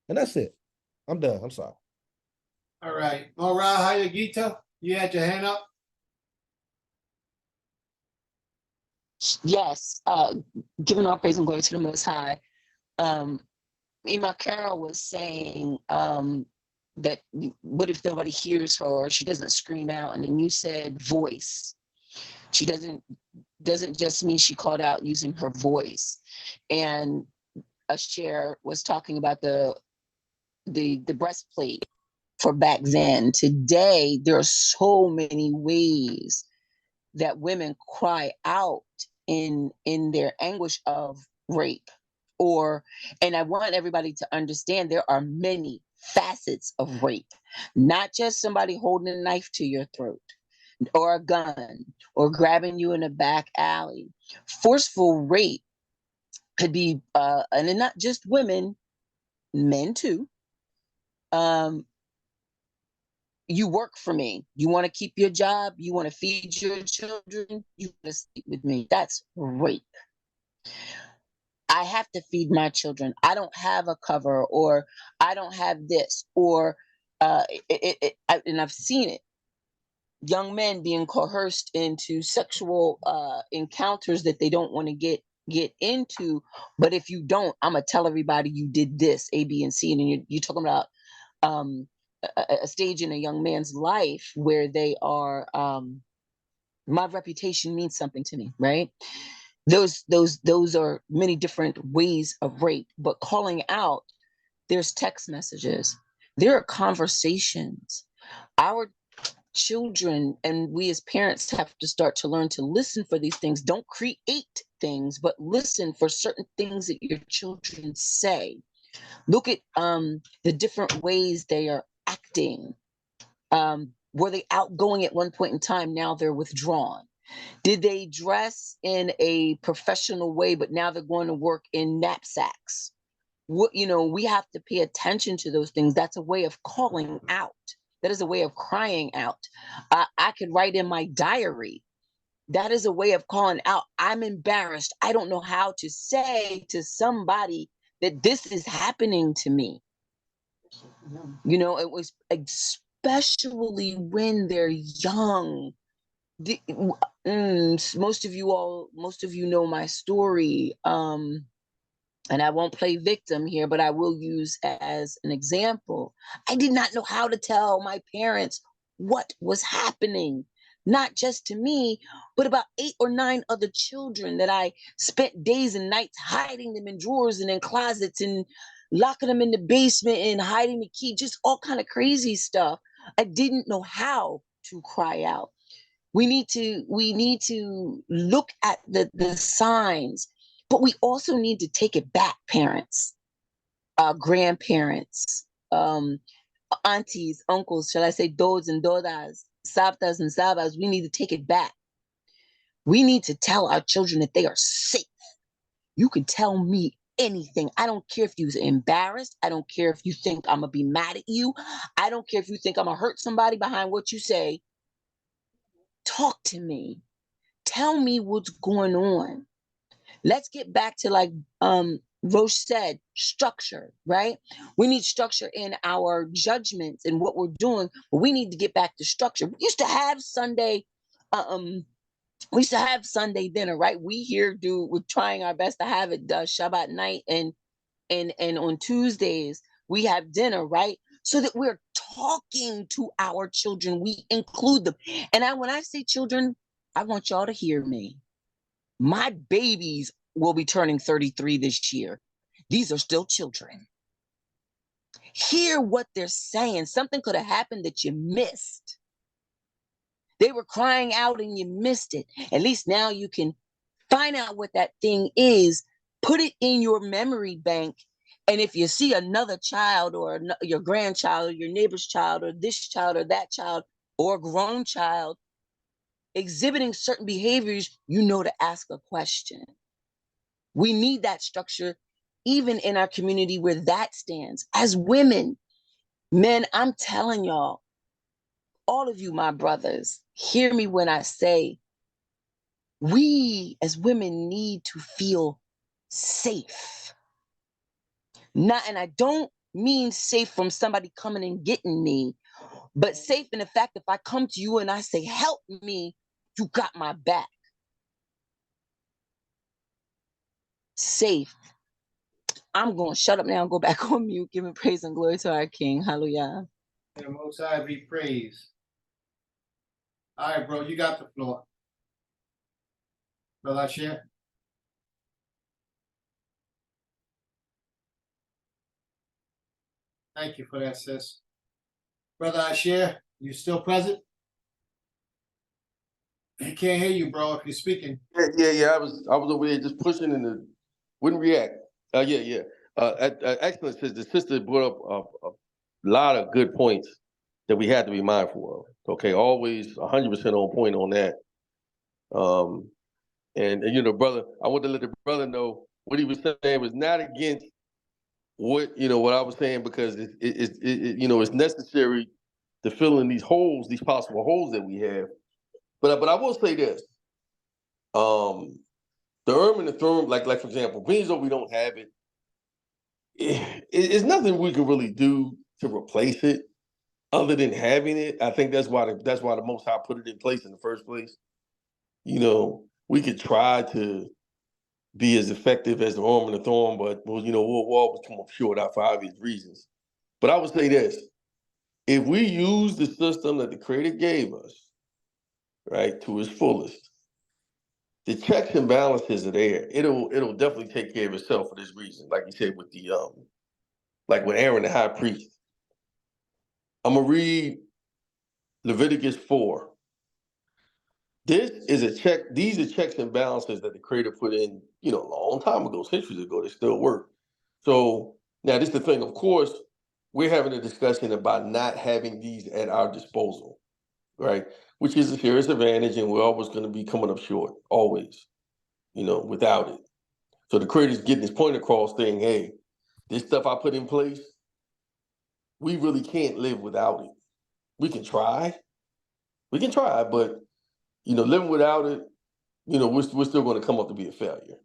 Speaker 6: And that's it. I'm done. I'm sorry.
Speaker 1: All right. All right, Hayagita, you had your hand up.
Speaker 11: Yes, giving all praise and glory to the Most High. Emma Carroll was saying that what if nobody hears her or she doesn't scream out? And then you said voice. She doesn't just mean she called out using her voice. And Asher was talking about the breastplate for back then. Today, there are so many ways that women cry out in their anguish of rape. And I want everybody to understand there are many facets of rape, not just somebody holding a knife to your throat or a gun or grabbing you in a back alley. Forceful rape could be, and not just women, men too, you work for me. You want to keep your job. You want to feed your children. You want to sleep with me. That's rape. I have to feed my children. I don't have a cover, or I don't have this, or and I've seen it. Young men being coerced into sexual encounters that they don't want to get into. But if you don't, I'm gonna tell everybody you did this, A, B, and C. And you're talking about a stage in a young man's life where they are, my reputation means something to me, right? Those are many different ways of rape. But calling out, there's text messages, there are conversations. Our children and we as parents have to start to learn to listen for these things. Don't create things, but listen for certain things that your children say. Look at the different ways they are acting. Were they outgoing at one point in time? Now they're withdrawn. Did they dress in a professional way, but now they're going to work in knapsacks? What, we have to pay attention to those things. That's a way of calling out. That is a way of crying out. I could write in my diary. That is a way of calling out. I'm embarrassed. I don't know how to say to somebody that this is happening to me. It was especially when they're young. Most of you know my story. And I won't play victim here, but I will use as an example. I did not know how to tell my parents what was happening, not just to me, but about 8 or 9 other children that I spent days and nights hiding them in drawers and in closets and locking them in the basement and hiding the key, just all kind of crazy stuff. I didn't know how to cry out. We need to look at the signs. But we also need to take it back, parents, grandparents, aunties, uncles, shall I say, dods and dodas, sabtas and sabas. We need to take it back. We need to tell our children that they are safe. You can tell me anything. I don't care if you're embarrassed. I don't care if you think I'm going to be mad at you. I don't care if you think I'm going to hurt somebody behind what you say. Talk to me. Tell me what's going on. Let's get back to, like Roche said, structure, right? We need structure in our judgments and what we're doing, but we need to get back to structure. We used to have Sunday dinner, right? We're trying our best to have it Shabbat night and on Tuesdays we have dinner, right? So that we're talking to our children, we include them. And when I say children, I want y'all to hear me. My babies will be turning 33 this year. These are still children. Hear what they're saying. Something could have happened that you missed. They were crying out and you missed it. At least now you can find out what that thing is, put it in your memory bank. And if you see another child or your grandchild or your neighbor's child or this child or that child or a grown child exhibiting certain behaviors, to ask a question. We need that structure, even in our community where that stands. As women, men, I'm telling y'all, all of you, my brothers, hear me when I say, we as women need to feel safe. And I don't mean safe from somebody coming and getting me, but safe in the fact if I come to you and I say, help me, you got my back. Safe. I'm going to shut up now and go back on mute, giving praise and glory to our King. Hallelujah.
Speaker 1: And the Most High be praised. All right, bro, you got the floor. Brother Asher. Thank you for that, sis. Brother Asher, you still present? I can't hear you, bro, if you're speaking.
Speaker 9: Yeah. I was over there just pushing and wouldn't react. Excellent, sis. The sister brought up a lot of good points that we had to be mindful of. Okay, always 100% on point on that. And brother, I want to let the brother know what he was saying was not against what I was saying, because it's necessary to fill in these holes, these possible holes that we have. But I will say this: the Urim and the Thummim, like for example, being as though we don't have it, it's nothing we can really do to replace it, other than having it. I think that's why the Most High put it in place in the first place. We could try to be as effective as the Urim and the Thummim, but we'll always come up short out for obvious reasons. But I would say this: if we use the system that the Creator gave us, right, to its fullest, the checks and balances are there. It'll definitely take care of itself for this reason. Like you said, with the like with Aaron the high priest. I'm gonna read Leviticus 4. This is a check. These are checks and balances that the Creator put in, a long time ago, centuries ago. They still work. So now this is the thing. Of course, we're having a discussion about not having these at our disposal, right? Which is a serious advantage, and we're always going to be coming up short, always, without it. So the Creator's getting his point across, saying, hey, this stuff I put in place, we really can't live without it. We can try, but living without it, we're still going to come up to be a failure,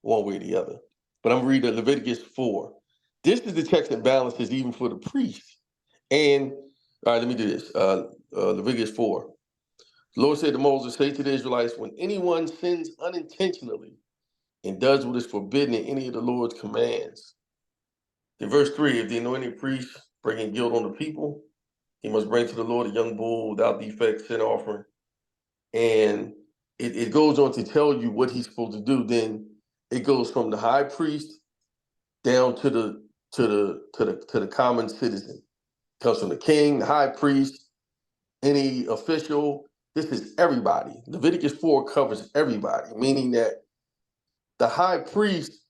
Speaker 9: one way or the other. But I'm reading Leviticus 4. This is the checks and balances even for the priests. And all right, let me do this. Leviticus 4. The Lord said to Moses, say to the Israelites, when anyone sins unintentionally and does what is forbidden in any of the Lord's commands. In verse 3, if the anointed priest bringing guilt on the people, he must bring to the Lord a young bull without defect, sin offering. And it goes on to tell you what he's supposed to do. Then it goes from the high priest down to the common citizen. It comes from the king, the high priest, any official. This is everybody. Leviticus 4 covers everybody, meaning that the high priest,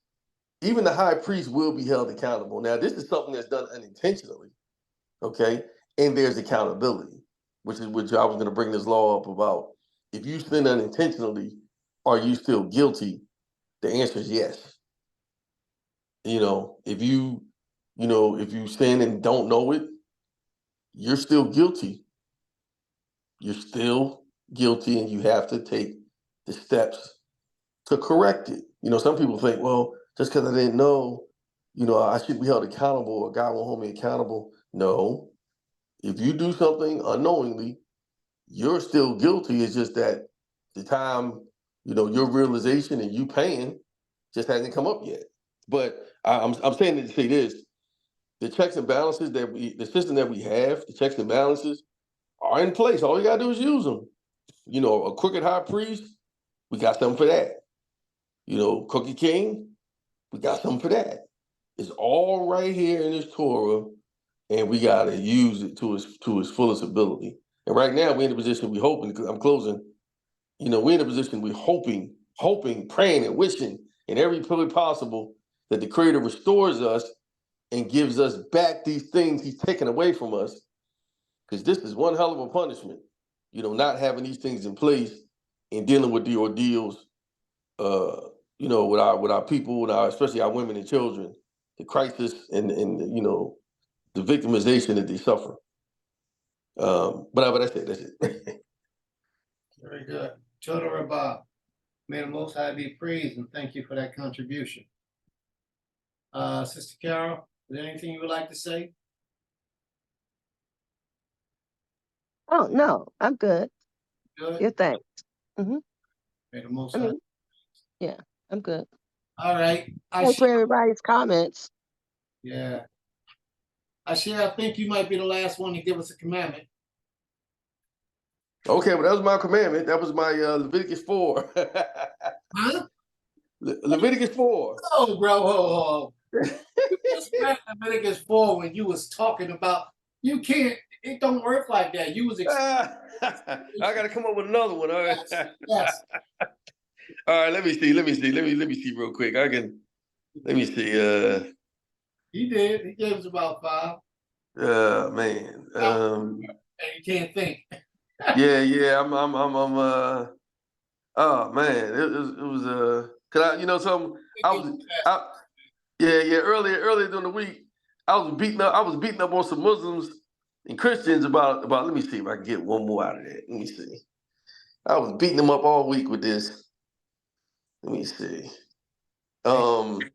Speaker 9: even the high priest, will be held accountable. Now, this is something that's done unintentionally, okay? And there's accountability, which I was going to bring this law up about. If you sin unintentionally, are you still guilty? The answer is yes. If you sin and don't know it, you're still guilty. You're still guilty, and you have to take the steps to correct it. Some people think, well, just because I didn't know, I should be held accountable, or God won't hold me accountable. No. If you do something unknowingly, you're still guilty. It's just that the time, your realization and you paying just hasn't come up yet. But I'm saying to say this: the checks and balances the system that we have, the checks and balances are in place. All you gotta do is use them. A crooked high priest, we got something for that. Crooked king, we got something for that. It's all right here in this Torah, and we gotta use it to its fullest ability. And right now we're in a position we hoping, because I'm closing, we're in a position we're hoping, praying and wishing in every way possible that the Creator restores us and gives us back these things he's taken away from us. Because this is one hell of a punishment, not having these things in place and dealing with the ordeals, with our people, especially our women and children, the crisis and the victimization that they suffer. But that's it.
Speaker 1: Very good. Total Rabah. May the Most High be praised, and thank you for that contribution. Sister Carol, is there anything you would like to say?
Speaker 12: Oh, no, I'm good.
Speaker 1: Good.
Speaker 12: Your thanks.
Speaker 1: May the Most
Speaker 12: I
Speaker 1: High.
Speaker 12: mean, yeah, I'm good.
Speaker 1: All right.
Speaker 12: Thanks for everybody's comments.
Speaker 1: Yeah. I think you might be the last one to give us a commandment.
Speaker 9: Okay, well, that was my commandment. That was my Leviticus 4.
Speaker 1: Huh?
Speaker 9: Leviticus 4.
Speaker 1: Oh, bro. You just read Leviticus 4 when you was talking about, it don't work like that. You was
Speaker 9: I got to come up with another one. All right.
Speaker 1: Yes.
Speaker 9: All right, let me see real quick. Let me see.
Speaker 1: He did. He gave us about 5.
Speaker 9: Man.
Speaker 1: And you can't think.
Speaker 9: Yeah. Oh man, it was. Cause something. Yeah. Earlier during the week, I was beating up on some Muslims and Christians about. Let me see if I can get one more out of that. Let me see. I was beating them up all week with this. Let me see. The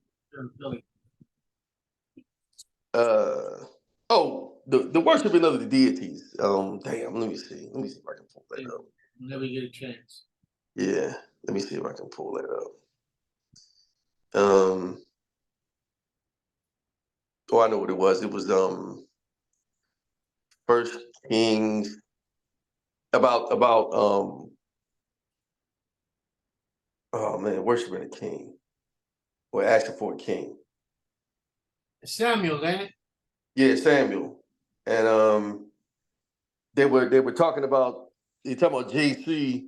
Speaker 9: worshiping of the deities. Damn. Let me see. Let me see if I can pull that up.
Speaker 1: Never get a chance.
Speaker 9: Yeah. Let me see if I can pull that up. I know what it was. It was First Kings about oh man, worshiping a king or asking for a king.
Speaker 1: Samuel, ain't it?
Speaker 9: Yeah, Samuel, and they were talking about JC.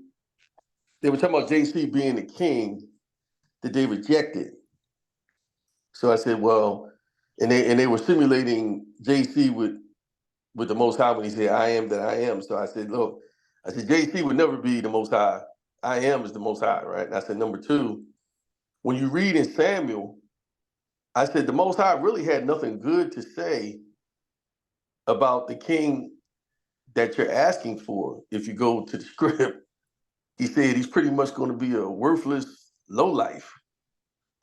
Speaker 9: They were talking about JC being the king that they rejected. So I said, well, and they were simulating JC with the Most High when he said, "I am that I am." So I said, look, JC would never be the Most High. I am is the Most High, right? And I said, number two, when you read in Samuel, I said the Most High really had nothing good to say about the king that you're asking for. If you go to the script, he said he's pretty much going to be a worthless lowlife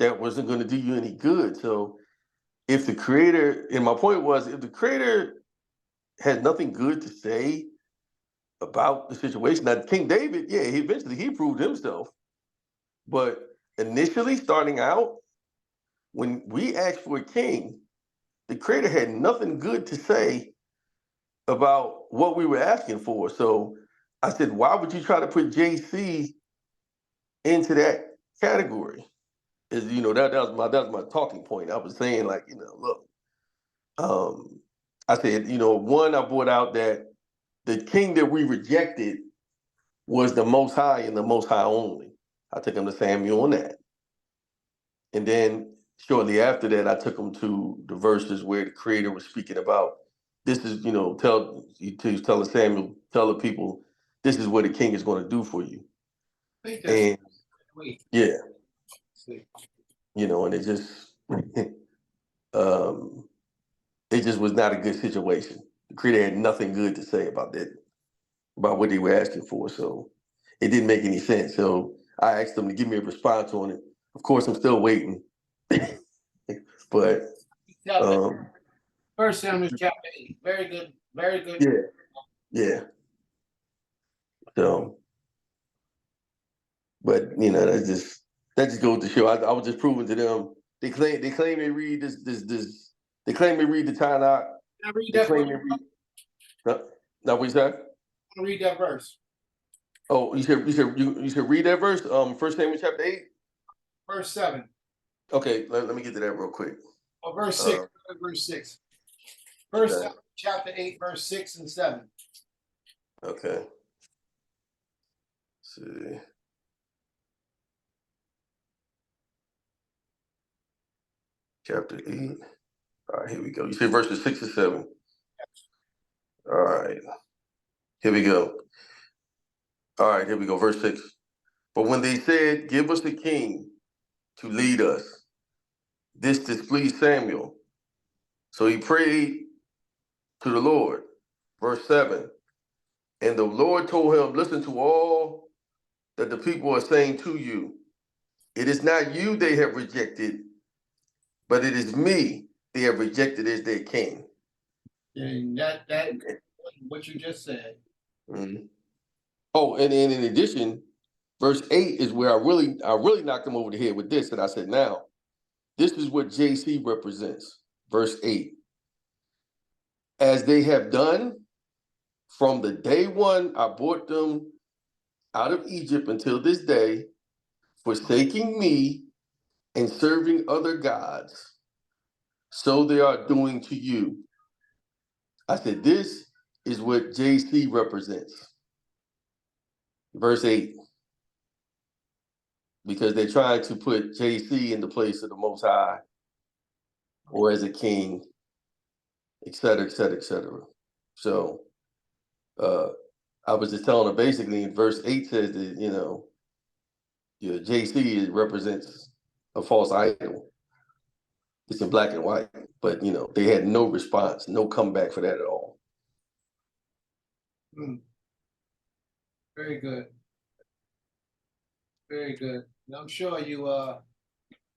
Speaker 9: that wasn't going to do you any good. So if the creator, and my point was, if the creator had nothing good to say about the situation, now King David, yeah, he proved himself. But initially starting out, when we asked for a king, the creator had nothing good to say about what we were asking for. So I said, why would you try to put JC into that category? Is that was my talking point. I was saying, like, look, I said, one, I brought out that the king that we rejected was the Most High and the Most High only. I took him to Samuel on that. And then shortly after that, I took him to the verses where the creator was speaking about this is, he's telling Samuel, tell the people, this is what the king is going to do for you. And yeah, and it just, it just was not a good situation. The creator had nothing good to say about that, about what they were asking for. So it didn't make any sense. So I asked them to give me a response on it. Of course, I'm still waiting. But
Speaker 1: First Samuel chapter 8. Very good. Very good.
Speaker 9: Yeah. So, but that just goes to show. I was just proving to them. They claim they read this. They claim they read the Tanakh.
Speaker 1: Can I read
Speaker 9: They
Speaker 1: that
Speaker 9: claim
Speaker 1: verse?
Speaker 9: they read. Now what you said?
Speaker 1: Can I read that verse?
Speaker 9: Oh, you should read that verse. First Samuel chapter 8.
Speaker 1: Verse 7.
Speaker 9: Okay, let me get to that real quick.
Speaker 1: Oh, verse 6. Verse 6. First Samuel chapter 8, verse 6 and 7.
Speaker 9: Okay. Let's see. Chapter 8. All right, here we go. You said verses 6 and 7. All right. Here we go. All right, here we go. Verse 6. But when they said, give us a king to lead us, this displeased Samuel. So he prayed to the Lord. Verse 7. And the Lord told him, listen to all that the people are saying to you. It is not you they have rejected, but it is me they have rejected as their king.
Speaker 1: And that what you just said.
Speaker 9: Mm-hmm. Oh, and in addition, verse 8 is where I really knocked him over the head with this. And I said, now, this is what JC represents. Verse 8. As they have done from the day one I brought them out of Egypt until this day, forsaking me and serving other gods, so they are doing to you. I said, this is what JC represents. Verse 8. Because they're trying to put JC in the place of the Most High or as a king, et cetera, et cetera, et cetera. So I was just telling them basically in verse 8 says that, JC represents a false idol. It's in black and white, but you know, they had no response, no comeback for that at all.
Speaker 1: Very good. Very good. And I'm sure you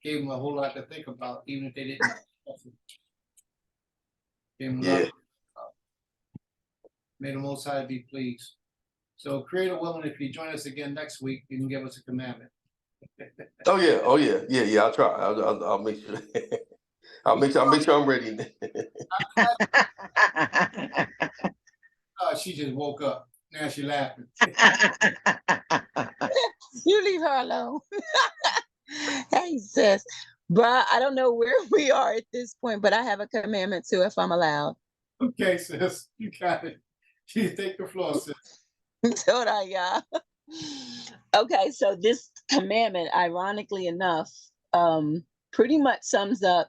Speaker 1: gave them a whole lot to think about, even if they didn't. Gave them a lot
Speaker 9: Yeah.
Speaker 1: to think about. May the Most High be pleased. So, Creator willing, if you join us again next week, you can give us a commandment.
Speaker 9: Oh yeah. I'll try. I'll make sure. I'll make sure I'm ready.
Speaker 1: She just woke up. Now she laughing.
Speaker 8: You leave her alone. Hey, sis. Bruh, I don't know where we are at this point, but I have a commandment too, if I'm allowed.
Speaker 1: Okay, sis, you got it. You take the floor, sis.
Speaker 8: Don't I, y'all? Okay, so this commandment, ironically enough, pretty much sums up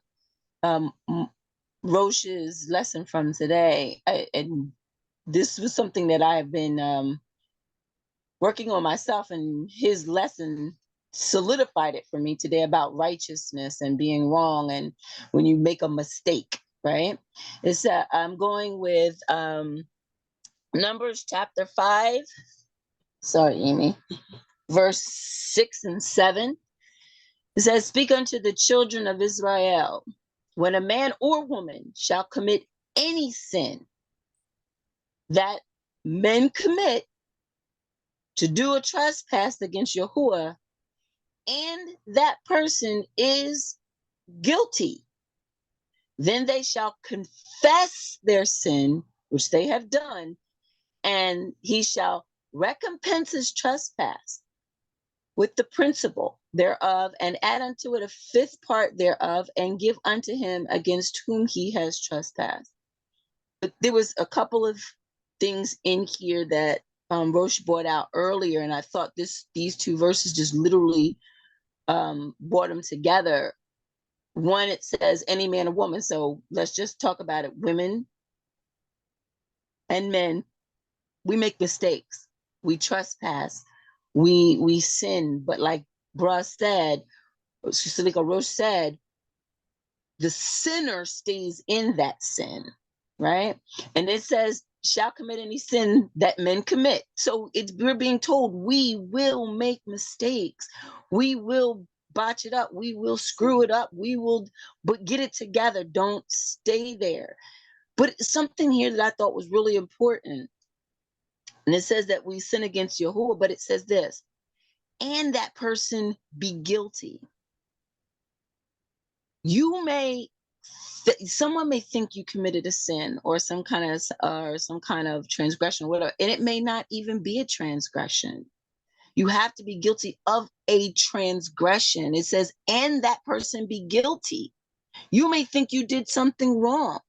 Speaker 8: Roche's lesson from today. And this was something that I have been working on myself, and his lesson solidified it for me today about righteousness and being wrong and when you make a mistake, right? It's I'm going with Numbers chapter 5. Sorry, Amy. Verse 6 and 7. It says, "Speak unto the children of Israel, when a man or woman shall commit any sin that men commit to do a trespass against Yahuwah, and that person is guilty, then they shall confess their sin, which they have done, and he shall recompense his trespass with the principal thereof, and add unto it a fifth part thereof, and give unto him against whom he has trespassed." But there was a couple of things in here that Roche brought out earlier, and I thought these two verses just literally brought them together. One, it says any man or woman, so let's just talk about it. Women and men, we make mistakes, we trespass, we sin, but like Roche said, the sinner stays in that sin, right? And it says, shall commit any sin that men commit. So we're being told we will make mistakes. We will botch it up. We will screw it up. But get it together. Don't stay there. But something here that I thought was really important. And it says that we sin against Yahuwah, but it says this, and that person be guilty. Someone may think you committed a sin or some kind of transgression, whatever, and it may not even be a transgression. You have to be guilty of a transgression. It says, and that person be guilty. You may think you did something wrong,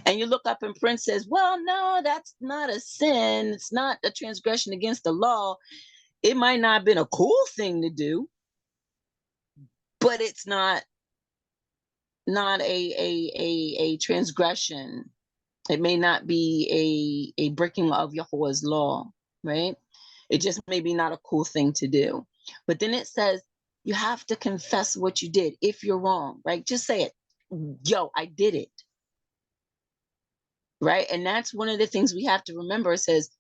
Speaker 8: and you look up and Prince says, well, no, that's not a sin. It's not a transgression against the law. It might not have been a cool thing to do, but it's not a transgression. It may not be a breaking of Yahuwah's law, right? It just may be not a cool thing to do. But then it says you have to confess what you did if you're wrong, right? Just say it. Yo, I did it. Right? And that's one of the things we have to remember. It says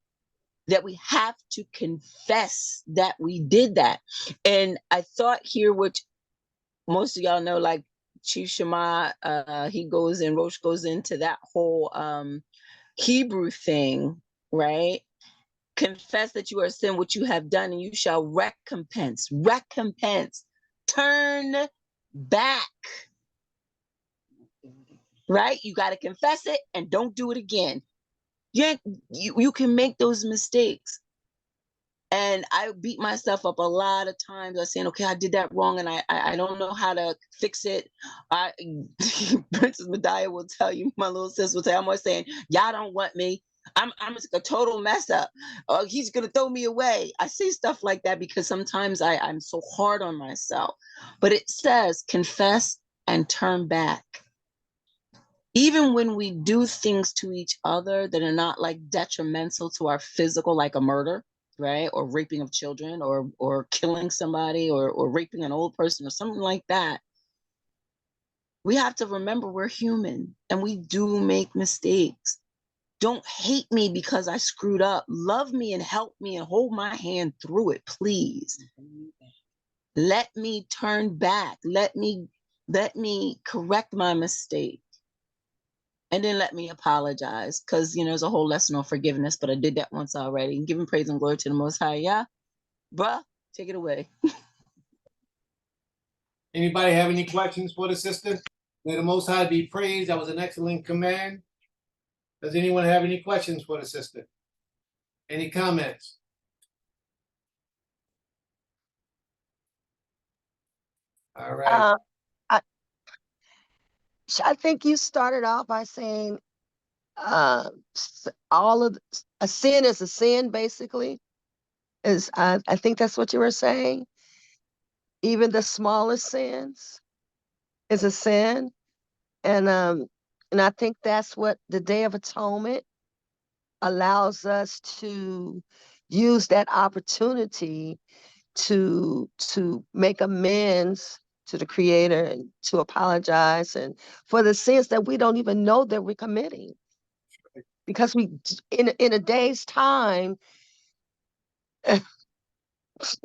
Speaker 8: that we have to confess that we did that. And I thought here, which most of y'all know, like Chief Shema, Roche goes into that whole Hebrew thing, right? Confess that you are sin, what you have done, and you shall recompense, turn back, right? You got to confess it and don't do it again. You can make those mistakes. And I beat myself up a lot of times. I was saying, okay, I did that wrong and I don't know how to fix it. Princess Medaya will tell you, my little sis will tell you, I'm always saying, y'all don't want me. I'm just a total mess up. Oh, he's gonna throw me away. I say stuff like that because sometimes I'm so hard on myself. But it says confess and turn back. Even when we do things to each other that are not like detrimental to our physical, like a murder, right? Or raping of children, or killing somebody, or raping an old person or something like that.
Speaker 11: We have to remember we're human and we do make mistakes. Don't hate me because I screwed up. Love me and help me and hold my hand through it, please. Let me turn back. Let me correct my mistake. And then let me apologize. Because there's a whole lesson on forgiveness, but I did that once already. Giving praise and glory to the Most High. Yeah. Bruh, take it away.
Speaker 1: Anybody have any questions for the sister? May the Most High be praised. That was an excellent command. Does anyone have any questions for the sister? Any comments? All right.
Speaker 12: I think you started off by saying a sin is a sin, basically. I think that's what you were saying. Even the smallest sins is a sin. And I think that's what the Day of Atonement allows us to use that opportunity to make amends to the Creator and to apologize and for the sins that we don't even know that we're committing. Because in a day's time,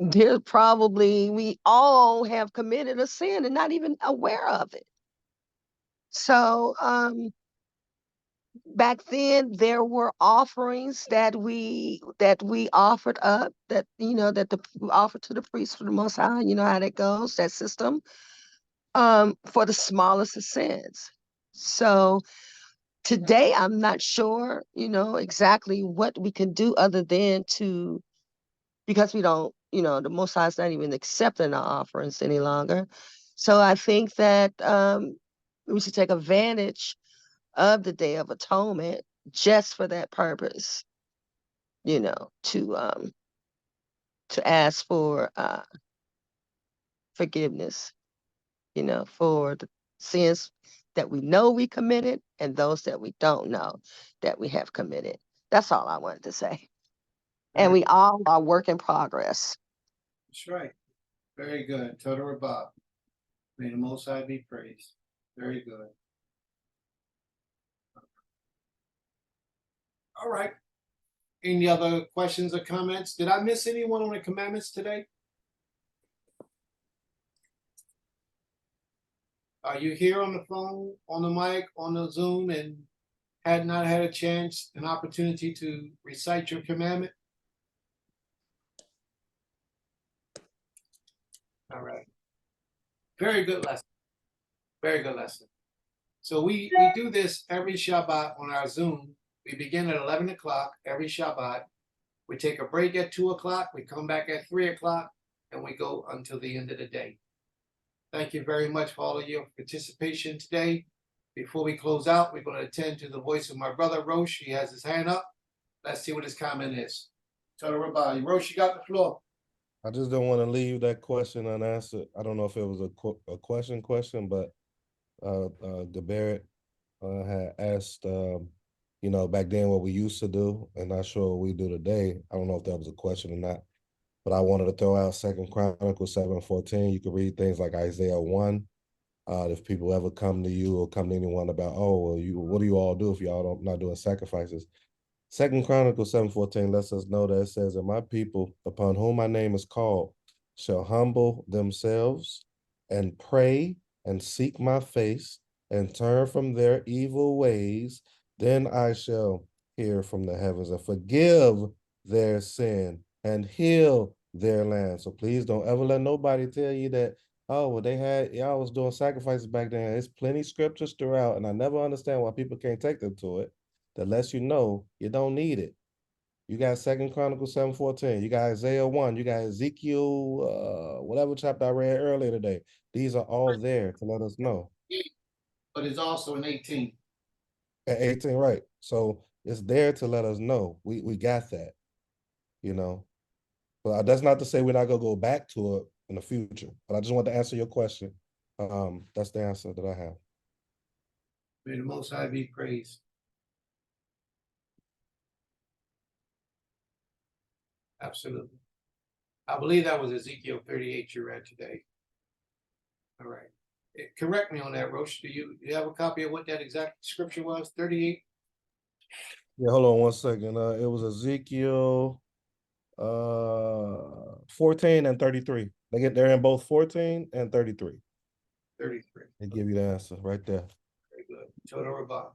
Speaker 12: we all have committed a sin and not even aware of it. So back then there were offerings that we offered up, that we offered to the priest for the Most High. You know how that goes, that system, for the smallest of sins. So today I'm not sure, exactly what we can do other than because we don't, the Most High is not even accepting our offerings any longer. So I think that we should take advantage of the Day of Atonement just for that purpose, to ask for forgiveness, for the sins that we know we committed and those that we don't know that we have committed. That's all I wanted to say. And we all are work in progress.
Speaker 1: That's right. Very good. Total Rabab. May the Most High be praised. Very good. All right. Any other questions or comments? Did I miss anyone on the commandments today? Are you here on the phone, on the mic, on the Zoom, and had not had a chance, an opportunity to recite your commandment? All right. Very good lesson. Very good lesson. So we do this every Shabbat on our Zoom. We begin at 11 o'clock every Shabbat. We take a break at 2 o'clock. We come back at 3 o'clock, and we go until the end of the day. Thank you very much for all of your participation today. Before we close out, we're going to attend to the voice of my brother, Roche. He has his hand up. Let's see what his comment is. Total Rabbi. Roche, you got the floor.
Speaker 6: I just don't want to leave that question unanswered. I don't know if it was a question, but Gabarret had asked, back then what we used to do, and not sure what we do today. I don't know if that was a question or not, but I wanted to throw out 2 Chronicles 7:14. You can read things like Isaiah 1. If people ever come to you or come to anyone about, what do you all do if y'all not doing sacrifices? 2 Chronicles 7:14 lets us know that it says that my people, upon whom my name is called, shall humble themselves and pray and seek my face and turn from their evil ways. Then I shall hear from the heavens and forgive their sin and heal their land. So please don't ever let nobody tell you that, y'all was doing sacrifices back then. There's plenty scriptures throughout, and I never understand why people can't take them to it. That lets you know you don't need it. You got 2 Chronicles 7:14. You got Isaiah 1. You got Ezekiel, whatever chapter I read earlier today. These are all there to let us know.
Speaker 1: But it's also in 18.
Speaker 6: At 18, right. So it's there to let us know. We got that, But that's not to say we're not going to go back to it in the future. But I just want to answer your question. That's the answer that I have.
Speaker 1: May the Most High be praised. Absolutely. I believe that was Ezekiel 38 you read today. All right. Correct me on that, Roche. Do you have a copy of what that exact scripture was? 38?
Speaker 6: Yeah, hold on one second. It was Ezekiel 14 and 33. They're in both 14 and 33.
Speaker 1: 33.
Speaker 6: They give you the answer right there.
Speaker 1: Very good. Total Rabbah.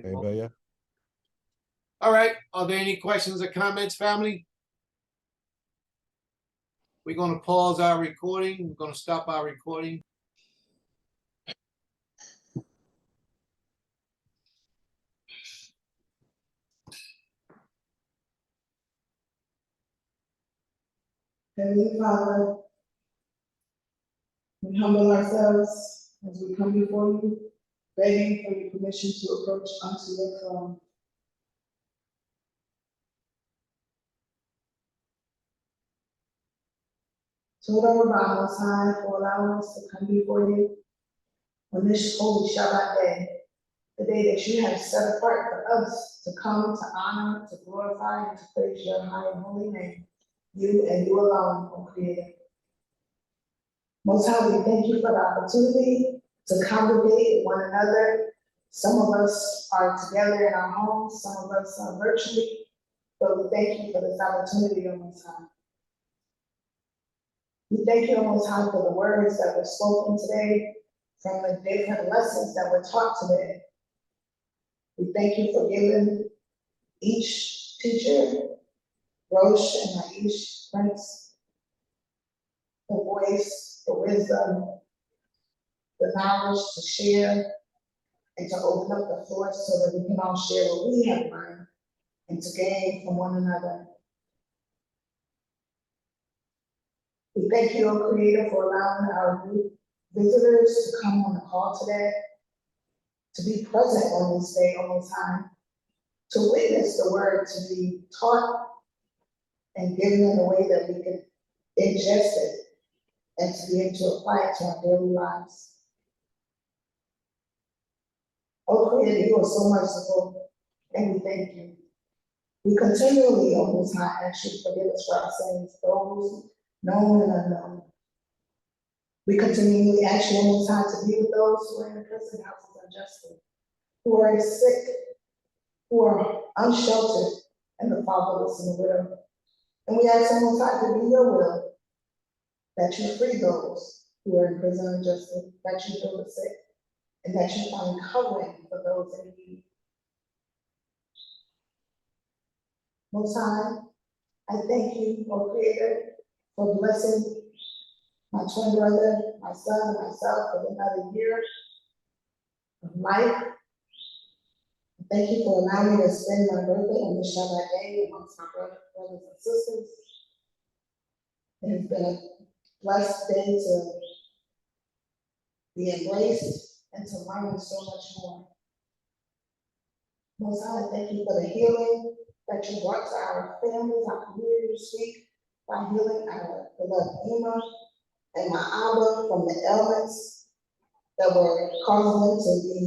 Speaker 6: Anybody else?
Speaker 1: All right. Are there any questions or comments, family? We're going to pause our recording. We're going to stop our recording.
Speaker 5: Heavenly Father, we humble ourselves as we come before you, begging for your permission to approach unto your throne. Total Rabbah Most High for allowing us to come before you on this holy Shabbat day, the day that you have set apart for us to come to honor, to glorify, and to praise your high and holy name, you and you alone, O Creator. Most High, we thank you for the opportunity to congregate with one another. Some of us are together in our homes, some of us are virtually, but we thank you for this opportunity, O Most High. We thank you, O Most High, for the words that were spoken today, from the different lessons that were taught today. We thank you for giving each teacher, Roche and Aish Prince, the voice, the wisdom, the knowledge to share and to open up the floor so that we can all share what we have learned and to gain from one another. We thank you, O Creator, for allowing our new visitors to come on the call today, to be present on this day, on this time, to witness the word, to be taught and given in a way that we can ingest it and to be able to apply it to our daily lives. Oh, Creator, you are so merciful, and we thank you. We continually, O Most High, ask you to forgive us for our sins, those known and unknown. We continually ask you, O Most High, to be with those who are in the prison houses unjustly, who are sick, who are unsheltered, and the fatherless and the widow. And we ask, O Most High, to be your will, that you free those who are in prison unjustly, that you heal the sick, and that you find covering for those in need. Most High, I thank you, O Creator, for blessing my twin brother, my son, and myself with another year of life. Thank you for allowing me to spend my birthday on this Shabbat day amongst my brothers and sisters. It has been a blessed day to be embraced and to learn so much more. Most High, thank you for the healing that you brought to our families, our community this week, by healing our beloved Ema and my Abba from the ailments that were causing them to be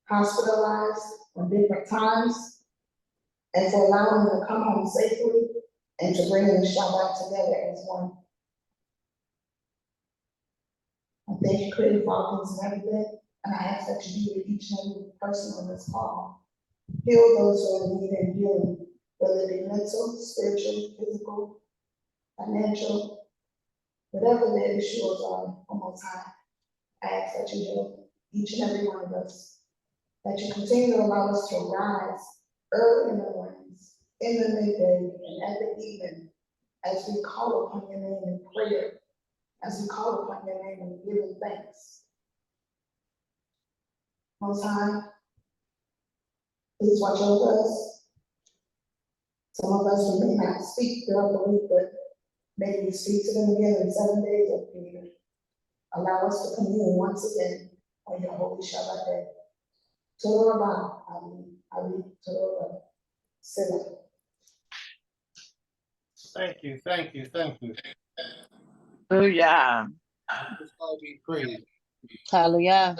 Speaker 5: hospitalized on different times, and for allowing them to come home safely and to bring the Shabbat together as one. I thank you, Creator, for all things and everything, and I ask that you be with each and every person on this call. Heal those who are in need of healing, whether it be mental, spiritual, physical, financial, whatever the issues are, Most High. I ask that you heal each and every one of us, that you continue to allow us to rise early in the mornings, in the midday, and at the evening, as we call upon your name in prayer, as we call upon your name in giving thanks. Most High, please watch over us. Some of us we may not speak throughout the week, but maybe we speak to them again in 7 days of Creator. Allow us to commune once again on your holy Shabbat day. Toda Rabbah, Ali, Toda Rabbah, Selah.
Speaker 1: Thank you, thank you, thank you.
Speaker 2: Oh, yeah.
Speaker 1: Just God be praised.
Speaker 11: Hallelujah.